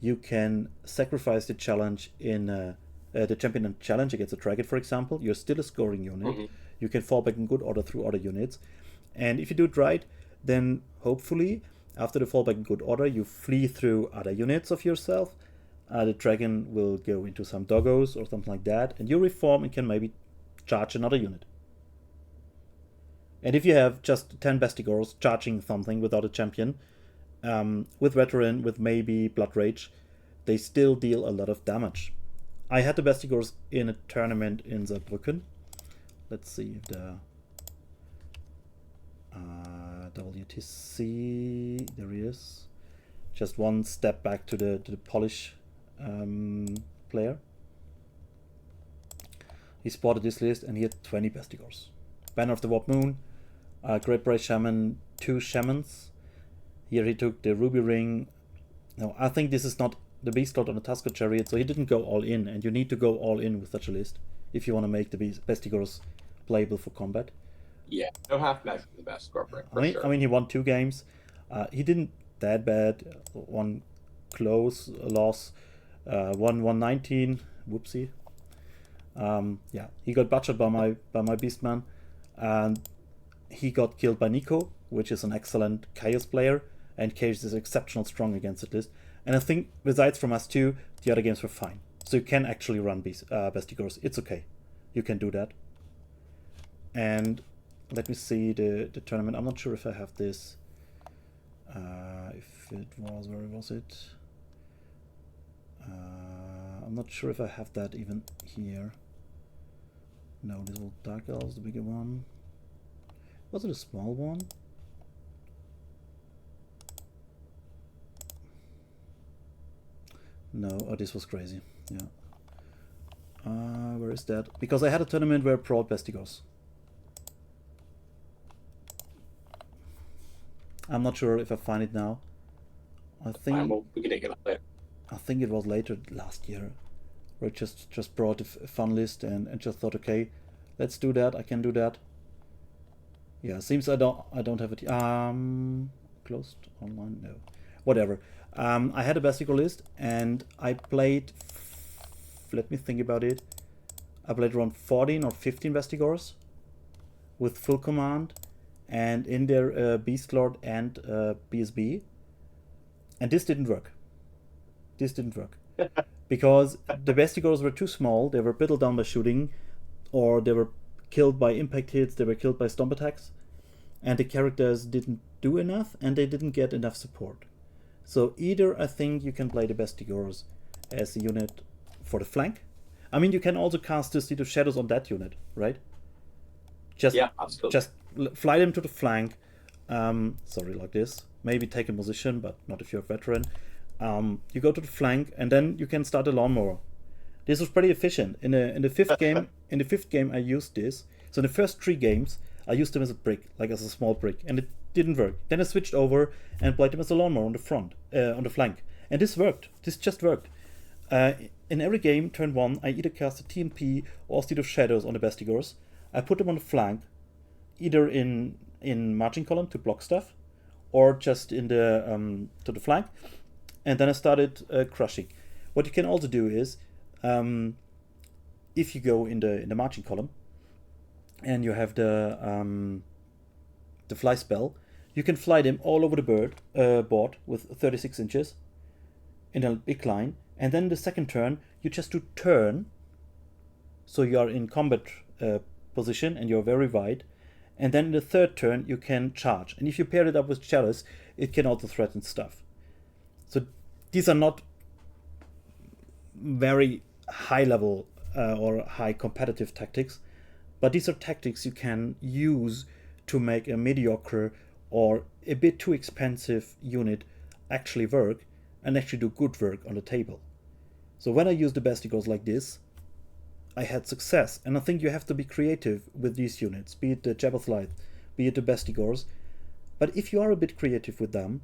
You can sacrifice the challenge in the champion and challenge against a dragon, for example. You're still a scoring unit. Mm-hmm. You can fall back in good order through other units. And if you do it right, then hopefully, after the fallback in good order, you flee through other units of yourself. The dragon will go into some doggos or something like that, and you reform and can maybe charge another unit. And if you have just 10 Bestigors charging something without a champion, with Veteran, with maybe Blood Rage, they still deal a lot of damage. I had the Bestigors in a tournament in Saarbrücken. Let's see if the WTC, there he is. Just one step back to the Polish player. He spotted this list and he had 20 Bestigors. Banner of the Warp Moon, Great Bray Shaman, 2 Shamans. Here he took the Ruby Ring. No, I think this is not the Beast Lord on the Tusker Chariot, so he didn't go all in, and you need to go all in with such a list if you want to make the Bestigors playable for combat. Yeah, no half measure the best corporate. I mean, he won 2 games. He didn't that bad. One close loss, 119. Whoopsie. Yeah, he got butchered by my Beastman, and he got killed by Nico, which is an excellent Chaos player, and Chaos is exceptional strong against that list. And I think besides from us 2, the other games were fine. So you can actually run Bestigors. It's okay. You can do that. And let me see the tournament. I'm not sure if I have this. If it was, where was it? I'm not sure if I have that even here. No, this was Dark Elves, the bigger one. Was it a small one? No, oh, this was crazy. Yeah. Where is that? Because I had a tournament where I brought Bestigors. I'm not sure if I find it now. I think we can take it up later. I think it was later last year, where I just brought a fun list and just thought, okay, let's do that. I can do that. Yeah, seems I don't have it. Closed online? No, whatever. I had a Bestigor list and I played. Let me think about it. I played around 14 or 15 Bestigors with full command, and in there Beast Lord and BSB, and this didn't work. Because the Bestigors were too small. They were whittled down by shooting, or they were killed by impact hits. They were killed by stomp attacks, and the characters didn't do enough, and they didn't get enough support. So either I think you can play the Bestigors as a unit for the flank. I mean, you can also cast the Seed of Shadows on that unit, right? Yeah, absolutely. Just fly them to the flank. Sorry, like this. Maybe take a position, but not if you're a veteran. You go to the flank, and then you can start a lawnmower. This was pretty efficient. In the fifth game, I used this. So in the first 3 games, I used them as a brick, like as a small brick, and it didn't work. Then I switched over and played them as a lawnmower on the front, on the flank, and this worked. This just worked. In every game, turn 1, I either cast a TMP or Seed of Shadows on the Bestigors. I put them on the flank, either in marching column to block stuff, or just in the to the flank, and then I started crushing. What you can also do is, if you go in the marching column, and you have the fly spell, you can fly them all over the board with 36 inches in a big line, and then the second turn you just do turn, so you are in combat position and you're very wide, and then in the third turn you can charge, and if you pair it up with Chalice, it can also threaten stuff. So these are not very high level or high competitive tactics, but these are tactics you can use to make a mediocre or a bit too expensive unit actually work and actually do good work on the table. So when I use the Bestigors like this, I had success, and I think you have to be creative with these units, be it the Jabberthlight, be it the Bestigors. But if you are a bit creative with them,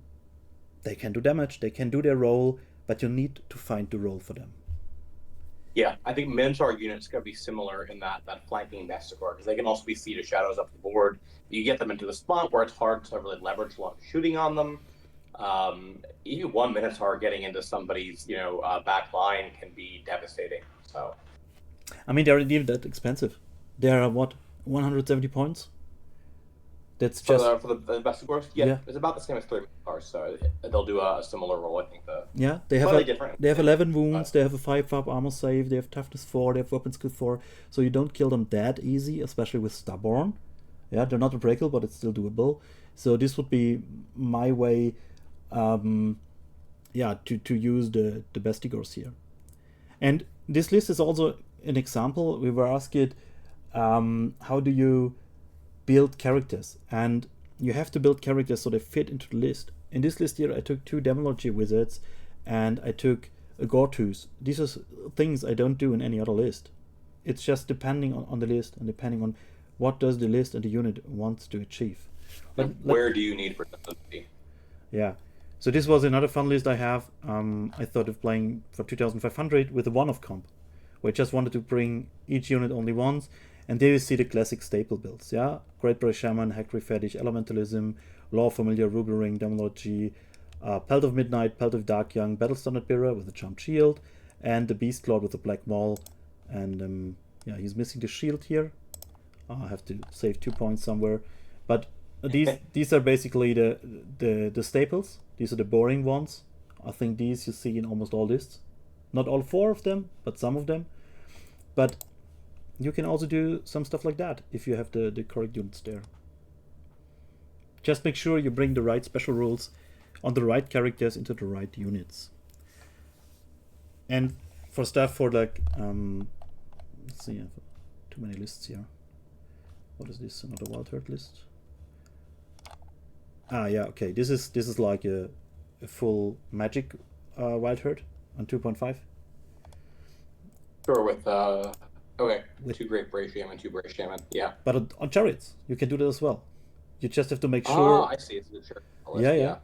they can do damage, they can do their role, but you need to find the role for them. Yeah, I think Minotaur units going to be similar in that flanking Bestigor, because they can also be Seed of Shadows up the board. You get them into the spot where it's hard to really leverage a lot of shooting on them. Even one Minotaur getting into somebody's back line can be devastating. So, I mean, they're not even that expensive. They're 170 points. That's just for the Bestigors. Yeah, it's about the same as 3 Minotaurs, so they'll do a similar role. I think. They have 11 wounds. They have a 5-up armor save. They have toughness 4. They have weapon skill 4. So you don't kill them that easy, especially with Stubborn. Yeah, they're not unbreakable, but it's still doable. So this would be my way yeah, to use the Bestigors here. And this list is also an example. We were asked how do you build characters, and you have to build characters so they fit into the list. In this list here, I took 2 Demonology Wizards and I took a Gortus. These are things I don't do in any other list. It's just depending on the list and depending on what does the list and the unit wants to achieve. Where do you need redundancy? Yeah. So this was another fun list I have. I thought of playing for 2500 with a one-off comp, where I just wanted to bring each unit only once. And there you see the classic staple builds, yeah? Great British Shaman, Hectory Fetish, Elementalism, Law of Familiar, Ruby Ring, Demonology, Pelt of Midnight, Pelt of Dark Young, Battle Standard Bearer with a Jumped Shield, and the Beast Lord with the Black Maul. And yeah, he's missing the shield here. I have to save 2 points somewhere. But these are basically the staples. These are the boring ones. I think these you see in almost all lists. Not all 4 of them, but some of them. But you can also do some stuff like that if you have the correct units there. Just make sure you bring the right special rules on the right characters into the right units. And for stuff for like, let's see, I have too many lists here. What is this? Another Wildherd list? Ah, yeah, okay. This is like a full magic Wildherd on 2.5. Sure, with okay, with 2 Great British Shaman, 2 British Shaman, yeah. But on chariots, you can do that as well. You just have to make sure. Oh, I see. It's a good chart. Yeah.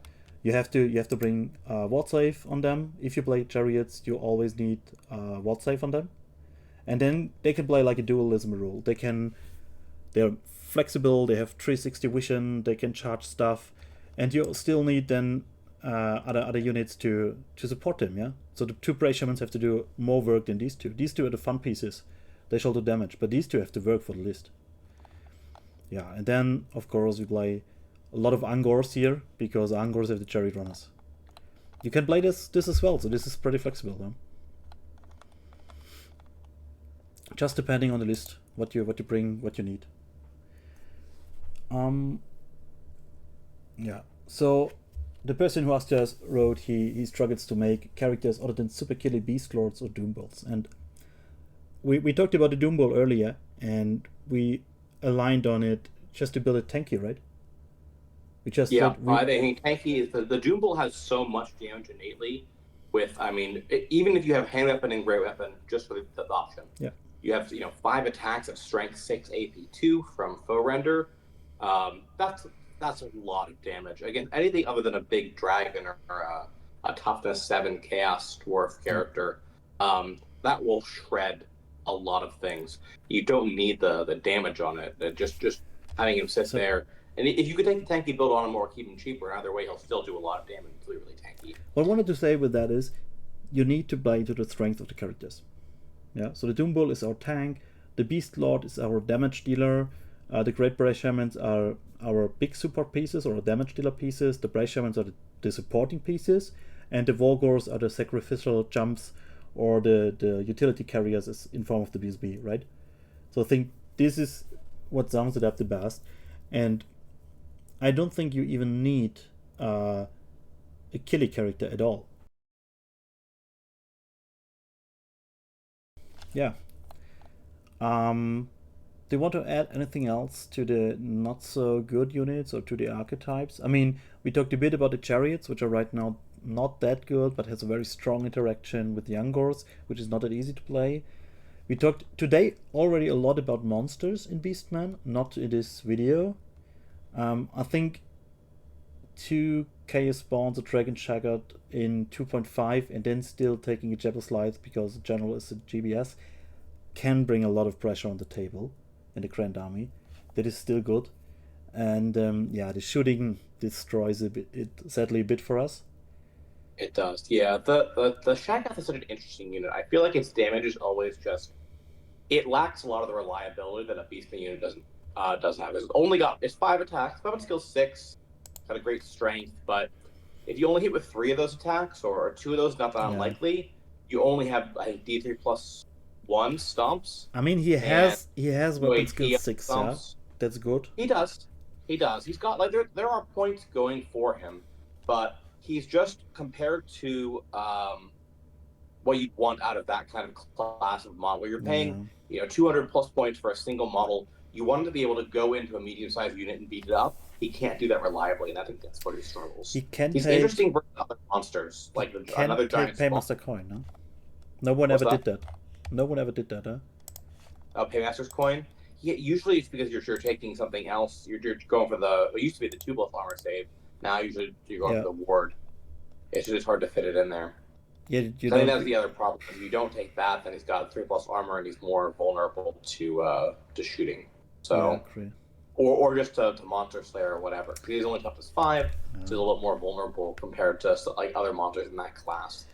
You have to bring ward save on them. If you play chariots, you always need ward save on them, and then they can play like a dualism rule. They're flexible. They have 360 vision. They can charge stuff, and you still need then other units to support them. Yeah. So the 2 Prey Shamans have to do more work than these 2. These 2 are the fun pieces. They shall do damage, but these 2 have to work for the list. Yeah, and then of course we play a lot of Angors here because Angors have the chariot runners. You can play this as well, so this is pretty flexible, though. Just depending on the list, what you bring, what you need. Yeah. So the person who asked us wrote he struggles to make characters other than super killy beast lords or doom balls, and we talked about the doom ball earlier, and we aligned on it just to build a tanky, right? We just I think tanky is the doom ball has so much damage innately. With even if you have hand weapon and great weapon, just for the option. Yeah. You have 5 attacks at strength 6 AP2 from foe render. That's a lot of damage against anything other than a big dragon or a toughness 7 chaos dwarf character. That will shred a lot of things. You don't need the damage on it. Just having him sit there. And if you could take the tanky build on him or keep him cheaper, either way, he'll still do a lot of damage. It's really tanky. What I wanted to say with that is, you need to play to the strength of the characters. Yeah. So the Doom Bull is our tank. The Beast Lord is our damage dealer. The Great British Shamans are our big support pieces or damage dealer pieces. The British Shamans are the supporting pieces, and the Wargors are the sacrificial jumps or the utility carriers in form of the BSB, right? So I think this is what sums it up the best, and I don't think you even need a killy character at all. Yeah. Do you want to add anything else to the not so good units or to the archetypes? I mean, we talked a bit about the chariots, which are right now not that good, but has a very strong interaction with the Angors, which is not that easy to play. We talked today already a lot about monsters in Beastmen, not in this video. I think 2 Chaos Spawns, a Dragon Shaggot in 2.5, and then still taking a Jebel Slice because the general is a GBS, can bring a lot of pressure on the table in the Grand Army. That is still good. And yeah, the shooting destroys it sadly a bit for us. It does, yeah. The Shaggoth is such an interesting unit. I feel like its damage is always just, it lacks a lot of the reliability that a Beastman unit doesn't have. It's 5 attacks, weapon skill 6, got a great strength, but if you only hit with 3 of those attacks, or 2 of those, not that unlikely, you only have D3 plus 1 stomps. I mean, he has weapon skill 6, yeah? That's good. He does. He's got, like, there are points going for him, but he's just compared to what you'd want out of that kind of class of model. Where you're paying 200 plus points for a single model. You want him to be able to go into a medium-sized unit and beat it up. He can't do that reliably, and I think that's where he struggles. He's interesting versus other monsters, like another giant Paymaster coin, no? No one ever did that. No one ever did that, huh? Oh, Paymaster's coin? Yeah, usually it's because you're taking something else. You're going for it used to be the 2+ armor save. Now usually you're going for the ward. It's just hard to fit it in there. Yeah, I think that's the other problem. If you don't take that, then he's got 3+ armor and he's more vulnerable to shooting. So, or just to Monster Slayer or whatever. Because he's only toughness 5, so he's a little more vulnerable compared to like other monsters in that class.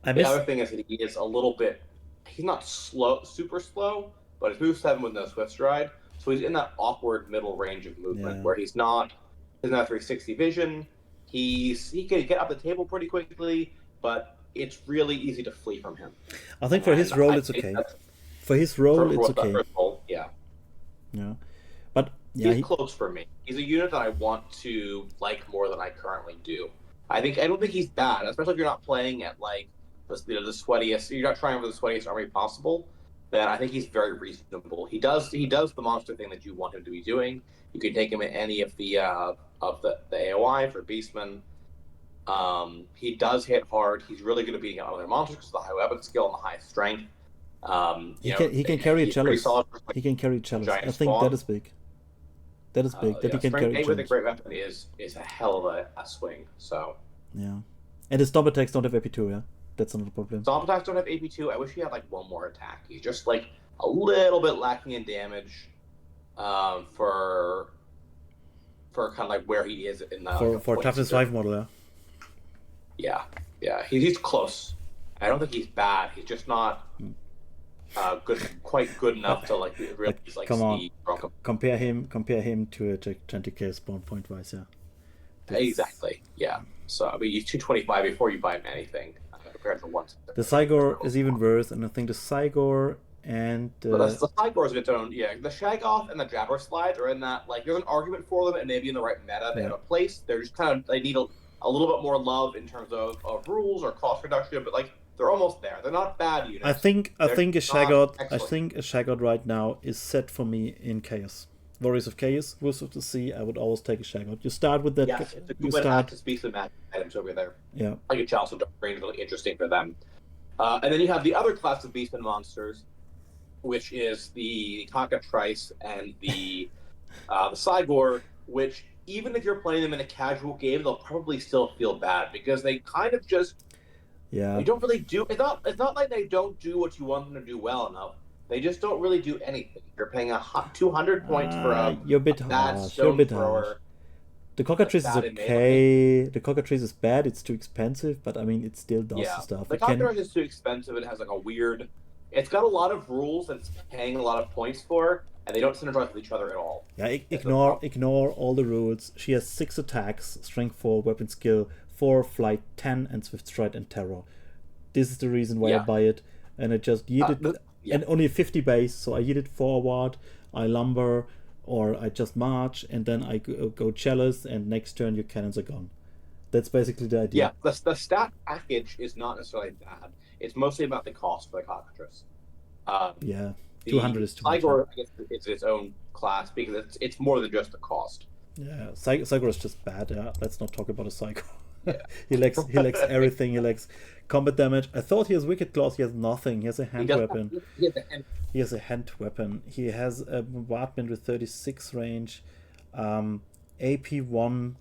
The other thing is that he is a little bit. He's not super slow, but his move 7 with no Swift Stride, so he's in that awkward middle range of movement where he's not 360 vision. He can get up the table pretty quickly, but it's really easy to flee from him. I think for his role, it's okay. For his role, it's okay. Yeah. But he's close for me. He's a unit that I want to like more than I currently do. I don't think he's bad, especially if you're not playing at like the sweatiest. You're not trying for the sweatiest army possible. Then I think he's very reasonable. He does the monster thing that you want him to be doing. You can take him at any of the AOI for Beastmen. He does hit hard. He's really good at beating out other monsters because of the high weapon skill and the high strength. He can carry chalice. He can carry chalice. I think that is big. That is big. That he can carry chalice. With a great weapon is a hell of a swing. So yeah, and his stomp attacks don't have AP2. Yeah, that's not a problem. Stomp attacks don't have AP2. I wish he had like one more attack. He's just like a little bit lacking in damage for kind of like where he is in the for toughness 5 model. Yeah. He's close. I don't think he's bad. He's just not quite good enough to like really like come on. Compare him to a Centigors spawn point wise, yeah. Exactly. Yeah. So I mean, he's 225 before you buy him anything compared to once. The Cygor is even worse, and I think the Cygor and the Cygor is its own. Yeah, the Shagoth and the Jabber Slide are in that like there's an argument for them, and maybe in the right meta they have a place. They're just kind of they need a little bit more love in terms of rules or cost reduction, but like they're almost there. They're not bad units. I think a Shagoth right now is set for me in Chaos. Warriors of Chaos, Wolves of the Sea. I would always take a Shagoth. You start with that. Yeah, it's a good way to speak some items over there. Yeah, like a Chalice of Brain is really interesting for them. And then you have the other class of Beastmen monsters, which is the Cockatrice and the Cygor, which even if you're playing them in a casual game, they'll probably still feel bad because they kind of just they don't really do. It's not like they don't do what you want them to do well enough. They just don't really do anything. You're paying 200 points for a bad stone thrower. The Cockatrice is okay. The Cockatrice is bad. It's too expensive, but I mean, it still does stuff. The Cockatrice is too expensive. It has like a weird. It's got a lot of rules that it's paying a lot of points for, and they don't synergize with each other at all. Yeah, ignore all the rules. She has 6 attacks, strength 4, weapon skill 4, flight 10, and swift stride and terror. This is the reason why I buy it, and I just yeet it. And only 50 base, so I yeet it forward, I lumber, or I just march, and then I go chalice, and next turn your cannons are gone. That's basically the idea. Yeah, the stat package is not necessarily bad. It's mostly about the cost for the Cockatrice. 200 is too much. Cygor, I guess, it's its own class because it's more than just the cost. Yeah, Cygor is just bad. Yeah, let's not talk about a Cygor. Yeah. he lacks everything. He lacks combat damage. I thought he has Wicked Claws. He has nothing. He has a hand weapon. He has a hand weapon. He has a bombardment with 36 range, AP1,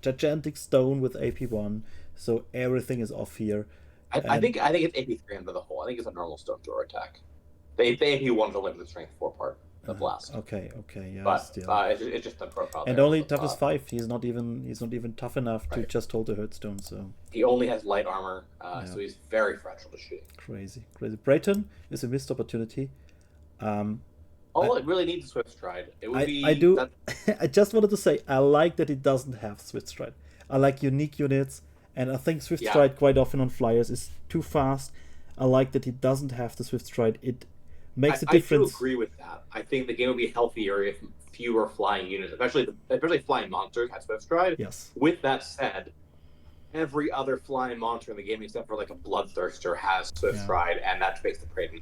gigantic stone with AP1. So everything is off here. I think it's AP3 under the whole. I think it's a normal stone thrower attack. The AP1 is a limited strength 4 part. The blast. Okay, yeah. But it's just the profile. And only toughness 5. He's not even tough enough to just hold the Hearthstone. So he only has light armor, so he's very fragile to shoot. Crazy. Brayton is a missed opportunity. It really needs a Swift Stride. It would be. I do. I just wanted to say I like that it doesn't have Swift Stride. I like unique units, and I think Swift Stride quite often on flyers is too fast. I like that it doesn't have the Swift Stride. It makes a difference. I do agree with that. I think the game would be healthier if fewer flying units, especially flying monsters, had Swift Stride. Yes. With that said, every other flying monster in the game except for like a Bloodthirster has Swift Stride, and that makes the Praeton.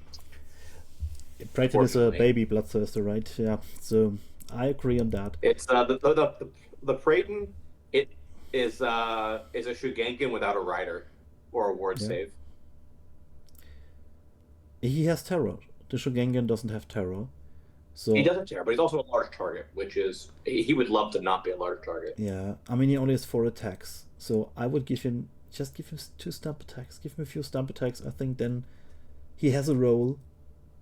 Praeton is a baby Bloodthirster, right? Yeah. So I agree on that. It's the Praeton. It is a Shugenkin without a rider or a ward save. He has terror. The Shugenkin doesn't have terror. So he does have terror, but he's also a large target, which is he would love to not be a large target. Yeah, I mean he only has 4 attacks, so I would give him 2 stump attacks. Give him a few stump attacks. I think then he has a role,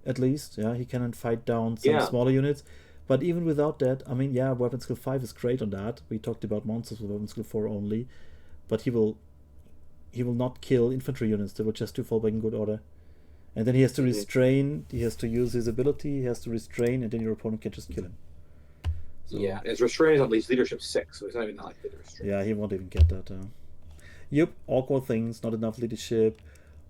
at least. Yeah, he can fight down some smaller units. But even without that, I mean, yeah, weapon skill 5 is great on that. We talked about monsters with weapon skill 4 only, but he will not kill infantry units. They will just do fall back in good order. And then he has to restrain, he has to use his ability, he has to restrain, and then your opponent can just kill him. So, yeah, his restrain is at least leadership 6, so he's not even that likely to restrain. Yeah, he won't even get that. Yep, awkward things, not enough leadership.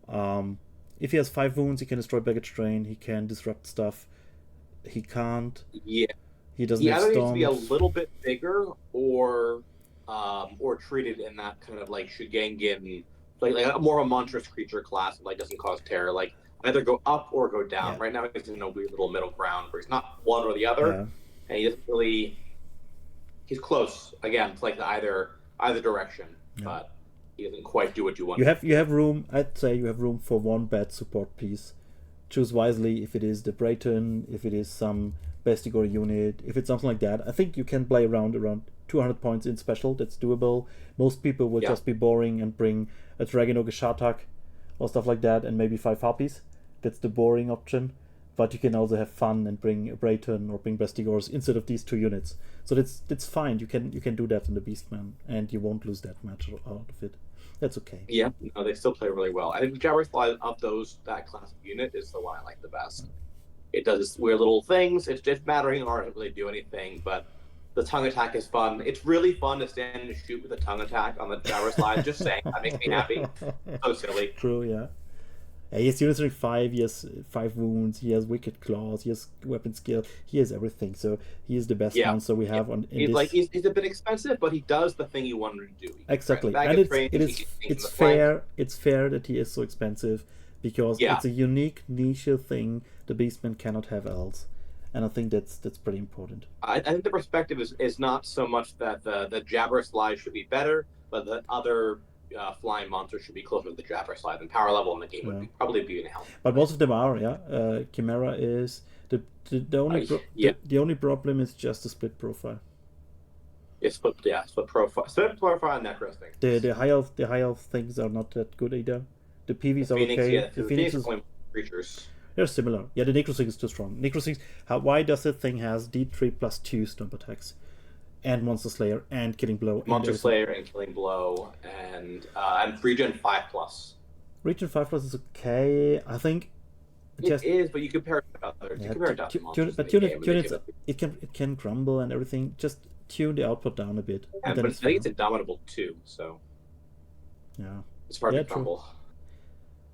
If he has 5 wounds, he can destroy baggage train, he can disrupt stuff. He can't. Yeah. He doesn't have either storms. needs to be a little bit bigger or treated in that kind of like Shugenkin, like a more of a monstrous creature class that like doesn't cause terror. Like either go up or go down. Right now he's in a weird little middle ground where he's not one or the other, and he doesn't really. He's close again. It's like either direction, but he doesn't quite do what you want. You have room. I'd say you have room for 1 bad support piece. Choose wisely. If it is the Brayton, if it is some Bestigor unit, if it's something like that, I think you can play around 200 points in special. That's doable. Most people will just be boring and bring a Dragon or Geshatak or stuff like that, and maybe 5 Harpies. That's the boring option. But you can also have fun and bring a Brayton or bring Bestigors instead of these 2 units. So that's fine. You can do that in the Beastman, and you won't lose that much out of it. That's okay. Yeah, no, they still play really well. I think the Jabber's Fly of that class of unit is the one I like the best. It does weird little things. It's just mattering or doesn't really do anything, but the tongue attack is fun. It's really fun to stand and shoot with a tongue attack on the Jabber's Fly. Just saying, that makes me happy. So silly. True, yeah. He has Unitary 5, he has 5 wounds, he has Wicked Claws, he has weapon skill, he has everything. So he is the best monster we have on in this. He's a bit expensive, but he does the thing you want him to do. Exactly. And it's fair that he is so expensive because it's a unique niche thing the Beastmen cannot have else. And I think that's pretty important. I think the perspective is not so much that the Jabber Slide should be better, but that other flying monsters should be closer to the Jabber Slide, and power level in the game would probably be in help. But most of them are, Chimera is the only problem is just the split profile. It's split profile and necrosting. The high elf things are not that good either. The PVs are okay. The Phoenix is creatures. They're similar. Yeah, the Necrosync is too strong. Necrosync, why does that thing has D3 plus 2 stomp attacks? And Monster Slayer and Killing Blow. Monster Slayer and Killing Blow and Regen 5+. Regen 5+ is okay. I think it is, but you compare it to others. You compare it to monsters. But units, it can crumble and everything. Just tune the output down a bit. Yeah, but I think it's indomitable too, so it's hard to crumble.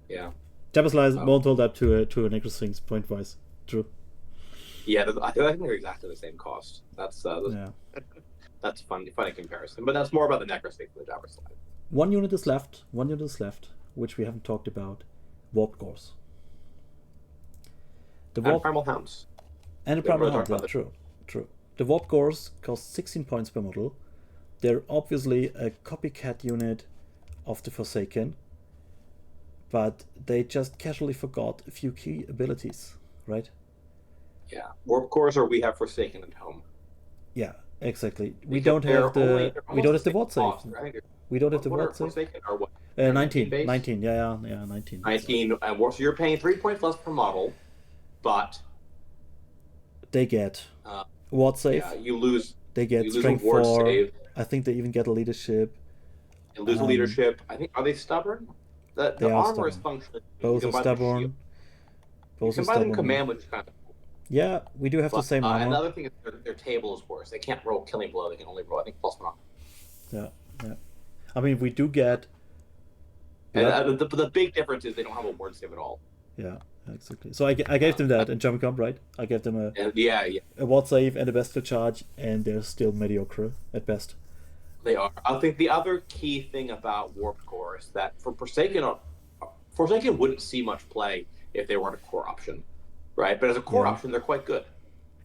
Yeah. Jabber Slice won't hold up to a Necrosync point wise. True. Yeah, I think they're exactly the same cost. That's funny comparison. But that's more about the Necrosync than the Jabber Slide. One unit is left, which we haven't talked about. Warped Gores. And Primal Hounds. And the Primal Hounds, true. The Warped Gores cost 16 points per model. They're obviously a copycat unit of the Forsaken, but they just casually forgot a few key abilities, right? Yeah, Warped Gores or we have Forsaken at home. Yeah, exactly. We don't have the ward save. We don't have the ward save. 19. 19. Yeah, 19. 19. So you're paying 3 points less per model, but they get ward save. Yeah, you lose. They get strength 4. Save. I think they even get a leadership. They lose leadership. I think. Are they stubborn? The armor is functional. Both are stubborn. Combine them command, which is kind of. Yeah, we do have the same armor. Another thing is their table is worse. They can't roll Killing Blow. They can only roll, I think, +1. Yeah. I mean, we do get. And the big difference is they don't have a ward save at all. Yeah, exactly. So I gave them that in Jumping Comp, right? I gave them a ward ward save and a bestial charge, and they're still mediocre at best. They are. I think the other key thing about Warp Core is that for Forsaken wouldn't see much play if they weren't a core option, right? But as a core option, they're quite good.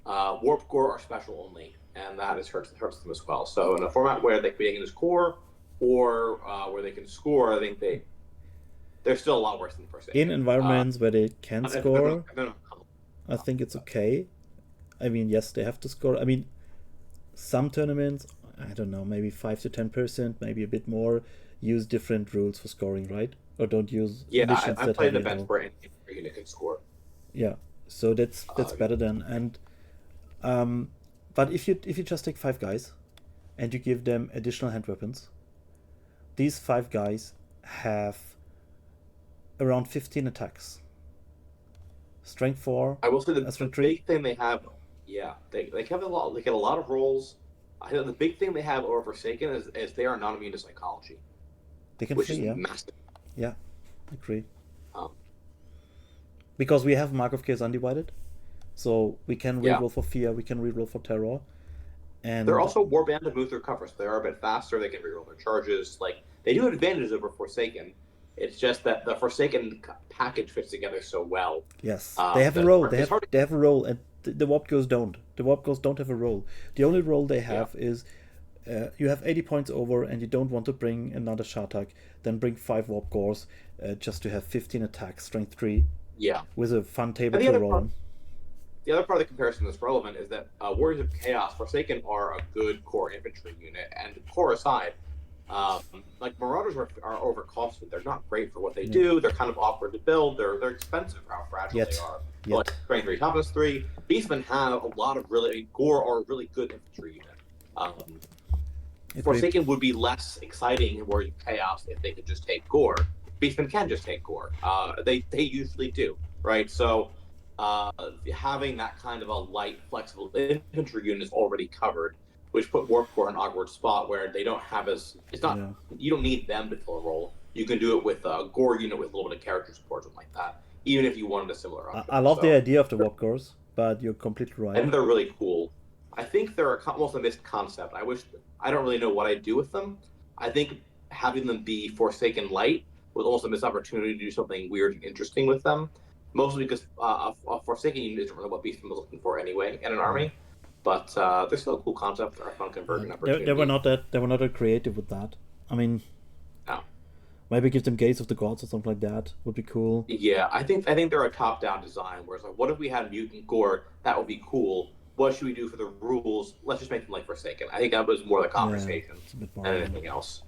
Warp Core are special only, and that hurts them as well. So in a format where they can just core or where they can score, I think they're still a lot worse than Forsaken. In environments where they can score, I think it's okay. I mean, yes, they have to score. I mean, some tournaments, I don't know, maybe 5 to 10%, maybe a bit more, use different rules for scoring, right? Or don't use missions I that played have events where any unit can score. Yeah, so that's better than. And but if you just take 5 guys and you give them additional hand weapons, these 5 guys have around 15 attacks. Strength 4. I will say the strength big 3. thing they have, they have a lot. They get a lot of rolls. I think the big thing they have over Forsaken is they are not immune to psychology. They can which flee, is massive. Yeah, agree. Because we have Mark of Chaos Undivided, so we can reroll for fear, we can reroll for terror, and they're also warband to move through cover, so they are a bit faster. They can reroll their charges. Like they do have advantages over Forsaken. It's just that the Forsaken package fits together so well. Yes, they have a roll. They have a roll, and the Warp Ghosts don't. The Warp Ghosts don't have a roll. The only roll they have is you have 80 points over, and you don't want to bring another Shartak. Then bring 5 Warp Gores just to have 15 attacks, strength 3. Yeah, with a fun table to roll. The other part of the comparison that's relevant is that Warriors of Chaos, Forsaken are a good core infantry unit, and core aside, like Marauders are overcosted. They're not great for what they do. They're kind of awkward to build. They're expensive for how fragile they are. Like strength 3, toughness 3. Beastmen have a lot of Gore are a really good infantry unit. Forsaken would be less exciting in Warriors of Chaos if they could just take Gore. Beastmen can just take Gore. They usually do, right? So having that kind of a light, flexible infantry unit is already covered, which put Warp Core in an awkward spot where they don't have you don't need them to fill a role. You can do it with a Gore unit with a little bit of character support, something like that, even if you wanted a similar option. I love the idea of the Warp Cores, but you're completely right. And they're really cool. I think they're almost a missed concept. I don't really know what I'd do with them. I think having them be Forsaken light was almost a missed opportunity to do something weird and interesting with them. Mostly because a Forsaken unit isn't really what Beastmen was looking for anyway in an army. But they're still a cool concept. They're a fun conversion opportunity. They were not that creative with that. I mean, no. Maybe give them Gates of the Gods or something like that would be cool. Yeah, I think they're a top-down design. Where it's like, what if we had Mutant Gore? That would be cool. What should we do for the rules? Let's just make them like Forsaken. I think that was more the conversation than anything else.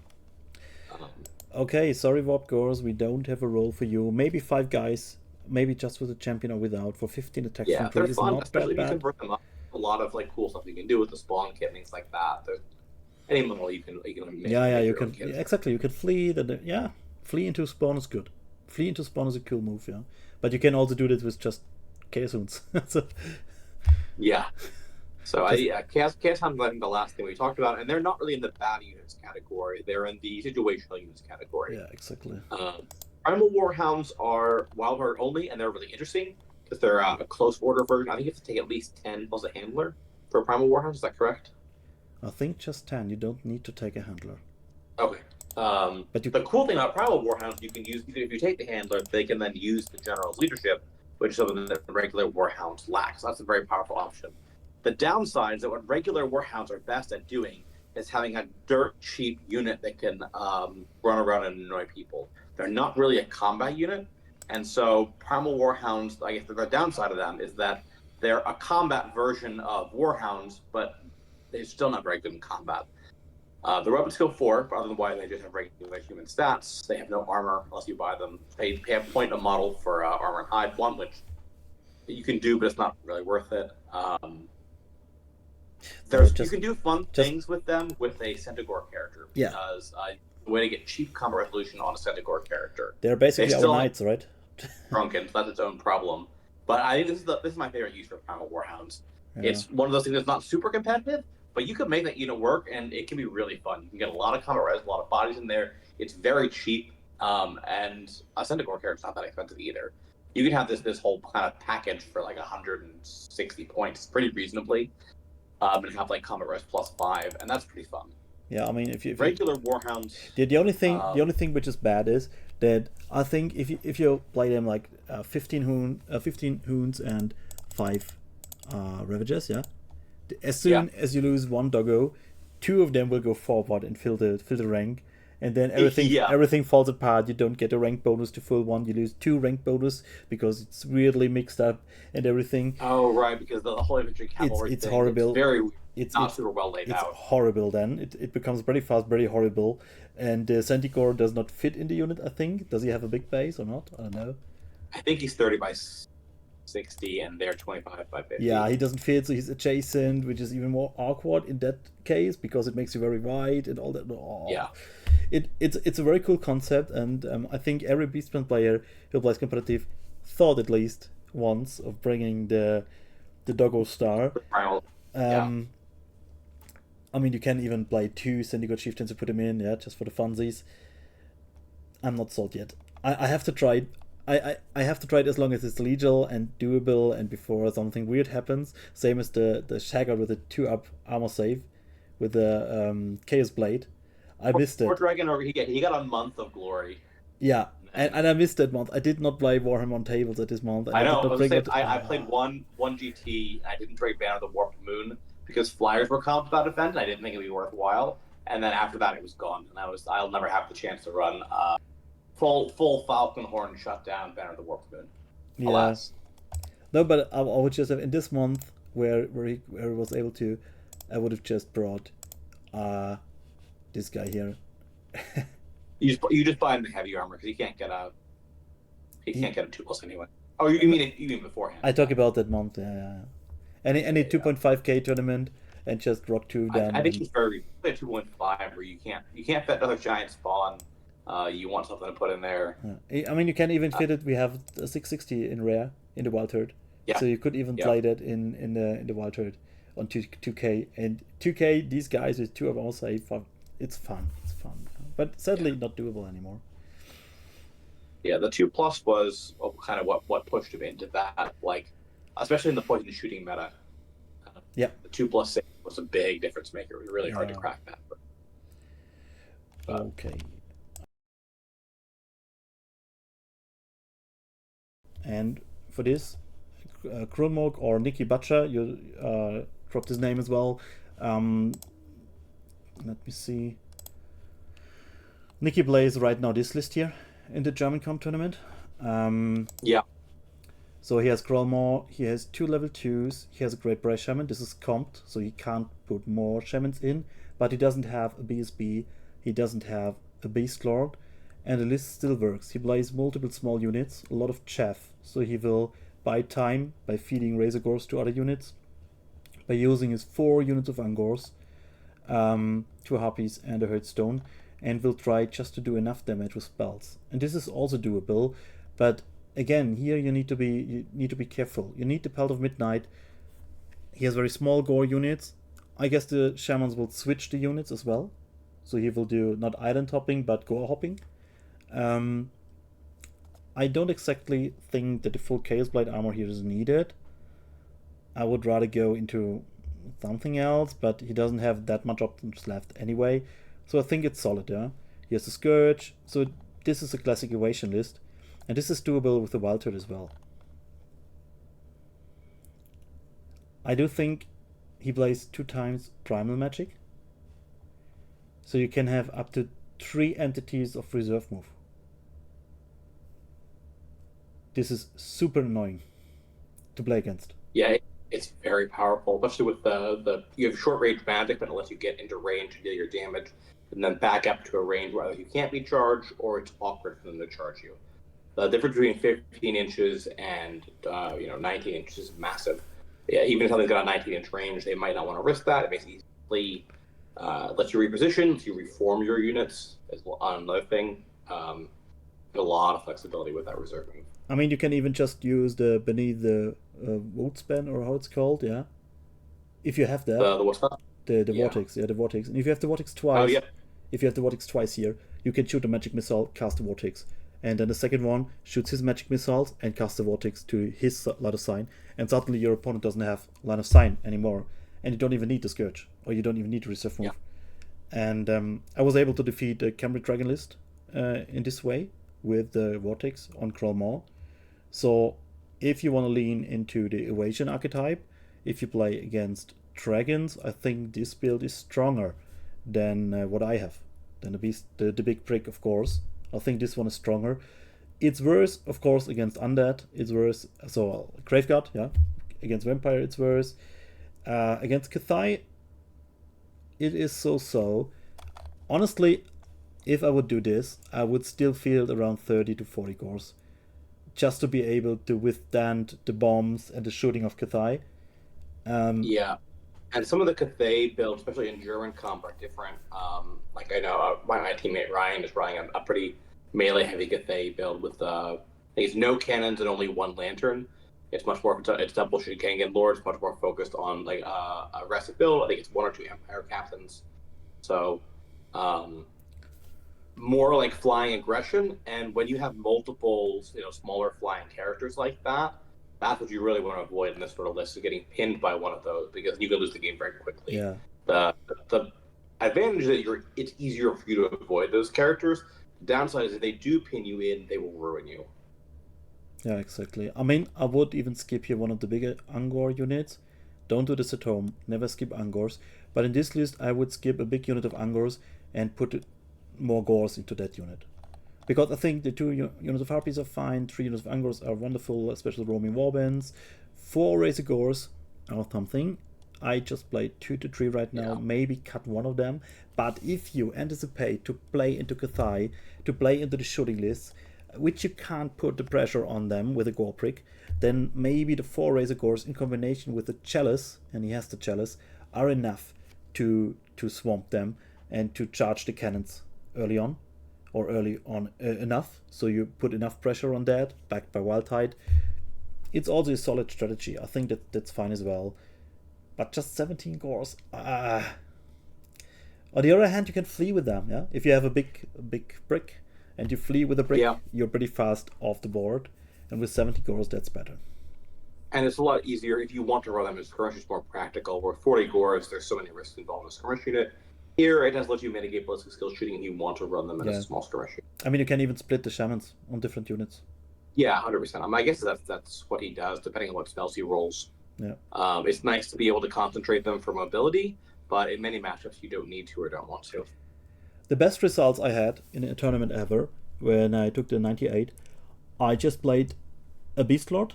Okay, sorry, Warp Gores, we don't have a role for you. Maybe 5 guys, maybe just with a champion or without, for 15 attacks. Yeah, they're fun, especially if you convert them up. A lot of cool stuff you can do with the spawn kit, things like that. There's any model you can make. You can exactly. You can flee. Flee into spawn is good. Flee into spawn is a cool move. Yeah, but you can also do that with just Chaos Hounds. Yeah. So Chaos Hounds is the last thing we talked about, and they're not really in the bad units category. They're in the situational units category. Yeah, exactly. Primal Warhounds are Wildherd only, and they're really interesting because they're a close order version. I think you have to take at least 10 plus a handler for Primal Warhounds. Is that correct? I think just 10. You don't need to take a handler. Okay. But the cool thing about Primal Warhounds, you can use, if you take the handler, they can then use the general's leadership, which is something that the regular Warhounds lack. So that's a very powerful option. The downside is that what regular Warhounds are best at doing is having a dirt cheap unit that can run around and annoy people. They're not really a combat unit, and so Primal Warhounds, I guess the downside of them is that they're a combat version of Warhounds, but they're still not very good in combat. The weapon skill 4, other than why they just have regular human stats, they have no armor unless you buy them. They have point a model for armor and hide 1, which you can do, but it's not really worth it. You can do fun things with them with a Centigor character, because the way to get cheap combat resolution on a Centigor character. They're basically our knights, right? Drunken, so that's its own problem. But I think this is my favorite use for Primal Warhounds. Yeah. It's one of those things that's not super competitive, but you can make that unit work, and it can be really fun. You can get a lot of combat res, a lot of bodies in there. It's very cheap, and a Centigor character is not that expensive either. You can have this whole kind of package for like 160 points pretty reasonably, and have like combat res +5, and that's pretty fun. Yeah, I mean, if you regular Warhounds. the only thing which is bad is that I think if you play them like 15 hoons and 5 Ravagers, yeah. As soon as you lose one doggo, 2 of them will go forward and fill the rank, and then everything falls apart. You don't get a rank bonus to full one. You lose 2 rank bonus because it's weirdly mixed up and everything. Oh right, because the whole infantry cavalry it's thing, horrible. It's very it's not super well laid out. It's horrible. Then it becomes very fast, very horrible. And Centigor does not fit in the unit. I think. Does he have a big base or not? I don't know. I think he's 30 by 60 and they're 25 by 50. Yeah, he doesn't fit, so he's adjacent, which is even more awkward in that case because it makes you very wide and all that. Oh. Yeah. It's a very cool concept, and I think every Beastmen player who plays competitive thought at least once of bringing the doggo star. I mean, you can even play 2 Centigors chieftains to put him in, yeah, just for the funsies. I'm not sold yet. I have to try it. I have to try it as long as it's legal and doable and before something weird happens. Same as the Shagger with the 2-up armor save with the Chaos Blade. I missed it. Dragon, he got a month of glory. Yeah, and I missed that month. I did not play Warhammer on tables at this month. I know. I played one GT. I didn't trade Banner of the Warped Moon because flyers were comped that event, and I didn't think it would be worthwhile. And then after that, it was gone. And I'll never have the chance to run full Falcon Horn shutdown Banner of the Warped Moon. Alas. No, but I would just have in this month where he was able to, I would have just brought this guy here. You just buy him the heavy armor because he can't get a 2+ anyway. Oh, you mean beforehand? I talk about that month. Yeah. Any 2.5k tournament and just rock 2 of them. I think he's very 2.5 where you can't fit another giant spawn. You want something to put in there. I mean, you can even fit it. We have a 660 in rare in the Wildherd. Yeah. So you could even play that in the Wildherd on 2k and 2k. These guys with 2 of all save. It's fun. But sadly not doable anymore. Yeah, the 2+ was kind of what pushed him into that, like, especially in the poison shooting meta. Yeah. The 2+ save was a big difference maker. It was really hard to crack that. Okay. And for this, Krulmog or Nicky Butcher, you dropped his name as well. Let me see. Nicky plays right now this list here in the German Comp tournament. Yeah. So he has Krulmog, he has 2 level 2s, he has a Great Brass Shaman. This is comped, so he can't put more Shamans in, but he doesn't have a BSB, he doesn't have a Beast Lord, and the list still works. He plays multiple small units, a lot of chaff, so he will buy time by feeding Razor Gores to other units, by using his 4 units of Angors, 2 Harpies and a Hearthstone, and will try just to do enough damage with spells. And this is also doable, but again, here you need to be careful. You need the Pelt of Midnight. He has very small gore units. I guess the Shamans will switch the units as well, so he will do not island hopping but gore hopping. I don't exactly think that the full Chaos Blade armor here is needed. I would rather go into something else, but he doesn't have that much options left anyway. So I think it's solid, yeah? He has the Scourge, so this is a classic evasion list. And this is doable with the Wildherd as well. I do think he plays 2 times Primal Magic. So you can have up to 3 entities of reserve move. This is super annoying to play against. Yeah, it's very powerful, especially with you have short range magic, but it lets you get into range to deal your damage, and then back up to a range where you can't be charged or it's awkward for them to charge you. The difference between 15 inches and 19 inches is massive. Yeah, even if something's got a 19-inch range, they might not want to risk that. It makes it easily lets you reposition, lets you reform your units as well. Another thing, a lot of flexibility with that reserve move. I mean, you can even just use the beneath the Woodspan, or how it's called, yeah. If you have that, the what's that? The vortex, the vortex. And if you have the vortex twice, if you have the vortex twice here, you can shoot a magic missile, cast the vortex, and then the second one shoots his magic missiles and casts the vortex to his line of sight, and suddenly your opponent doesn't have line of sight anymore, and you don't even need the Scourge, or you don't even need to reserve move. And I was able to defeat the Khemri Dragon list in this way with the Vortex on Crawl Maw. So if you want to lean into the Evasion archetype, if you play against dragons, I think this build is stronger than what I have. Than the beast, the big prick, of course. I think this one is stronger. It's worse, of course, against undead. It's worse, so Graveguard, yeah. Against vampire, it's worse. Against Cathai, it is so. Honestly, if I would do this, I would still field around 30 to 40 cores, just to be able to withstand the bombs and the shooting of Cathai. Yeah, and some of the Cathay builds, especially in German comp, are different. Like I know my teammate Ryan is running a pretty melee-heavy Cathay build with I think it's no cannons and only one lantern. It's much more, it's double shooting Kangan Lord. It's much more focused on like a aggressive build. I think it's 1 or 2 Empire captains. So more like flying aggression. And when you have multiple, smaller flying characters like that, that's what you really want to avoid in this sort of list, is getting pinned by one of those, because you can lose the game very quickly. Yeah. The advantage is that it's easier for you to avoid those characters. The downside is if they do pin you in, they will ruin you. Yeah, exactly. I mean, I would even skip here one of the bigger Angor units. Don't do this at home. Never skip Angors. But in this list, I would skip a big unit of Angors and put more Gors into that unit. Because I think the 2 units of Harpies are fine, 3 units of Angors are wonderful, especially roaming warbands. 4 Razor Gors are something. I just played 2 to 3 right now, maybe cut one of them. But if you anticipate to play into Cathai, to play into the shooting lists, which you can't put the pressure on them with a Gore Prick, then maybe the 4 Razor Gores in combination with the Chalice, and he has the Chalice, are enough to swamp them and to charge the cannons early on enough, so you put enough pressure on that, backed by Wildherd. It's also a solid strategy. I think that's fine as well. But just 17 Gores. On the other hand, you can flee with them, yeah? If you have a big brick and you flee with a brick, you're pretty fast off the board. And with 70 Gores, that's better. And it's a lot easier if you want to run them as skirmish. It's more practical. Where 40 Gores, there's so many risks involved in a skirmish unit. Here, it does let you mitigate ballistic skill shooting if you want to run them in a small skirmish unit. I mean, you can even split the shamans on different units. Yeah, 100%. I mean, I guess that's what he does, depending on what spells he rolls. Yeah. It's nice to be able to concentrate them for mobility, but in many matchups you don't need to or don't want to. The best results I had in a tournament ever, when I took the 98, I just played a Beast Lord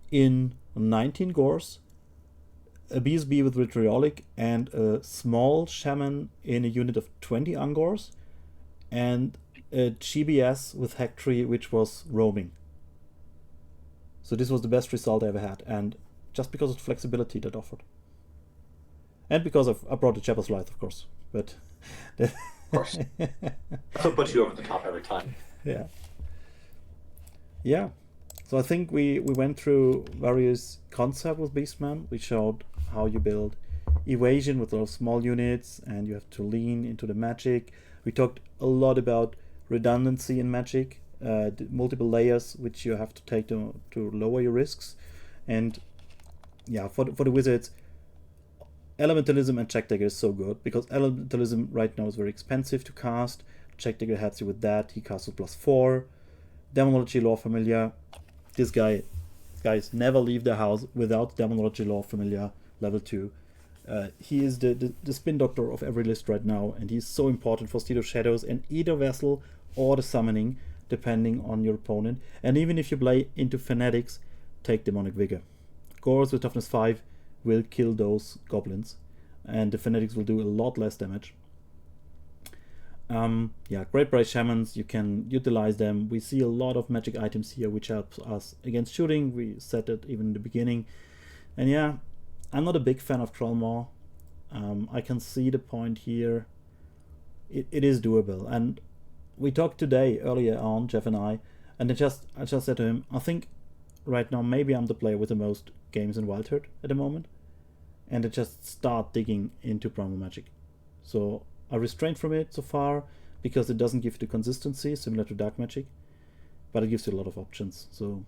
in 19 Gores, a BSB with Vitriolic, and a small Shaman in a unit of 20 Angors, and a GBS with Hack Tree, which was roaming. So this was the best result I ever had, and just because of the flexibility that offered. And because I brought the Chapel's Light, of course. But of course. So put you over the top every time. Yeah. Yeah. So I think we went through various concepts with Beastman. We showed how you build evasion with those small units, and you have to lean into the magic. We talked a lot about redundancy in magic, the multiple layers which you have to take to lower your risks. And yeah, for the wizards, Elementalism and Check Dagger is so good, because Elementalism right now is very expensive to cast. Check Dagger helps you with that. He casts with +4. Demonology Lore Familiar. This guys never leave their house without Demonology Lore Familiar level 2. He is the spin doctor of every list right now, and he's so important for Steed of Shadows and either Vessel or the Summoning, depending on your opponent. And even if you play into Fanatics, take Demonic Vigor. Gores with toughness 5 will kill those goblins, and the Fanatics will do a lot less damage. Yeah, Great Bright Shamans, you can utilize them. We see a lot of magic items here which helps us against shooting. We said that even in the beginning. And yeah, I'm not a big fan of Trollmaw. I can see the point here. It is doable. And we talked today, earlier on, Jeff and I just said to him, I think right now maybe I'm the player with the most games in Wildherd at the moment. And I just start digging into Primal Magic. So I restrained from it so far because it doesn't give the consistency similar to Dark Magic, but it gives you a lot of options. So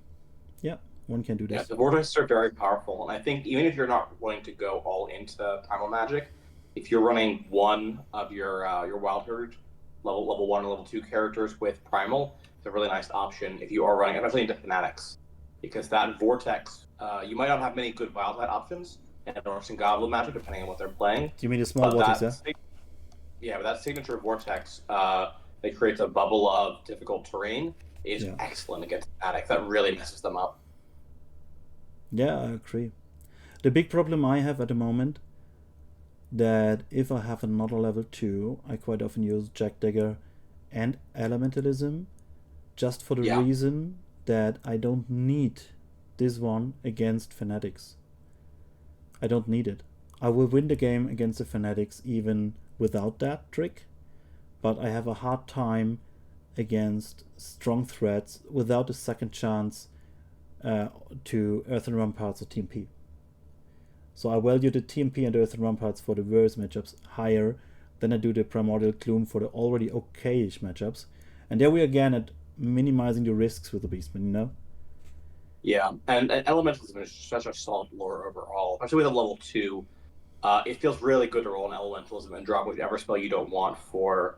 yeah, one can do this. Yeah, the vortices are very powerful, and I think even if you're not willing to go all into Primal Magic, if you're running one of your Wildherd level 1 or level 2 characters with Primal, it's a really nice option if you are running, especially into Fanatics, because that Vortex, you might not have many good Wildherd options in a Norse and Goblin matchup, depending on what they're playing. Do you mean a small Vortex, yeah? Yeah, but that signature Vortex that creates a bubble of difficult terrain is excellent against Fanatics. That really messes them up. Yeah, I agree. The big problem I have at the moment, that if I have another level 2, I quite often use Jack Dagger and Elementalism, just for the reason that I don't need this one against Fanatics. I don't need it. I will win the game against the Fanatics even without that trick, but I have a hard time against strong threats without a second chance to Earthen Ramparts or TMP. So I value the TMP and Earthen Ramparts for the worst matchups higher than I do the Primordial Gloom for the already okayish matchups. And there we again at minimizing the risks with the Beastmen, you know? Yeah, and Elementalism is such a solid lore overall, especially with a level 2. It feels really good to roll an Elementalism and drop whatever spell you don't want for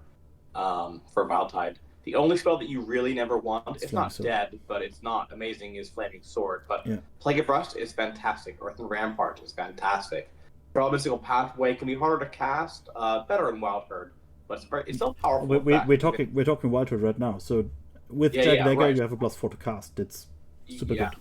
Wildtide. The only spell that you really never want, it's not dead, but it's not amazing, is Flaming Sword. But Plague of Rust is fantastic. Earthen Rampart is fantastic. Problem Single Pathway can be harder to cast, better in Wildherd, but it's still powerful. We're talking Wildherd right now. So with Jack Dagger, you have a +4 to cast. It's super good.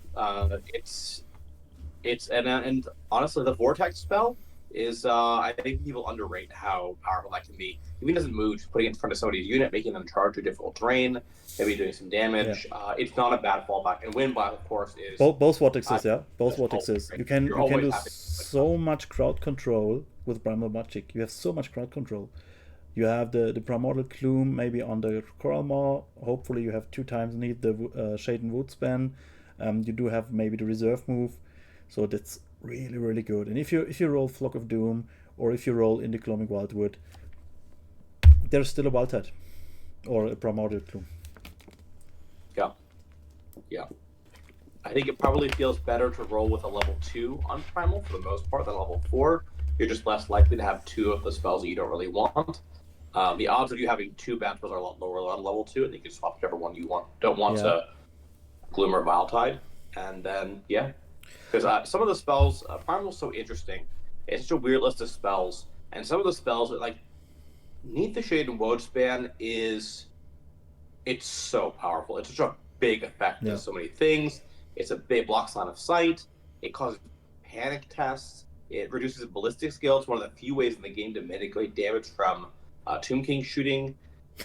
And honestly, the Vortex spell is I think people underrate how powerful that can be. Even doesn't move, just putting it in front of somebody's unit, making them charge through difficult terrain, maybe doing some damage. It's not a bad fallback. And Windblast, of course, is both vortexes. Both vortexes. You can do so much crowd control with Primal Magic. You have so much crowd control. You have the Primordial Gloom maybe on the Coral Maw. Hopefully you have 2 times need the Shade and Woodspan. You do have maybe the reserve move, so that's really, really good. And if you roll Flock of Doom, or if you roll in the Gloaming Wildwood, there's still a Wildtide or a Primordial Gloom. Yeah. I think it probably feels better to roll with a level 2 on Primal for the most part than level 4. You're just less likely to have 2 of the spells that you don't really want. The odds of you having 2 bad spells are a lot lower on level 2, and you can swap whichever one you don't want to Gloom or Wildtide. And then, because some of the spells, Primal's so interesting. It's such a weird list of spells, and some of the spells, like Neath the Shade and Woodspan, it's so powerful. It's such a big effect to so many things. It's a big blocks line of sight. It causes panic tests. It reduces ballistic skill. It's one of the few ways in the game to mitigate damage from Tomb King shooting.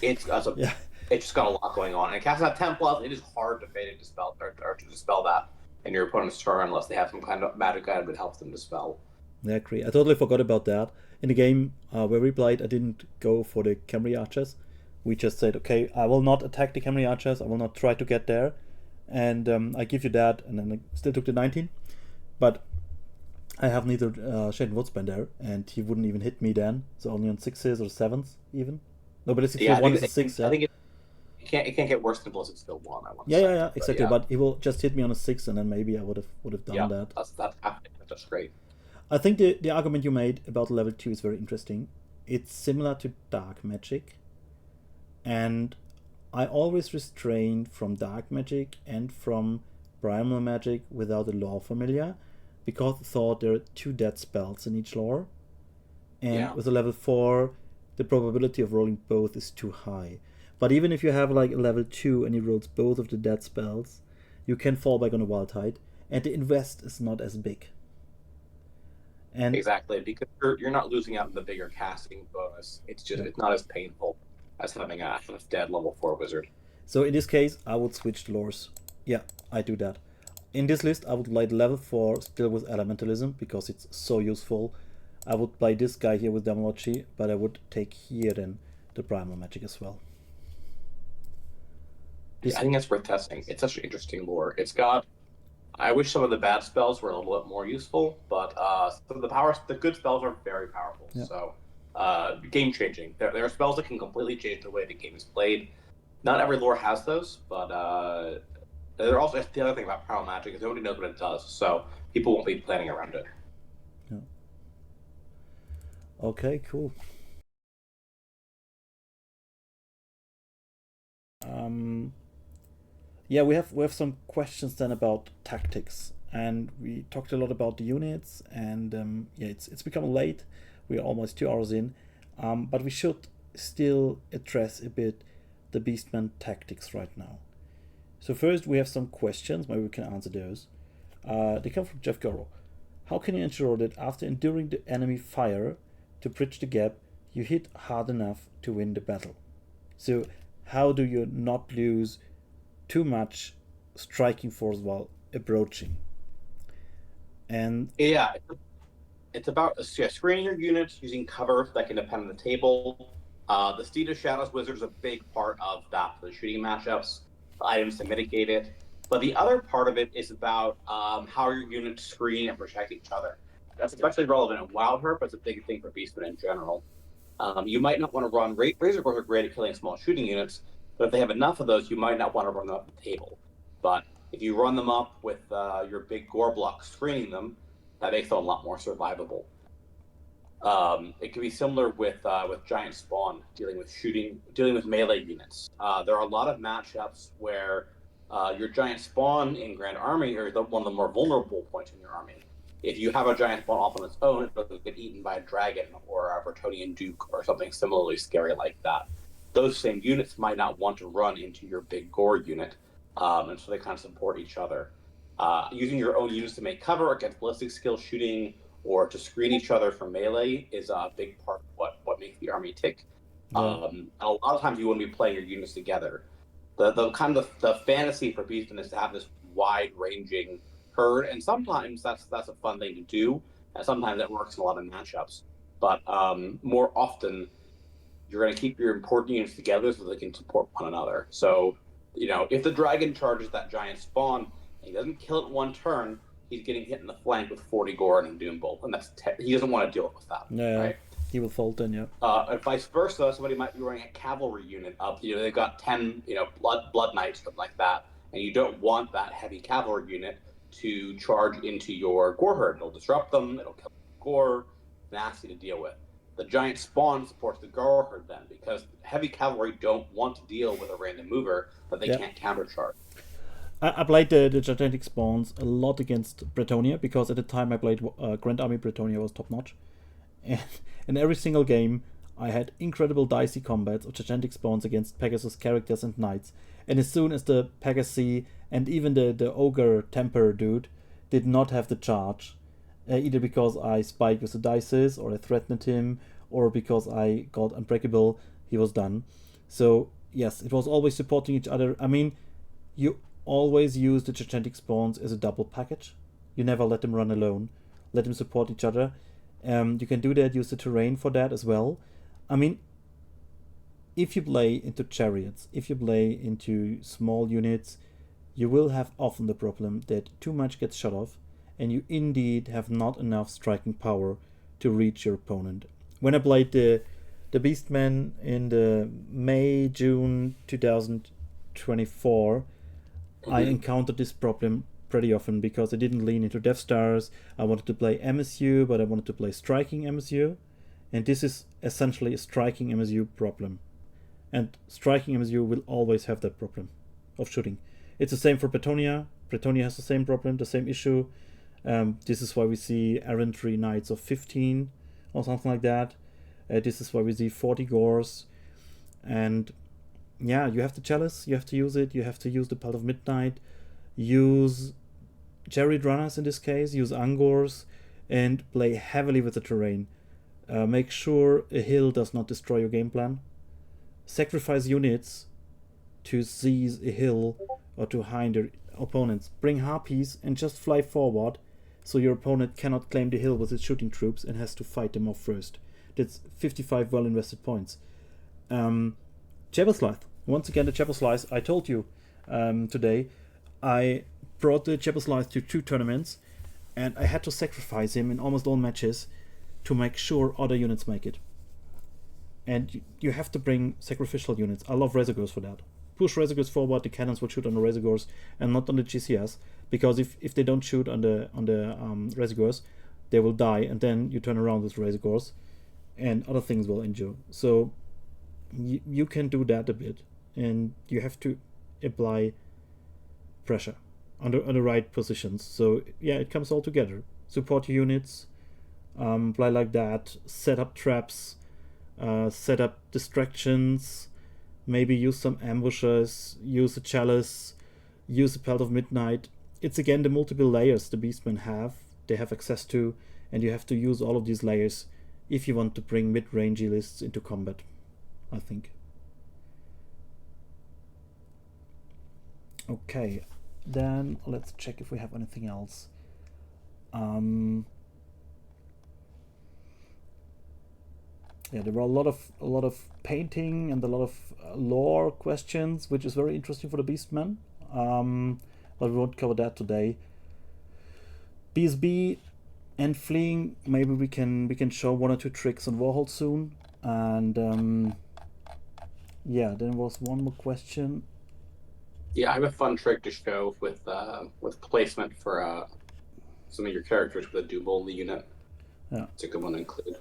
It's just got a lot going on. And casting that 10+, it is hard to fade and dispel or to dispel that in your opponent's turn unless they have some kind of magic item that helps them dispel. Yeah, I agree. I totally forgot about that. In the game where we played, I didn't go for the Camry Archers. We just said, okay, I will not attack the Camry Archers. I will not try to get there. And I give you that. And then I still took the 19. But I have neither Shade and Woodspan there. And he wouldn't even hit me then. So only on 6s or 7s even. No, but it's 1 is a 6. I think it can't get worse than Blizzard Still 1. I want to say. Exactly. But he will just hit me on a 6, and then maybe I would have done that. That's great. I think the argument you made about level 2 is very interesting. It's similar to Dark Magic, and I always restrain from Dark Magic and from Primal Magic without a lore familiar, because I thought there are 2 dead spells in each lore, and with a level 4, the probability of rolling both is too high. But even if you have like a level 2 and he rolls both of the dead spells, you can fall back on a Wildtide, and the invest is not as big. And exactly, because you're not losing out on the bigger casting bonus. It's just it's not as painful as having a dead level 4 wizard. So in this case, I would switch the lores. Yeah, I do that. In this list, I would play the level 4 still with Elementalism, because it's so useful. I would play this guy here with Demology, but I would take here then the Primal Magic as well. I think that's worth testing. It's such an interesting lore. It's got... I wish some of the bad spells were a little bit more useful, but some of the good spells are very powerful. Yeah. So, game changing. There are spells that can completely change the way the game is played. Not every lore has those, but they're also the other thing about Primal Magic is nobody knows what it does, so people won't be planning around it. Yeah. Okay, cool. Yeah, we have some questions then about tactics, and we talked a lot about the units, and yeah, it's become late. We're almost 2 hours in, but we should still address a bit the Beastmen Tactics right now. So first, we have some questions. Maybe we can answer those. They come from Jeff Goro. How can you ensure that after enduring the enemy fire to bridge the gap, you hit hard enough to win the battle? So how do you not lose too much striking force while approaching? And Yeah, it's about screening your units using cover that can depend on the table. The Steed of Shadows Wizard is a big part of that for the shooting matchups, items to mitigate it. But the other part of it is about how your units screen and protect each other. That's especially relevant in Wildherd, but it's a big thing for Beastmen in general. You might not want to run Razor Gores are great at killing small shooting units, but if they have enough of those, you might not want to run them up the table. But if you run them up with your big gore block screening them, that makes them a lot more survivable. It can be similar with Giant Spawn dealing with melee units. There are a lot of matchups where your Giant Spawn in Grand Army are one of the more vulnerable points in your army. If you have a Giant Spawn off on its own, it'll get eaten by a dragon or a Bretonian Duke or something similarly scary like that. Those same units might not want to run into your big gore unit, and so they kind of support each other. Using your own units to make cover against ballistic skill shooting or to screen each other for melee is a big part of what makes the army tick. yeah. A lot of times you want to be playing your units together. The kind of the fantasy for Beastmen is to have this wide ranging herd, and sometimes that's a fun thing to do, and sometimes it works in a lot of matchups. But more often, you're going to keep your important units together so they can support one another. So, if the dragon charges that giant spawn and he doesn't kill it in one turn, he's getting hit in the flank with 40 gore and a doom bolt, and he doesn't want to deal with that. Yeah, right? he will fold then, yeah. And vice versa, somebody might be running a cavalry unit up. They've got 10, blood knights, something like that, and you don't want that heavy cavalry unit to charge into your gore herd. It'll disrupt them. It'll kill gore. Nasty to deal with. The giant spawn supports the gore herd then, because heavy cavalry don't want to deal with a random mover that they can't countercharge. I played the gigantic spawns a lot against Bretonia, because at the time I played Grand Army Bretonia was top notch. And in every single game, I had incredible dicey combats of gigantic spawns against Pegasus characters and knights. And as soon as the Pegasi and even the Ogre Temper dude did not have the charge, either because I spiked with the dices, or I threatened him, or because I got unbreakable, he was done. So yes, it was always supporting each other. I mean, you always use the gigantic spawns as a double package. You never let them run alone. Let them support each other. You can do that, use the terrain for that as well. I mean, if you play into chariots, if you play into small units, you will have often the problem that too much gets shut off, and you indeed have not enough striking power to reach your opponent. When I played the Beastmen in the May-June 2024, I encountered this problem pretty often, because I didn't lean into Death Stars. I wanted to play MSU, but I wanted to play striking MSU, and this is essentially a striking MSU problem. And striking MSU will always have that problem of shooting. It's the same for Bretonia. Bretonia has the same problem, the same issue. This is why we see errantry knights of 15 or something like that. This is why we see 40 gores. And yeah, you have the chalice, you have to use it, you have to use the Pelt of Midnight, use chariot runners in this case, use angors, and play heavily with the terrain. Make sure a hill does not destroy your game plan. Sacrifice units to seize a hill or to hinder opponents. Bring harpies and just fly forward, so your opponent cannot claim the hill with its shooting troops and has to fight them off first. That's 55 well invested points. Jabberslith. Once again, the Jabberslith. I told you today, I brought the Jabberslith to 2 tournaments, and I had to sacrifice him in almost all matches to make sure other units make it. And you have to bring sacrificial units. I love Razor Gores for that. Push Razor Gores forward, the cannons will shoot on the Razor Gores and not on the GCS, because if they don't shoot on the Razor Gores, they will die, and then you turn around with Razor Gores, and other things will injure. So you can do that a bit, and you have to apply pressure on the right positions. So yeah, it comes all together. Support your units, play like that, set up traps, set up distractions, maybe use some ambushers, use a chalice, use a Pelt of Midnight. It's again the multiple layers the Beastmen they have access to, and you have to use all of these layers if you want to bring mid-rangey lists into combat, I think. Okay, then let's check if we have anything else. Yeah, there were a lot of painting and a lot of lore questions, which is very interesting for the Beastmen. But we won't cover that today. BSB and fleeing, maybe we can show 1 or 2 tricks on Warhol soon. And yeah, there was one more question. Yeah, I have a fun trick to show with placement for some of your characters with a dual unit. Yeah, it's a good one to include.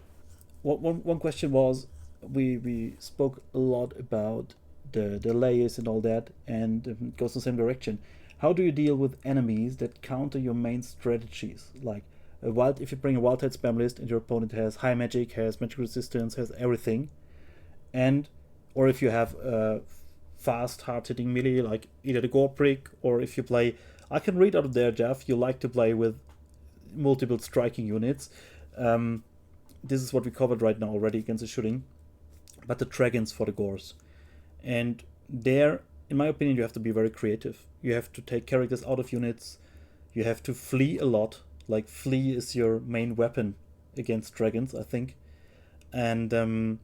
One question was, we spoke a lot about the layers and all that, and it goes in the same direction. How do you deal with enemies that counter your main strategies? Like if you bring a Wildherd spam list and your opponent has high magic, has magic resistance, has everything, or if you have fast, hard-hitting melee, like either the Gore Prick, or if you play, I can read out of there, Jeff, you like to play with multiple striking units. This is what we covered right now already against the shooting, but the dragons for the Gores. And there, in my opinion, you have to be very creative. You have to take characters out of units. You have to flee a lot. Like, flee is your main weapon against dragons, I think. And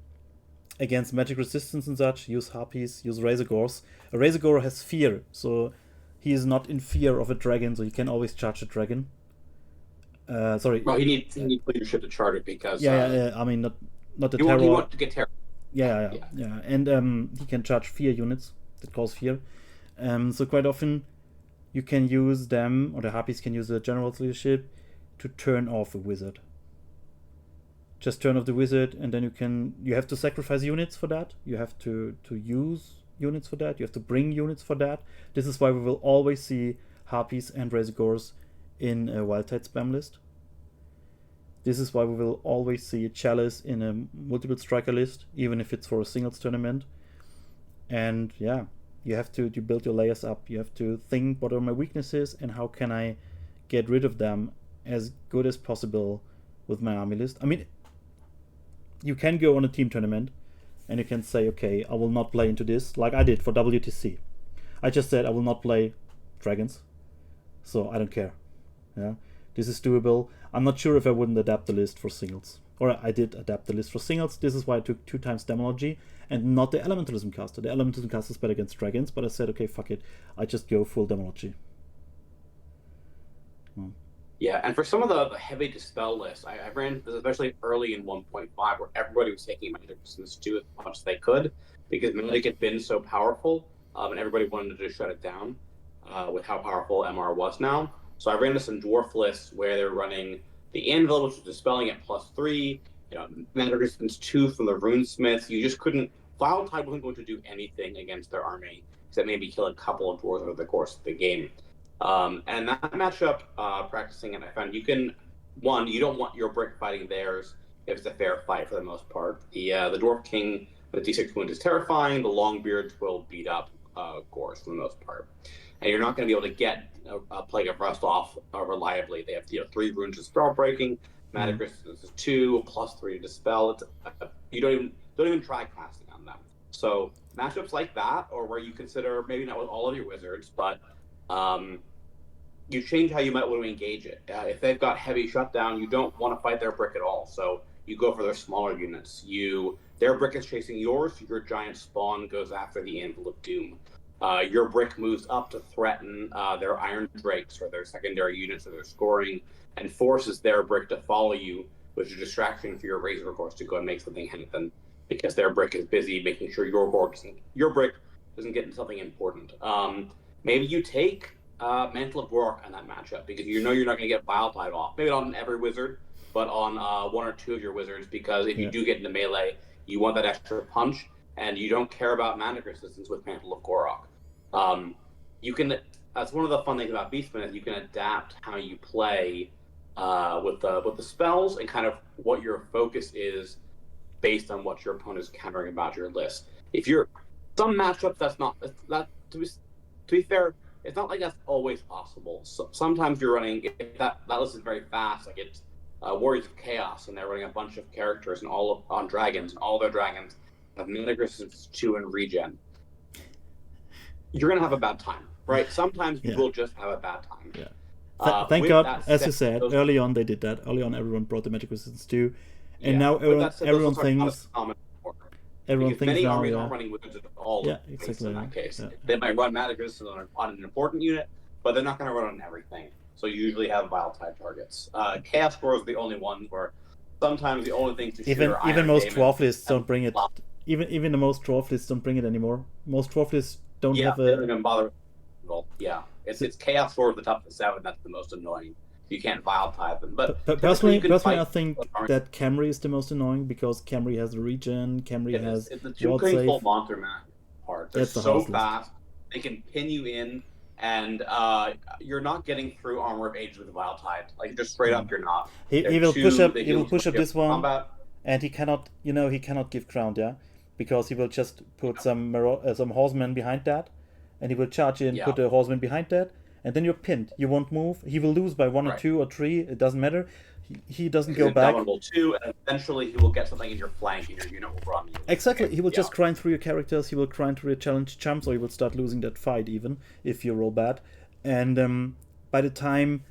against magic resistance and such, use Harpies, use Razor Gores. A Razor Gore has fear, so he is not in fear of a dragon, so he can always charge a dragon. Sorry. Well, he needs leadership to charge it because... Yeah. I mean, not the terror. You want to get terror. Yeah. And he can charge fear units that cause fear. So quite often you can use them, or the Harpies can use the General's leadership to turn off a wizard. Just turn off the wizard, and then you have to sacrifice units for that. You have to use units for that. You have to bring units for that. This is why we will always see Harpies and Razor Gores in a Wildherd spam list. This is why we will always see a Chalice in a multiple striker list, even if it's for a singles tournament. And yeah, you have to build your layers up. You have to think, what are my weaknesses and how can I get rid of them as good as possible with my army list. I mean, you can go on a team tournament and you can say, okay, I will not play into this, like I did for WTC. I just said I will not play dragons, so I don't care. Yeah, this is doable. I'm not sure if I wouldn't adapt the list for singles. Or I did adapt the list for singles. This is why I took 2 times Demology and not the Elementalism caster. The Elementalism caster is better against dragons, but I said, okay, fuck it. I just go full Demology. Yeah, and for some of the heavy dispel lists, I ran this especially early in 1.5 where everybody was taking magic resistance 2 as much as they could because magic had been so powerful and everybody wanted to shut it down with how powerful MR was now. So I ran into some dwarf lists where they're running the Anvil, which was dispelling at +3, magic resistance 2 from the Runesmiths. You just couldn't. Wildtide wasn't going to do anything against their army except maybe kill a couple of dwarves over the course of the game. And that matchup, practicing it, I found you don't want your brick fighting theirs if it's a fair fight for the most part. The Dwarf King with D6 wound is terrifying. The Longbeards will beat up Gores for the most part. And you're not going to be able to get a Plague of Rust off reliably. They have 3 runes of spell breaking, magic resistance is 2, +3 to dispel. You don't even try casting on them. So matchups like that, or where you consider maybe not with all of your wizards, but you change how you might want to engage it. If they've got heavy shutdown, you don't want to fight their brick at all. So you go for their smaller units. Their brick is chasing yours, so your giant spawn goes after the Anvil of Doom. Your brick moves up to threaten their Iron Drakes or their secondary units that they're scoring, and forces their brick to follow you, which is a distraction for your Razor Gores to go and make something happen, because their brick is busy making sure your brick doesn't get into something important. Maybe you take Mantle of Rourke on that matchup, because you're not going to get Wildtide off. Maybe not on every wizard, but on one or two of your wizards, because if you do get into melee, you want that extra punch, and you don't care about magic resistance with Mantle of Gorok. You can. That's one of the fun things about Beastmen is you can adapt how you play with the spells and kind of what your focus is based on what your opponent is countering about your list. If you're some matchups, that's not that to be fair, it's not like that's always possible. So, sometimes you're running if that list is very fast, like it's Warriors of Chaos, and they're running a bunch of characters and on dragons, and all their dragons have magic resistance 2 and regen. You're gonna have a bad time, right? Sometimes you will just have a bad time. Yeah. Thank God, as you said, early on they did that. Early on, everyone brought the magic resistance too, and now everyone thinks. Everyone thinks many now, armies aren't running wizards at all. Yeah, exactly. In that case, they might run magic resistance on an important unit, but they're not going to run on everything. So you usually have wild type targets. Chaos Core is the only one where sometimes the only thing to shoot are even most dwarf lists don't bring it. Even the most dwarf lists don't bring it anymore. Most dwarf lists don't have a. They don't even bother. Well, yeah, it's Chaos Core of the top 7. That's the most annoying. You can't wild type them. But personally, I think that Camry is the most annoying because Camry has the regen. Camry has the 2 full monster map part. They're so fast. They can pin you in, and you're not getting through Armor of Ages with wild type. Like just straight up, you're not. He will push up. He will push up this one, and he cannot. He cannot give ground. Yeah, because he will just put some horsemen behind that, and he will charge in, put a horseman behind that. And then you're pinned. You won't move. He will lose by 1 or 2 or 3. It doesn't matter. He doesn't go back. Too, and eventually he will get something in your flank, and your unit will run. Exactly. He will just grind through your characters. He will grind through your challenge jumps, or he will start losing that fight even if you roll bad. And by the time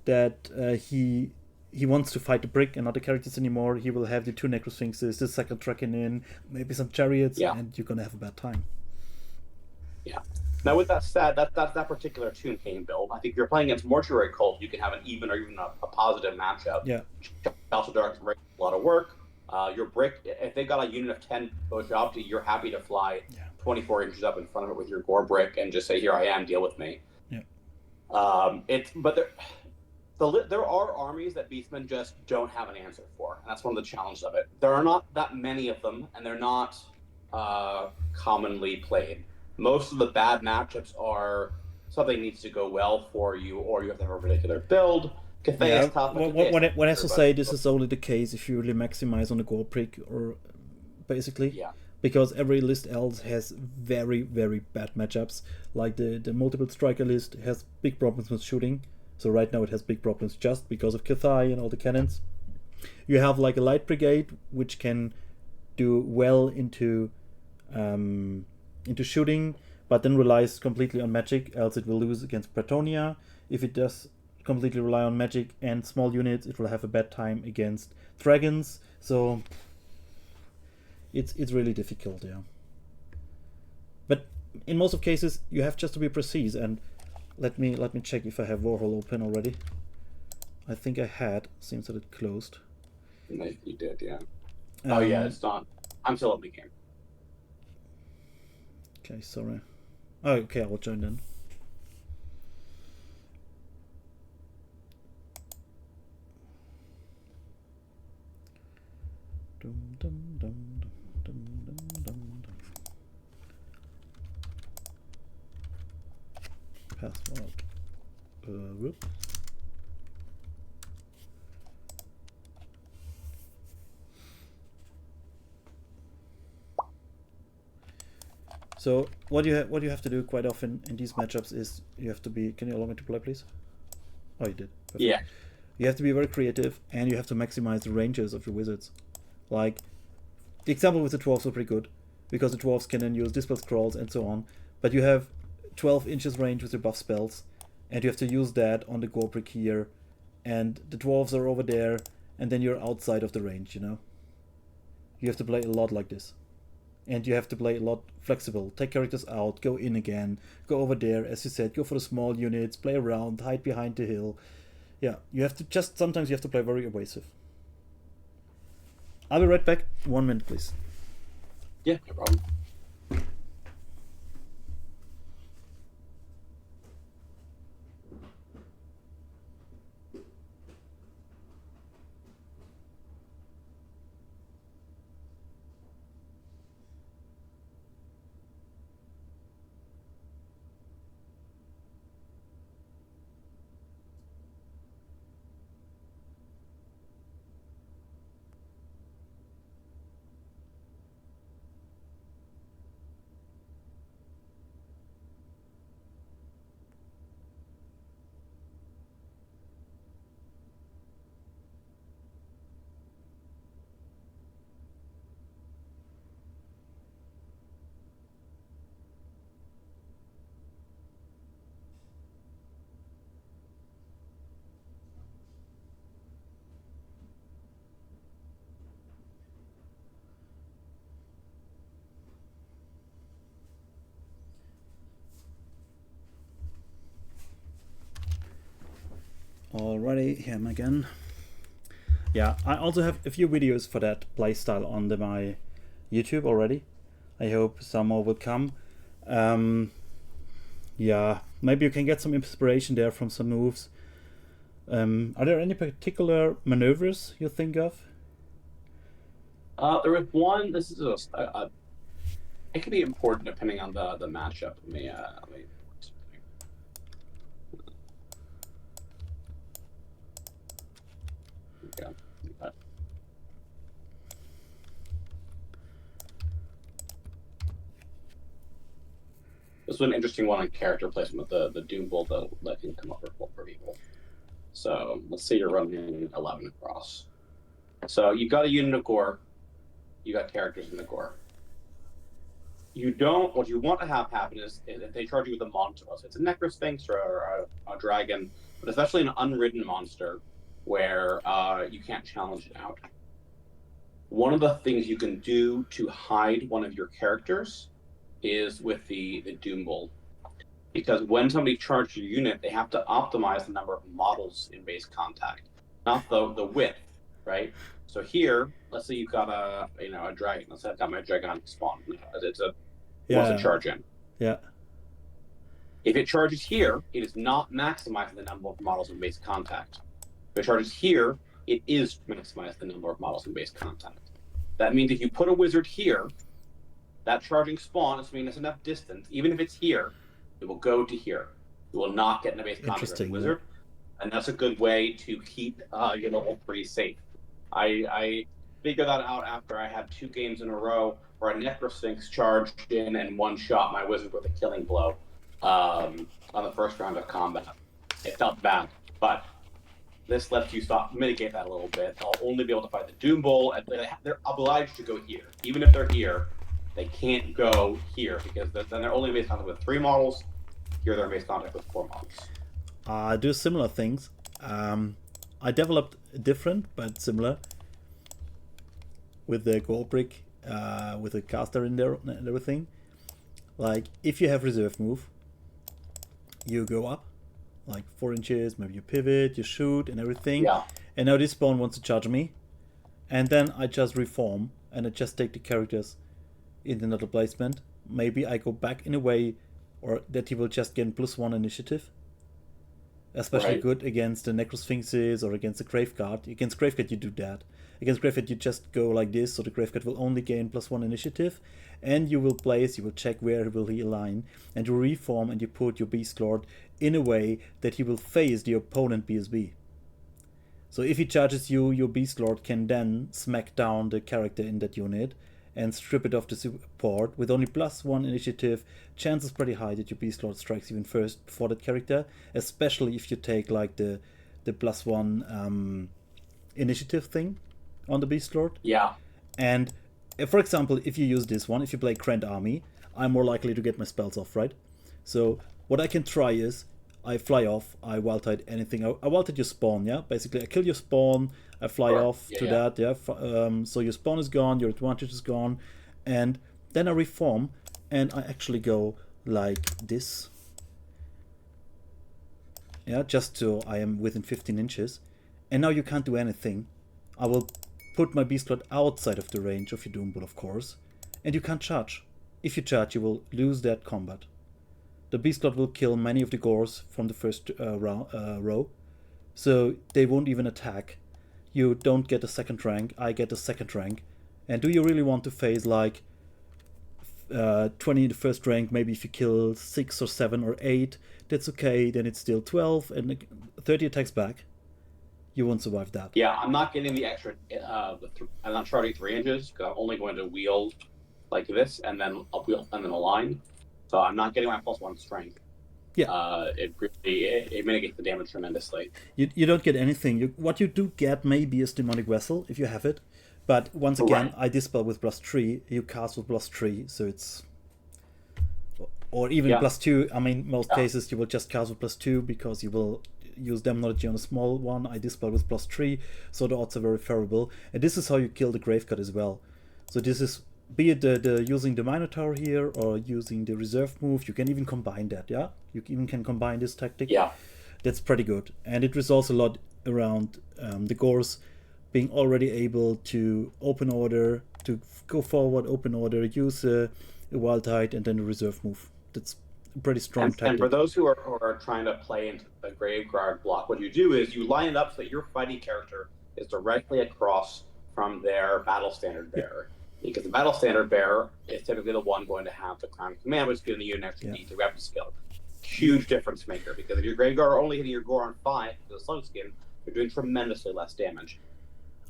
that he wants to fight the brick and not the characters anymore, he will have the 2 Necrosphinxes, the second Draken in, maybe some chariots, and you're gonna have a bad time. Yeah. Now, with that said, that particular Tomb King build, I think if you're playing against Mortuary Cult, you can have an even or even a positive matchup. Yeah. Also, Dark's a lot of work. Your brick, if they've got a unit of 10 push up, you're happy to fly 24 inches up in front of it with your gore brick and just say, "Here I am, deal with me." Yeah. But there are armies that Beastmen just don't have an answer for, and that's one of the challenges of it. There are not that many of them, and they're not commonly played. Most of the bad matchups are something needs to go well for you, or you have to have a particular build. Cathay is tough. When I say this is only the case if you really maximize on the gore prick, or basically, because every list else has very, very bad matchups. Like the multiple striker list has big problems with shooting. So right now it has big problems just because of Cathay and all the cannons. You have like a light brigade which can do well into shooting, but then relies completely on magic, else it will lose against Bretonia. If it does completely rely on magic and small units, it will have a bad time against dragons. So it's really difficult, But in most of cases, you have just to be precise. And let me check if I have Warhol open already. I think I had. Seems that it closed. You did, yeah. Oh yeah, it's not. I'm still in the game. Okay, sorry. Oh, okay, I will join then. Password. Whoop. So what you have to do quite often in these matchups is you have to be. Can you allow me to play, please? Oh, you did. Perfect. Yeah. You have to be very creative, and you have to maximize the ranges of your wizards. Like the example with the dwarves was pretty good, because the dwarves can then use dispel scrolls and so on. But you have 12 inches range with your buff spells, and you have to use that on the Gorbrick here, and the dwarves are over there, and then you're outside of the range. You have to play a lot like this. And you have to play a lot flexible. Take characters out, go in again, go over there, as you said, go for the small units, play around, hide behind the hill. Yeah, you have to sometimes you have to play very evasive. I'll be right back. 1 minute, please. Yeah, no problem. Alrighty, here I'm again. Yeah, I also have a few videos for that playstyle on my YouTube already. I hope some more will come. Yeah, maybe you can get some inspiration there from some moves. Are there any particular maneuvers you think of? There was one. This is it can be important depending on the matchup. Let me okay. This was an interesting one on character placement with the Doom Bolt that can come up for people. So let's say you're running 11 across. So you've got a unit of gore. You got characters in the gore. What you want to have happen is if they charge you with a monster, so it's a Necrosphinx or a dragon, but especially an unridden monster where you can't challenge it out. One of the things you can do to hide one of your characters is with the Doom Bolt. Because when somebody charges your unit, they have to optimize the number of models in base contact, not the width, right? So here, let's say you've got a dragon. Let's say I've got my dragon spawn. Wants to charge in. Yeah. If it charges here, it is not maximizing the number of models in base contact. If it charges here, it is maximizing the number of models in base contact. That means if you put a wizard here, that charging spawn, assuming it's enough distance, even if it's here, it will go to here. It will not get in a base contact with the wizard, and that's a good way to keep your level 3 safe. I figured that out after I had 2 games in a row where a Necrosphinx charged in and one-shot my wizard with a killing blow on the first round of combat. It felt bad, but this lets you mitigate that a little bit. They'll only be able to fight the Doom Bowl, and they're obliged to go here. Even if they're here, they can't go here because then they're only in base contact with 3 models. Here they're in base contact with 4 models. I do similar things. I developed different but similar with the gold brick, with the caster in there and everything. Like if you have reserve move, you go up like 4 inches, maybe you pivot, you shoot and everything. Yeah. And now this spawn wants to charge me, and then I just reform and I just take the characters in another placement. Maybe I go back in a way, or that he will just gain +1 initiative. Especially good against the Necrosphinxes or against the Graveguard. Against Graveguard you do that. Against Graveguard you just go like this, so the Graveguard will only gain +1 initiative, and you will check where will he align, and you reform and you put your Beast Lord in a way that he will face the opponent BSB. So if he charges you, your Beast Lord can then smack down the character in that unit and strip it off the support with only +1 initiative. Chances pretty high that your Beast Lord strikes even first before that character, especially if you take like the +1 initiative thing on the Beast Lord. Yeah. And for example, if you use this one, if you play Grand Army, I'm more likely to get my spells off, right? So what I can try is I fly off, I wildtide anything. I wildtide your spawn, yeah? Basically, I kill your spawn, I fly off to that, yeah? So your spawn is gone, your advantage is gone, and then I reform, and I actually go like this. Yeah, just so I am within 15 inches. And now you can't do anything. I will put my Beast Lord outside of the range of your Doom Bolt, of course, and you can't charge. If you charge, you will lose that combat. The Beast Lord will kill many of the Gores from the first row, so they won't even attack. You don't get a second rank, I get a second rank. And do you really want to face like 20 in the first rank? Maybe if you kill 6 or 7 or 8, that's okay, then it's still 12 and 30 attacks back. You won't survive that. Yeah, I'm not getting the extra, I'm not charging 3 inches, because I'm only going to wield like this, and then I'll wheel and then align. So I'm not getting my +1 strength. Yeah. It mitigates the damage tremendously. You don't get anything. What you do get maybe is Demonic Vessel, if you have it. But once again, I dispel with +3, you cast with +3, so it's... Or even +2. I mean, most cases you will just cast with +2 because you will use Demonology on a small one. I dispel with +3, so the odds are very favorable. And this is how you kill the Graveguard as well. So this is... Be it the using the Minotaur here or using the reserve move, you can even combine that, yeah? You even can combine this tactic. Yeah. that's pretty good. And it resolves a lot around the Gors being already able to open order, to go forward, open order, use a Wildherd, and then a reserve move. That's a pretty strong tactic. And for those who are trying to play into the Graveguard block, what you do is you line it up so that your fighting character is directly across from their battle standard bearer. Because the battle standard bearer is typically the one going to have the crown command, which is giving you an extra D3 weapon skill. Huge difference maker, because if your Graveguard are only hitting your Gore on 5 with a slug skin, you're doing tremendously less damage.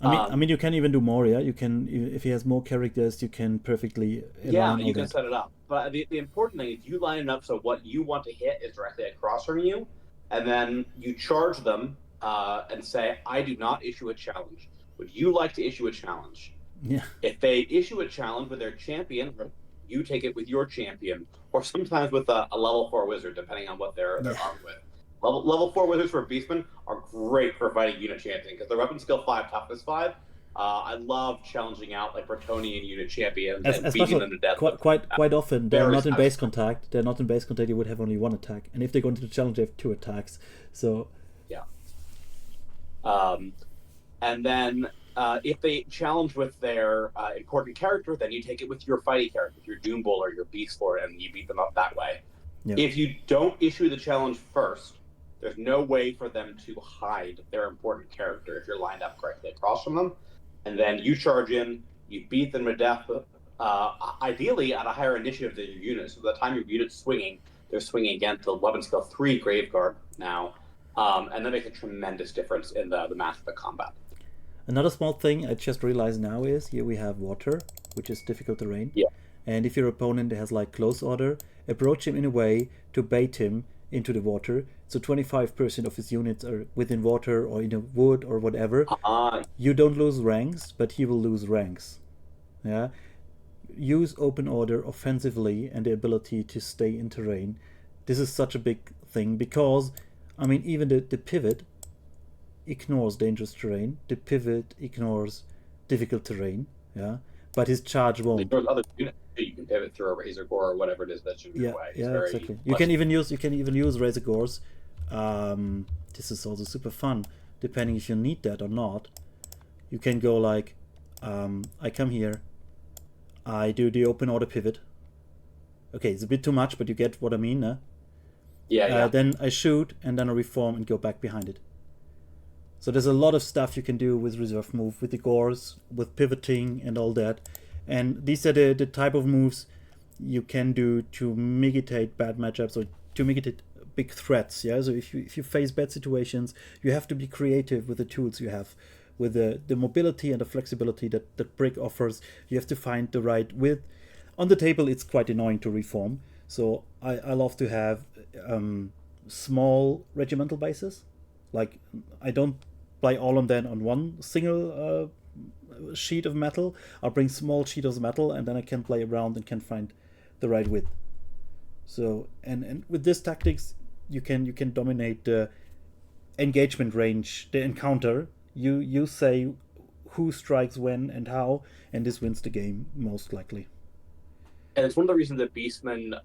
I mean, you can even do more, yeah? You can, if he has more characters, you can perfectly align you can set it up. But the important thing is you line it up so what you want to hit is directly across from you, and then you charge them and say, I do not issue a challenge. Would you like to issue a challenge? Yeah. If they issue a challenge with their champion, you take it with your champion, or sometimes with a level 4 wizard, depending on what they're armed with. Level 4 wizards for Beastmen are great for fighting unit champion because they're weapon skill 5, toughness 5. I love challenging out like Bretonian unit champions and beating them to death. Quite often they're not in base contact. They're not in base contact. You would have only 1 attack, and if they go into the challenge, they have 2 attacks. So yeah. And then if they challenge with their important character, then you take it with your fighting character, with your Doom Bull or your Beast Lord, and you beat them up that way. Yeah. If you don't issue the challenge first, there's no way for them to hide their important character if you're lined up correctly across from them. And then you charge in, you beat them to death, ideally at a higher initiative than your unit. So by the time your unit's swinging, they're swinging against the weapon skill 3 Graveguard now. And that makes a tremendous difference in the mass of the combat. Another small thing I just realized now is here we have water, which is difficult terrain. Yeah. And if your opponent has like close order, approach him in a way to bait him into the water. So 25% of his units are within water or in a wood or whatever. You don't lose ranks, but he will lose ranks. Yeah. Use open order offensively and the ability to stay in terrain. This is such a big thing because, I mean, even the pivot ignores dangerous terrain. The pivot ignores difficult terrain. Yeah. But his charge won't. There's other units you can pivot through a Razor Gore or whatever it is that's in your way. Yeah, exactly. You can even use Razor Gores. This is also super fun, depending if you need that or not. You can go like, I come here, I do the open order pivot. Okay, it's a bit too much, but you get what I mean, huh? Yeah. Then I shoot and then I reform and go back behind it. So there's a lot of stuff you can do with reserve move, with the Gores, with pivoting and all that. And these are the type of moves you can do to mitigate bad matchups or to mitigate big threats. Yeah. So if you face bad situations, you have to be creative with the tools you have, with the mobility and the flexibility that Brick offers. You have to find the right width. On the table, it's quite annoying to reform. So I love to have small regimental bases. Like I don't play all of them on one single sheet of metal. I'll bring small sheets of metal and then I can play around and can find the right width. So and with this tactics you can dominate the engagement range, the encounter. You say who strikes when and how, and this wins the game most likely. And it's one of the reasons that Beastmen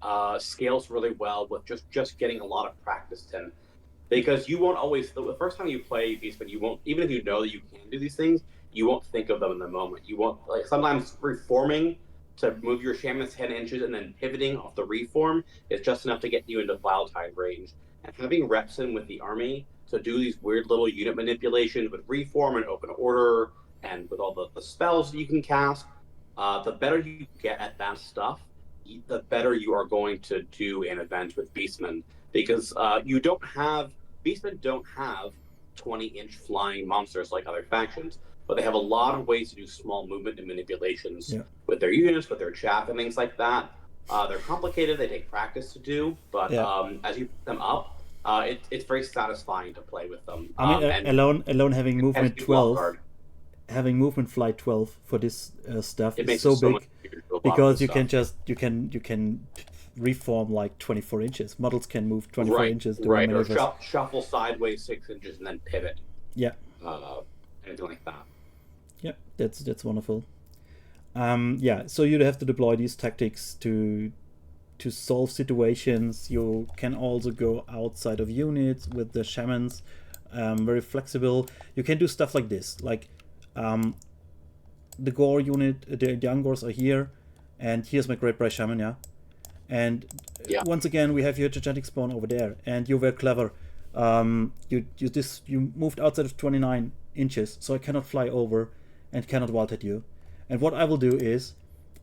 scales really well with just getting a lot of practice in. Because you won't always, the first time you play Beastmen, you won't, even if you know that you can do these things, you won't think of them in the moment. You won't, like sometimes reforming to move your shaman 10 inches and then pivoting off the reform is just enough to get you into Wildherd range. And having reps in with the army to do these weird little unit manipulations with reform and open order and with all the spells that you can cast, the better you get at that stuff, the better you are going to do an event with Beastmen. Because Beastmen don't have 20-inch flying monsters like other factions, but they have a lot of ways to do small movement and manipulations with their units, with their chaff and things like that. They're complicated, they take practice to do, but as you put them up, it's very satisfying to play with them. I mean, alone having movement 12, having movement flight 12 for this stuff is so big, because you can reform like 24 inches. Models can move 24 inches. Right, or shuffle sideways 6 inches and then pivot. Yeah. Anything like that. Yeah, that's wonderful. So you'd have to deploy these tactics to to solve situations. You can also go outside of units with the shamans. Very flexible. You can do stuff like this, like the gore unit, the Youngors are here, and here's my Great Bright Shaman, yeah. And once again, we have your gigantic spawn over there, and you're very clever. You moved outside of 29 inches, so I cannot fly over and cannot Wildherd you. And what I will do is,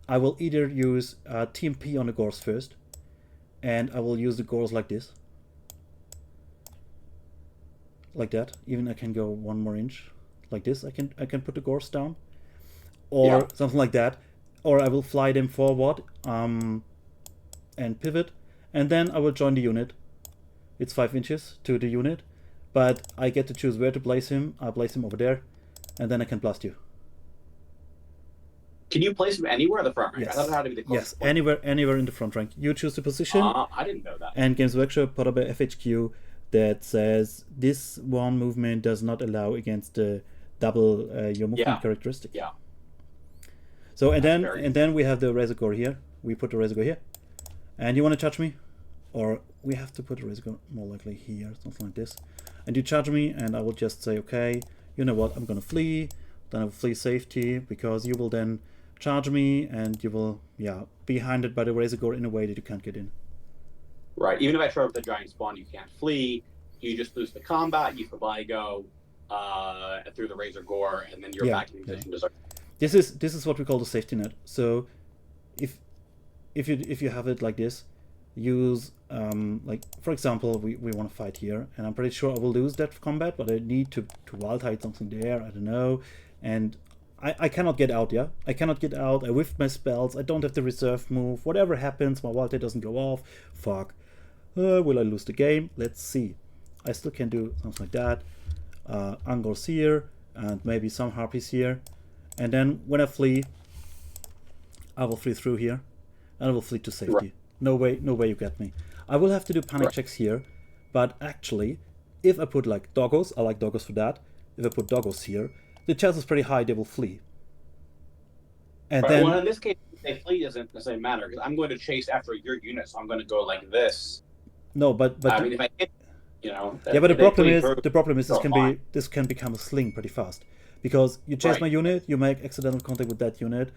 I will either use TMP on the Gores first, and I will use the Gores like this. Like that. Even I can go 1 more inch. Like this. I can put the Gores down. Or something like that. Or I will fly them forward and pivot. And then I will join the unit. It's 5 inches to the unit. But I get to choose where to place him. I place him over there. And then I can blast you. Can you place him anywhere in the front rank? Yes. I thought it had to be the closest Yes, anywhere in the front rank. You choose the position. I didn't know that. And Games Workshop put up a FHQ that says this one movement does not allow against the double your movement characteristic. Yeah. So and then we have the Razor here. We put the Razor here. And you want to charge me? Or we have to put the Razor more likely here, something like this. And you charge me, and I will just say, okay, you know what, I'm gonna flee. Then I will flee safety, because you will then charge me, and you will be hindered by the Razor in a way that you can't get in. Right. Even if I show up the giant spawn, you can't flee. You just lose the combat. You go through the Razor Gore, and then you're back in position to start. This is what we call the safety net. So if you have it like this, use like for example, we want to fight here, and I'm pretty sure I will lose that combat, but I need to wild hide something there. I don't know, and I cannot get out. I cannot get out. I whiffed my spells. I don't have the reserve move. Whatever happens, my wild hide doesn't go off. Fuck. Will I lose the game? Let's see. I still can do something like that. Angors here, and maybe some harpies here. And then when I flee, I will flee through here, and I will flee to safety. Right. No way you get me. I will have to do panic checks here, but actually, if I put like doggos, I like doggos for that. If I put doggos here, the chance is pretty high they will flee. And then, well, in this case, if they flee doesn't necessarily matter, because I'm going to chase after your unit, so I'm going to go like this. No, but I mean, if I hit, yeah, but the problem is this can become a sling pretty fast, because you chase my unit, you make accidental contact with that unit,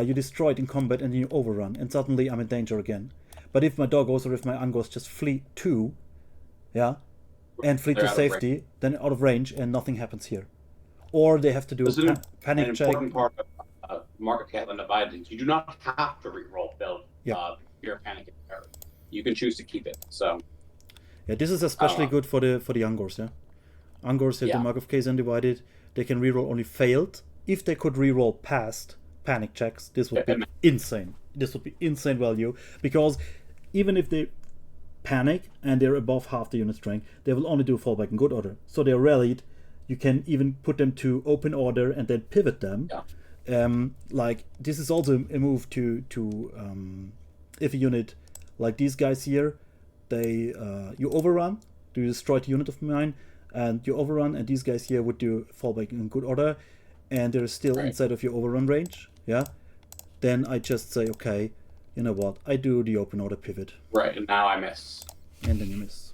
you destroy it in combat, and then you overrun, and suddenly I'm in danger again. But if my doggos or if my angos just flee too, and flee to safety, then out of range, and nothing happens here. Or they have to do a panic check. An important part of Market Catlin Divided, you do not have to reroll build your panic error. You can choose to keep it. So yeah, this is especially good for the Angors. Angors have the Mark of Case Undivided. They can reroll only failed. If they could reroll past panic checks, this would be insane. This would be insane value, because even if they panic and they're above half the unit strength, they will only do fallback in good order. So they're rallied. You can even put them to open order and then pivot them. Like this is also a move to if a unit like these guys here, they you overrun, you destroy the unit of mine, and you overrun, and these guys here would do fallback in good order, and they're still inside of your overrun range. Then I just say, okay, you know what? I do the open order pivot. Right, and now I miss. And then you miss.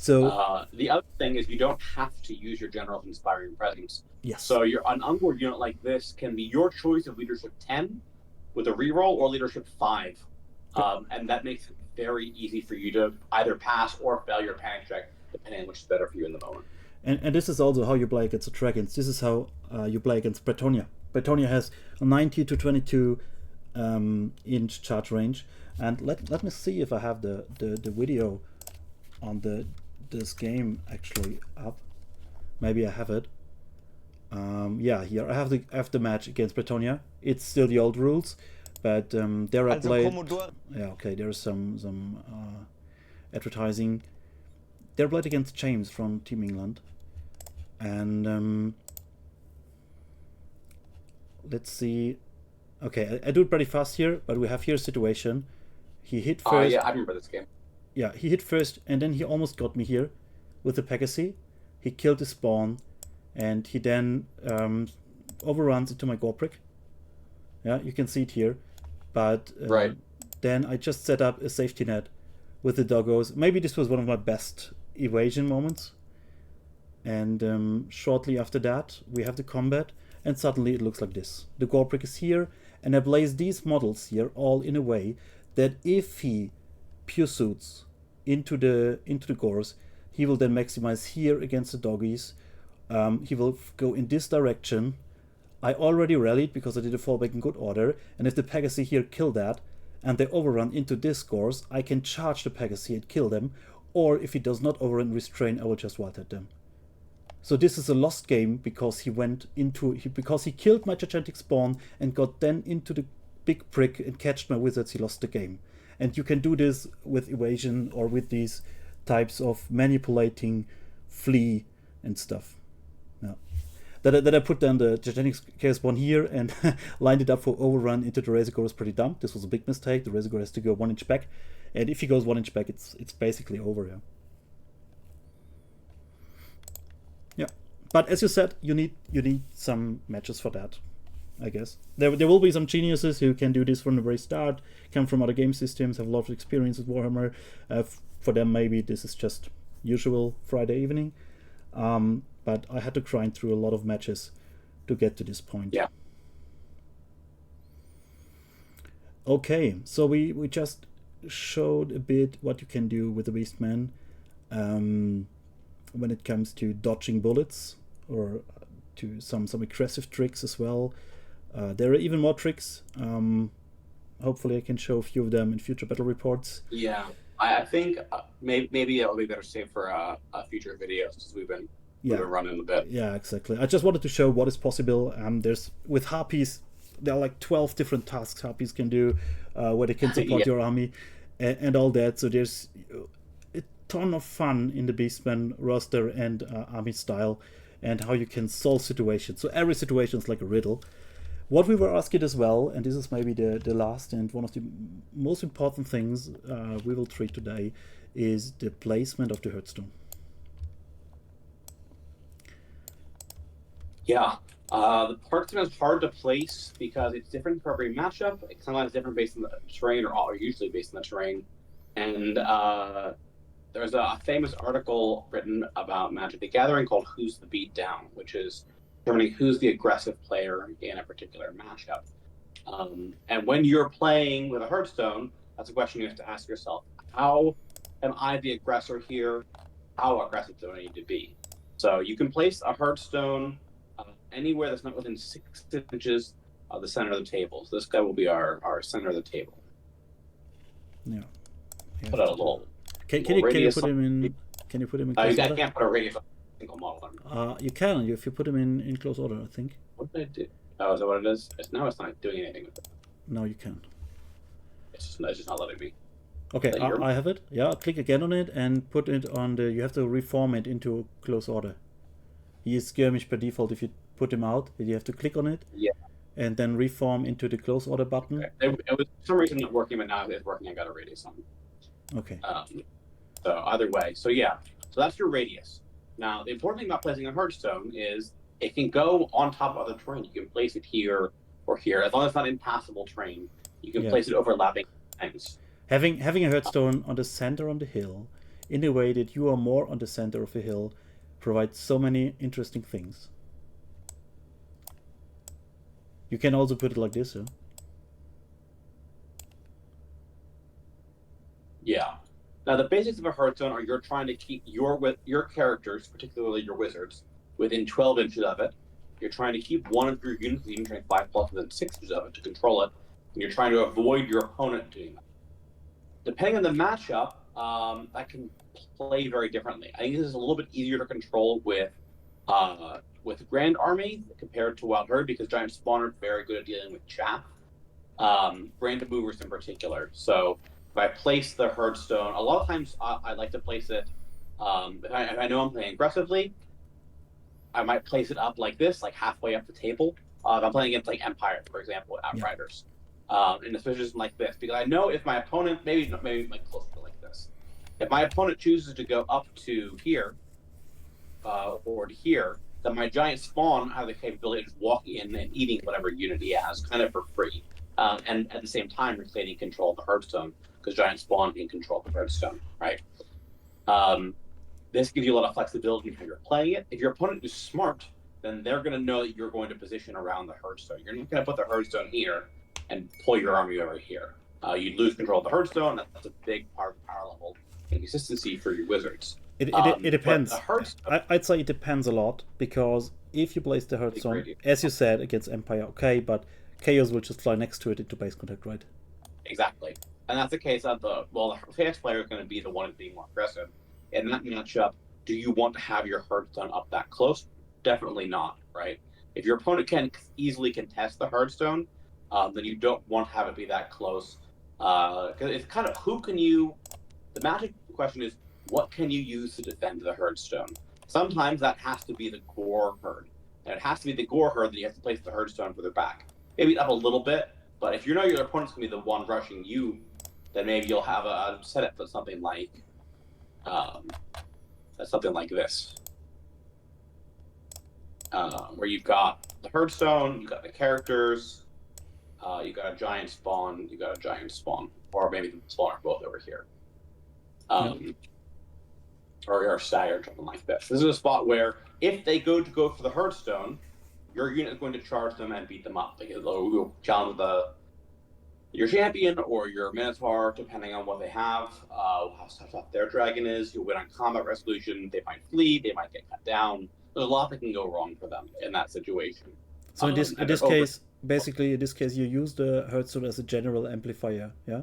So the other thing is you don't have to use your General's Inspiring Presence. Yes. So an Ungor unit like this can be your choice of Leadership 10 with a reroll or Leadership 5. And that makes it very easy for you to either pass or fail your panic check, depending on which is better for you in the moment. And this is also how you play against the Dragons. This is how you play against Bretonia. Bretonia has a 90 to 22 inch charge range. And let me see if I have the video on this game actually up. Maybe I have it. Here I have the match against Bretonia. It's still the old rules, but there I played. There's some advertising. They're played against James from Team England, and let's see. Okay, I do it pretty fast here, but we have here a situation. He hit first. I remember this game. Yeah, he hit first, and then he almost got me here with the Pegasus. He killed the spawn, and he then overruns into my Gore prick. Yeah, you can see it here, but then I just set up a safety net with the doggos. Maybe this was one of my best evasion moments. And shortly after that, we have the combat, and suddenly it looks like this. The gore brick is here, and I place these models here all in a way that if he pure suits into the gores, he will then maximize here against the doggies. He will go in this direction. I already rallied because I did a fallback in good order, and if the Pegasus here kill that, and they overrun into this gores, I can charge the Pegasus and kill them, or if he does not overrun restrain, I will just Wildherd them. So this is a lost game because he went into because he killed my gigantic spawn and got then into the big brick and catched my wizards. He lost the game, and you can do this with evasion or with these types of manipulating, flee and stuff. Yeah. That I put down the gigantic chaos spawn here and lined it up for overrun into the Razor Gore is pretty dumb. This was a big mistake. The Razor Gore has to go 1 inch back, and if he goes 1 inch back, it's basically over. Yeah. Yeah, but as you said, you need some matches for that, I guess. There will be some geniuses who can do this from the very start, come from other game systems, have a lot of experience with Warhammer. For them, maybe this is just usual Friday evening. But I had to grind through a lot of matches to get to this point. Yeah. Okay, so we just showed a bit what you can do with the Beastmen when it comes to dodging bullets or to some aggressive tricks as well. There are even more tricks. Hopefully I can show a few of them in future battle reports. Yeah, I think maybe it'll be better saved for future videos because we've been running a bit. Yeah, exactly. I just wanted to show what is possible. There's with Harpies, there are like 12 different tasks Harpies can do where they can support your army and all that. So there's a ton of fun in the Beastmen roster and army style and how you can solve situations. So every situation is like a riddle. What we were asking as well, and this is maybe the last and one of the most important things we will treat today, is the placement of the Hearthstone. Yeah, the Hearthstone is hard to place because it's different for every matchup. It's sometimes different based on the terrain, or usually based on the terrain. And there's a famous article written about Magic the Gathering called "Who's the Beatdown," which is determining who's the aggressive player in a particular matchup. And when you're playing with a Hearthstone, that's a question you have to ask yourself: how am I the aggressor here? How aggressive do I need to be? So you can place a Hearthstone anywhere that's not within 6 inches of the center of the table. So this guy will be our center of the table. Yeah. Put out a little. Can you put him in? Can you put him in close order? I can't put a radius on a single model. You can if you put him in close order, I think. What did I do? Oh, is that what it is? Now it's not doing anything with it. No, you can. It's just not letting me. Okay, I have it. Yeah, click again on it and put it on the. You have to reform it into close order. He is skirmish by default. If you put him out, you have to click on it. Yeah. And then reform into the close order button. Okay. It was for some reason not working, but now it's working. I got a radius on. Okay. So either way, so that's your radius. Now the important thing about placing a Hearthstone is it can go on top of other terrain. You can place it here or here, as long as it's not impassable terrain. You can place it overlapping things. Having a Hearthstone on the center on the hill, in a way that you are more on the center of the hill, provides so many interesting things. You can also put it like this, huh? Yeah. Now the basics of a Hearthstone are you're trying to keep your characters, particularly your wizards, within 12 inches of it. You're trying to keep one of your units, even trying 5+ within 6 inches of it to control it, and you're trying to avoid your opponent doing that. Depending on the matchup, that can play very differently. I think this is a little bit easier to control with Grand Army compared to Wildherd because Giant Spawn are very good at dealing with chaff, random movers in particular. So if I place the Hearthstone, a lot of times I like to place it, if I know I'm playing aggressively, I might place it up like this, like halfway up the table. If I'm playing against like Empire, for example, Outriders. In a situation like this, because I know if my opponent, maybe like closer to like this, if my opponent chooses to go up to here or to here, then my Giant Spawn have the capability of just walking in and eating whatever unit he has, kind of for free. and at the same time retaining control of the Hearthstone, because Giant Spawn can control the Hearthstone, right? This gives you a lot of flexibility in how you're playing it. If your opponent is smart, then they're going to know that you're going to position around the Hearthstone. You're not going to put the Hearthstone here and pull your army over here. You'd lose control of the Hearthstone. That's a big part of power level and consistency for your wizards. It depends. I'd say it depends a lot, because if you place the Hearthstone, as you said, against Empire, okay, but Chaos will just fly next to it into base contact, right? Exactly. And that's the case of the Chaos player is going to be the one who's being more aggressive. In that matchup, do you want to have your Hearthstone up that close? Definitely not, right? If your opponent can easily contest the Hearthstone, then you don't want to have it be that close. Because it's kind of the magic question is, what can you use to defend the Hearthstone? Sometimes that has to be the Gore Herd. And it has to be the Gore Herd that you have to place the Hearthstone further back. Maybe up a little bit, but if you know your opponent's going to be the one rushing you, then maybe you'll have a setup for something like this. Where you've got the Hearthstone, you've got the characters, you've got a giant spawn, or maybe the spawn are both over here. Or staggered, something like this. This is a spot where if they go for the Hearthstone, your unit is going to charge them and beat them up, because they'll challenge your champion or your Minotaur, depending on what they have, how tough their dragon is. You'll win on combat resolution. They might flee. They might get cut down. There's a lot that can go wrong for them in that situation. So in this case, you use the Hearthstone as a general amplifier, yeah?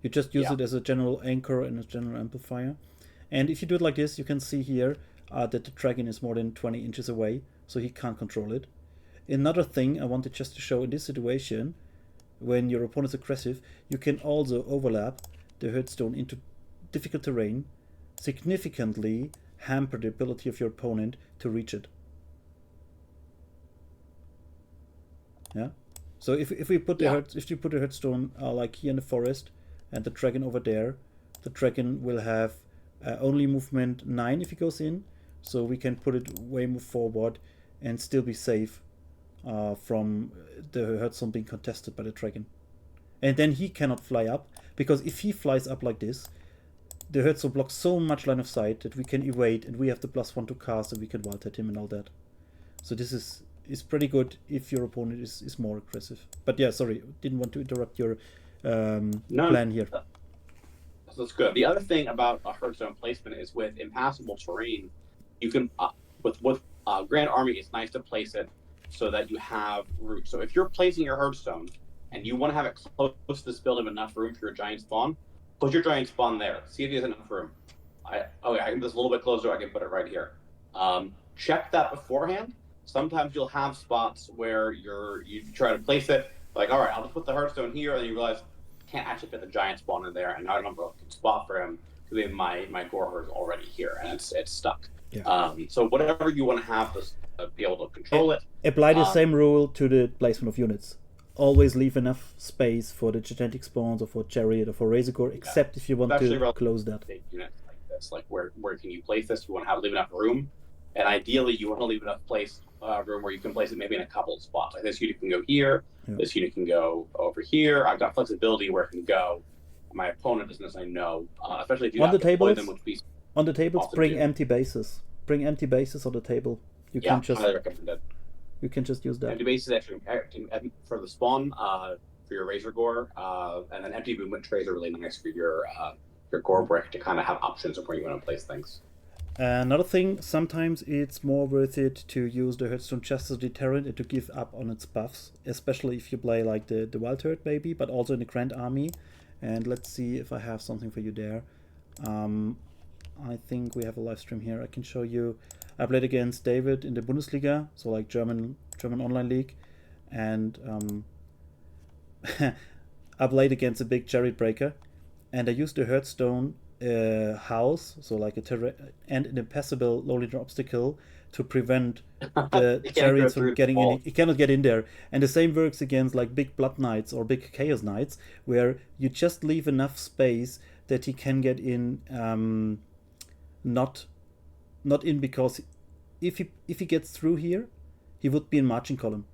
You just use it as a general anchor and a general amplifier. And if you do it like this, you can see here that the dragon is more than 20 inches away, so he can't control it. Another thing I wanted just to show in this situation, when your opponent is aggressive, you can also overlap the Hearthstone into difficult terrain, significantly hamper the ability of your opponent to reach it. Yeah. So if we put if you put the Hearthstone like here in the forest, and the dragon over there, the dragon will have only movement 9 if he goes in, so we can put it way more forward and still be safe from the Hearthstone being contested by the dragon. And then he cannot fly up, because if he flies up like this, the Hearthstone blocks so much line of sight that we can evade, and we have the +1 to cast, and we can Wildherd him and all that. So this is pretty good if your opponent is more aggressive. But yeah, sorry, didn't want to interrupt your plan here. That's good. The other thing about a Hearthstone placement is with impassable terrain, you can with Grand Army, it's nice to place it so that you have room. So if you're placing your Hearthstone and you want to have it close to this building with enough room for your giant spawn, put your giant spawn there. See if there's enough room. I can put this a little bit closer. I can put it right here. Check that beforehand. Sometimes you'll have spots where you try to place it, like, all right, I'll just put the Hearthstone here, and then you realize can't actually fit the giant spawn in there, and now I don't have a good spot for him because my Gore Herd is already here and it's stuck. Yeah. So whatever you want to have to be able to control it. Apply the same rule to the placement of units. Always leave enough space for the genetic spawns or for Chariot or for Razorgore, except if you want to close that. Units like this, like where can you place this? You want to leave enough room, and ideally you want to leave enough room where you can place it maybe in a couple of spots. Like this unit can go here. Yeah. This unit can go over here. I've got flexibility where it can go. My opponent doesn't necessarily know, especially if you have to deploy them with Beast. On the tables, bring empty bases. Bring empty bases on the table. You can just highly recommended. You can just use that. Empty bases actually for the spawn, for your Razorgore, and then empty movement trays are really nice for your Gore Brick to kind of have options of where you want to place things. Another thing, sometimes it's more worth it to use the Hearthstone just as a deterrent and to give up on its buffs, especially if you play like the Wildherd maybe, but also in the Grand Army. And let's see if I have something for you there. I think we have a live stream here. I can show you. I played against David in the Bundesliga, so like German online league, and I played against a big chariot breaker, and I used the Hearthstone house, so like and an impassable low leader obstacle to prevent the chariots from getting in. It cannot get in there. And the same works against like big Blood Knights or big Chaos Knights, where you just leave enough space that he can get in. Not in, because if he gets through here, he would be in marching column.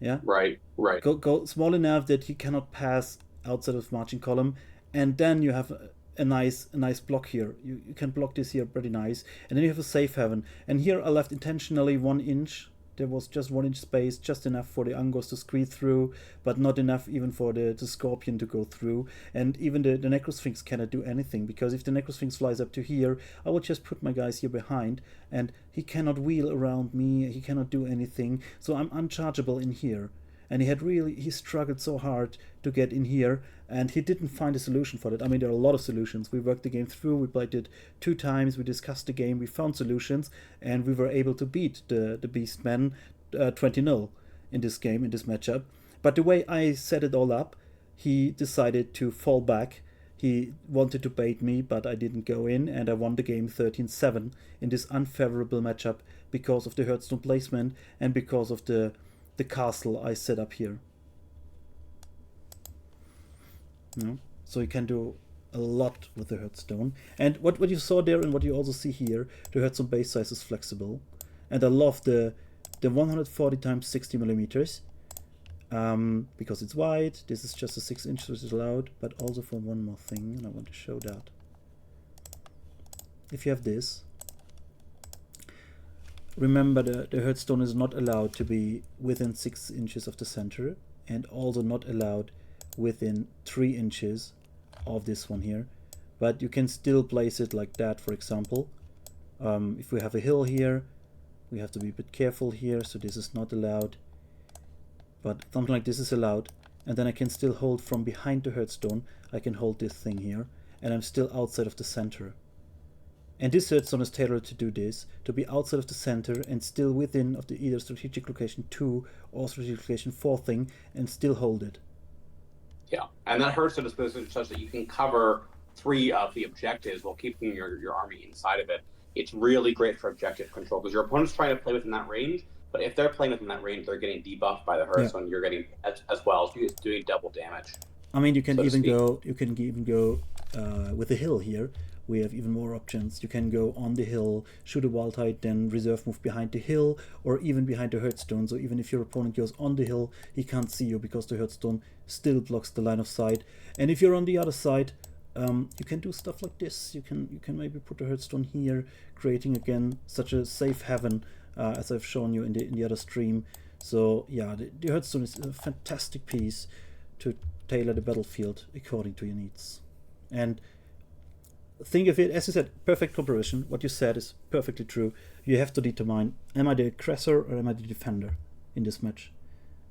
Yeah. Right. Go small enough that he cannot pass outside of marching column, and then you have a nice block here. You can block this here pretty nice, and then you have a safe haven. And here I left intentionally 1 inch. There was just 1 inch space, just enough for the Angos to squeeze through, but not enough even for the Scorpion to go through. And even the Necrosphinx cannot do anything, because if the Necrosphinx flies up to here, I will just put my guys here behind, and he cannot wheel around me, he cannot do anything, so I'm unchargeable in here. And he struggled so hard to get in here, and he didn't find a solution for that. I mean, there are a lot of solutions. We worked the game through, we played it 2 times, we discussed the game, we found solutions, and we were able to beat the Beastmen 20-0 in this game, in this matchup. But the way I set it all up, he decided to fall back. He wanted to bait me, but I didn't go in, and I won the game 13-7 in this unfavorable matchup because of the Hearthstone placement and because of the castle I set up here. So you can do a lot with the Hearthstone. And what you saw there and what you also see here, the Hearthstone base size is flexible. And I love the 140 times 60 millimeters because it's wide. This is just a 6 inch which is allowed, but also for one more thing, and I want to show that. If you have this, remember the Hearthstone is not allowed to be within 6 inches of the center, and also not allowed within 3 inches of this one here, but you can still place it like that. For example, if we have a hill here, we have to be a bit careful here, so this is not allowed, but something like this is allowed, and then I can still hold from behind the Hearthstone. I can hold this thing here, and I'm still outside of the center. And this Hearthstone is tailored to do this, to be outside of the center and still within of the either strategic location 2 or strategic location 4 thing, and still hold it. Yeah, and that Hearthstone is positioned such that you can cover 3 of the objectives while keeping your army inside of it. It's really great for objective control because your opponent's trying to play within that range, but if they're playing within that range, they're getting debuffed by the Hearthstone. You're getting as well, so you're doing double damage. I mean, you can even go with the hill here. We have even more options. You can go on the hill, shoot a Wildherd, then reserve move behind the hill, or even behind the Hearthstone. So even if your opponent goes on the hill, he can't see you because the Hearthstone still blocks the line of sight. And if you're on the other side, you can do stuff like this. You can maybe put the Hearthstone here, creating again such a safe haven as I've shown you in the other stream. So yeah, the Hearthstone is a fantastic piece to tailor the battlefield according to your needs. And think of it, as you said, perfect comparison. What you said is perfectly true. You have to determine, am I the aggressor or am I the defender in this match?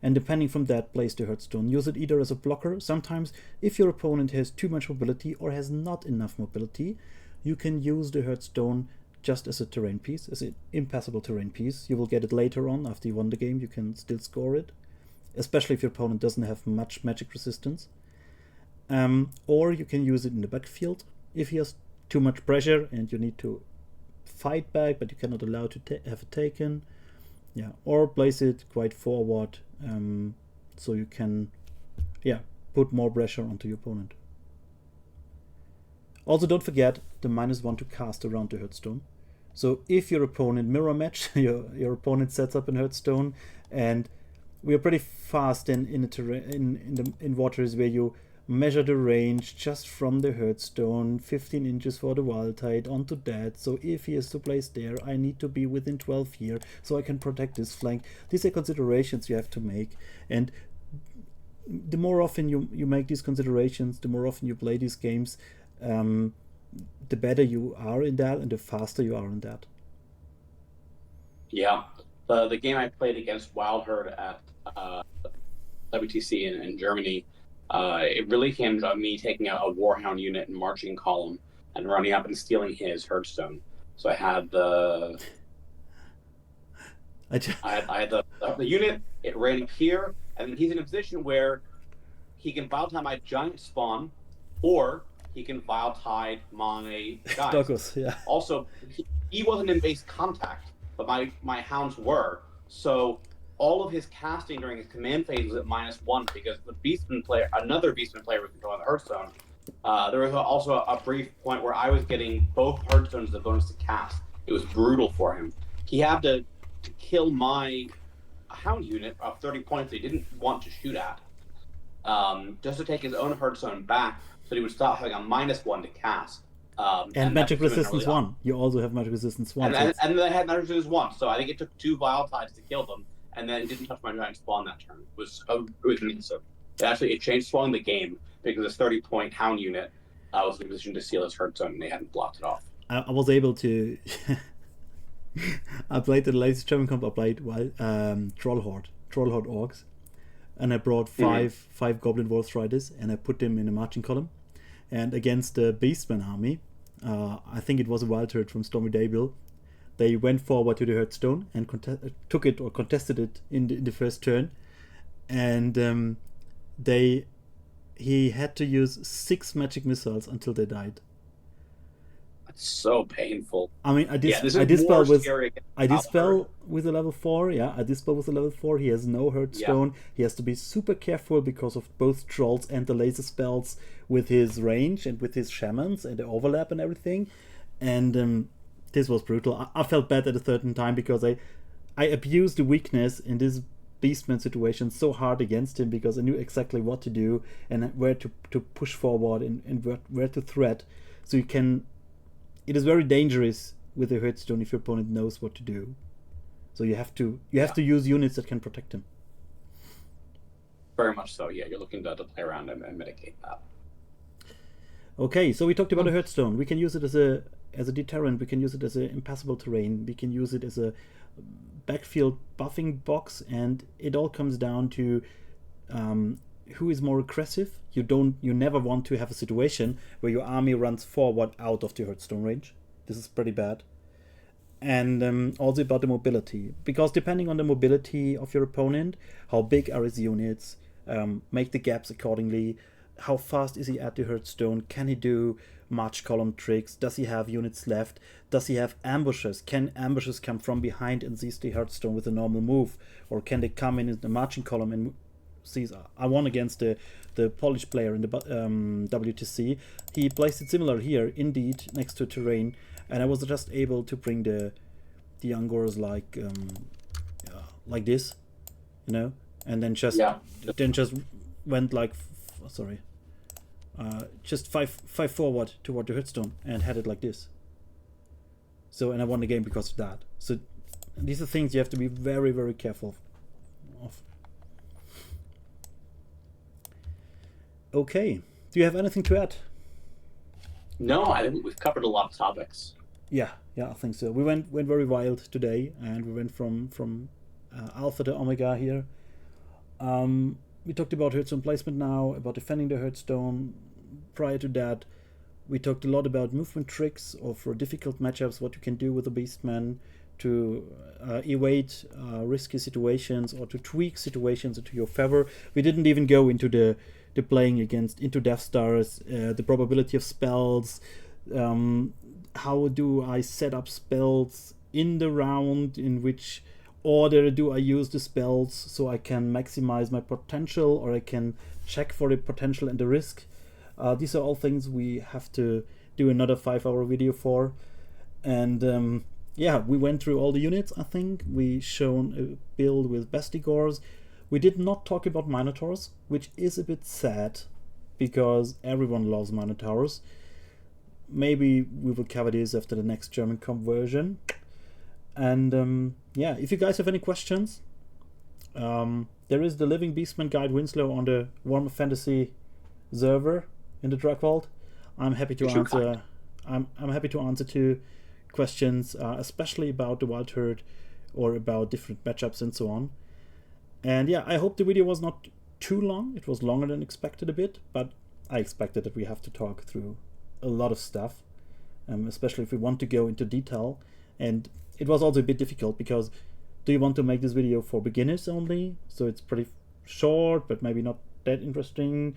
And depending from that, place the Hearthstone. Use it either as a blocker. Sometimes, if your opponent has too much mobility or has not enough mobility, you can use the Hearthstone just as a terrain piece, as an impassable terrain piece. You will get it later on after you won the game. You can still score it, especially if your opponent doesn't have much magic resistance. Or you can use it in the backfield if he has too much pressure and you need to fight back, but you cannot allow to have it taken. Yeah, or place it quite forward, so you can, put more pressure onto your opponent. Also, don't forget the -1 to cast around the Hearthstone. So if your opponent mirror match, your opponent sets up an Hearthstone, and we are pretty fast in waters where you measure the range just from the Hearthstone, 15 inches for the Wildherd onto that. So if he is to place there, I need to be within 12 here so I can protect this flank. These are considerations you have to make, and the more often you make these considerations, the more often you play these games, the better you are in that and the faster you are in that. Yeah, the game I played against Wildherd at WTC in Germany, it really hinged on me taking a Warhound unit and marching column and running up and stealing his Hearthstone. So I had the unit. It ran up here, and then he's in a position where he can Wild Tide my giant spawn, or he can Wild Tide my guys. Douglas, yeah. Also, he wasn't in base contact, but my hounds were. So all of his casting during his command phase was at -1 because another Beastman player was controlling the Hearthstone. There was also a brief point where I was getting both Hearthstones as a bonus to cast. It was brutal for him. He had to kill my hound unit of 30 points he didn't want to shoot at, just to take his own Hearthstone back, so he would stop having a -1 to cast. And magic resistance 1. You also have magic resistance 1. And they had magic resistance 1, so I think it took 2 Vile Tides to kill them, and then it didn't touch my giant spawn that turn. It was massive. It changed swung the game because this 30-point hound unit was in a position to seal his Hearthstone, and they hadn't blocked it off. I was able to. I played the latest German comp. I played Trollhorde Orcs, and I brought five Goblin Wolf Riders, and I put them in a marching column. And against the Beastmen army, I think it was a Wildherd from Stormy Daybill, they went forward to the Hearthstone and took it or contested it in the first turn, and he had to use 6 magic missiles until they died. That's so painful. I mean, I dispel with a level 4. Yeah, I dispel with a level 4. He has no Hearthstone. Yeah. He has to be super careful because of both trolls and the laser spells with his range and with his shamans and the overlap and everything. And this was brutal. I felt bad at a certain time because I abused the weakness in this Beastman situation so hard against him because I knew exactly what to do and where to push forward and where to threat. So it is very dangerous with a Hearthstone if your opponent knows what to do. So you have to use units that can protect him. Very much so. Yeah, you're looking to play around and mitigate that. Okay, so we talked about a Hearthstone. We can use it as a deterrent. We can use it as an impassable terrain. We can use it as a backfield buffing box, and it all comes down to who is more aggressive. You never want to have a situation where your army runs forward out of the Hearthstone range. This is pretty bad. And also about the mobility, because depending on the mobility of your opponent, how big are his units, make the gaps accordingly. How fast is he at the Hearthstone? Can he do march column tricks? Does he have units left? Does he have ambushes? Can ambushes come from behind and seize the Hearthstone with a normal move? Or can they come in the marching column and seize? I won against the Polish player in the WTC. He placed it similar here, indeed, next to terrain. And I was just able to bring the Angors like this, and then just went like just five forward toward the Hearthstone and had it like this. So, and I won the game because of that. So these are things you have to be very, very careful of. Okay, do you have anything to add? No, I think we've covered a lot of topics. Yeah, I think so. We went very wild today, and we went from Alpha to Omega here. We talked about Hearthstone placement now, about defending the Hearthstone. Prior to that, we talked a lot about movement tricks or for difficult matchups, what you can do with the Beastman to evade risky situations or to tweak situations into your favor. We didn't even go into the playing into Death Stars, the probability of spells, how do I set up spells in the round, in which order do I use the spells so I can maximize my potential or I can check for the potential and the risk. These are all things we have to do another 5-hour video for. And we went through all the units, I think. We shown a build with Bestigors. We did not talk about Minotaurs, which is a bit sad because everyone loves Minotaurs. Maybe we will cover this after the next German comp version. And if you guys have any questions, there is the Living Beastman Guide Winslow on the Warhammer Fantasy server in the Drug Vault. I'm happy to answer. I'm happy to answer to questions, especially about the Wildherd or about different matchups and so on. And I hope the video was not too long. It was longer than expected a bit, but I expected that we have to talk through a lot of stuff, especially if we want to go into detail. And it was also a bit difficult because do you want to make this video for beginners only, so it's pretty short but maybe not that interesting?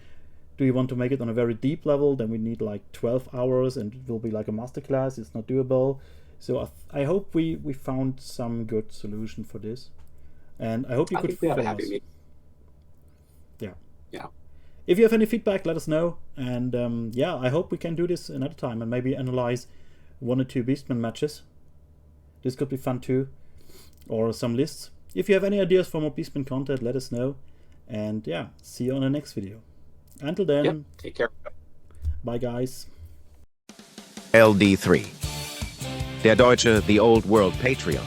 Do you want to make it on a very deep level? Then we need like 12 hours and it will be like a masterclass. It's not doable. So I hope we found some good solution for this, and I hope you could follow us. Yeah. If you have any feedback, let us know. And I hope we can do this another time and maybe analyze 1 or 2 Beastman matches. This could be fun too, or some lists. If you have any ideas for more Beastmen content, let us know. And yeah, see you on the next video. Until then, Yep. Take care. bye guys. LD3. Der Deutsche, The Old World Patriot.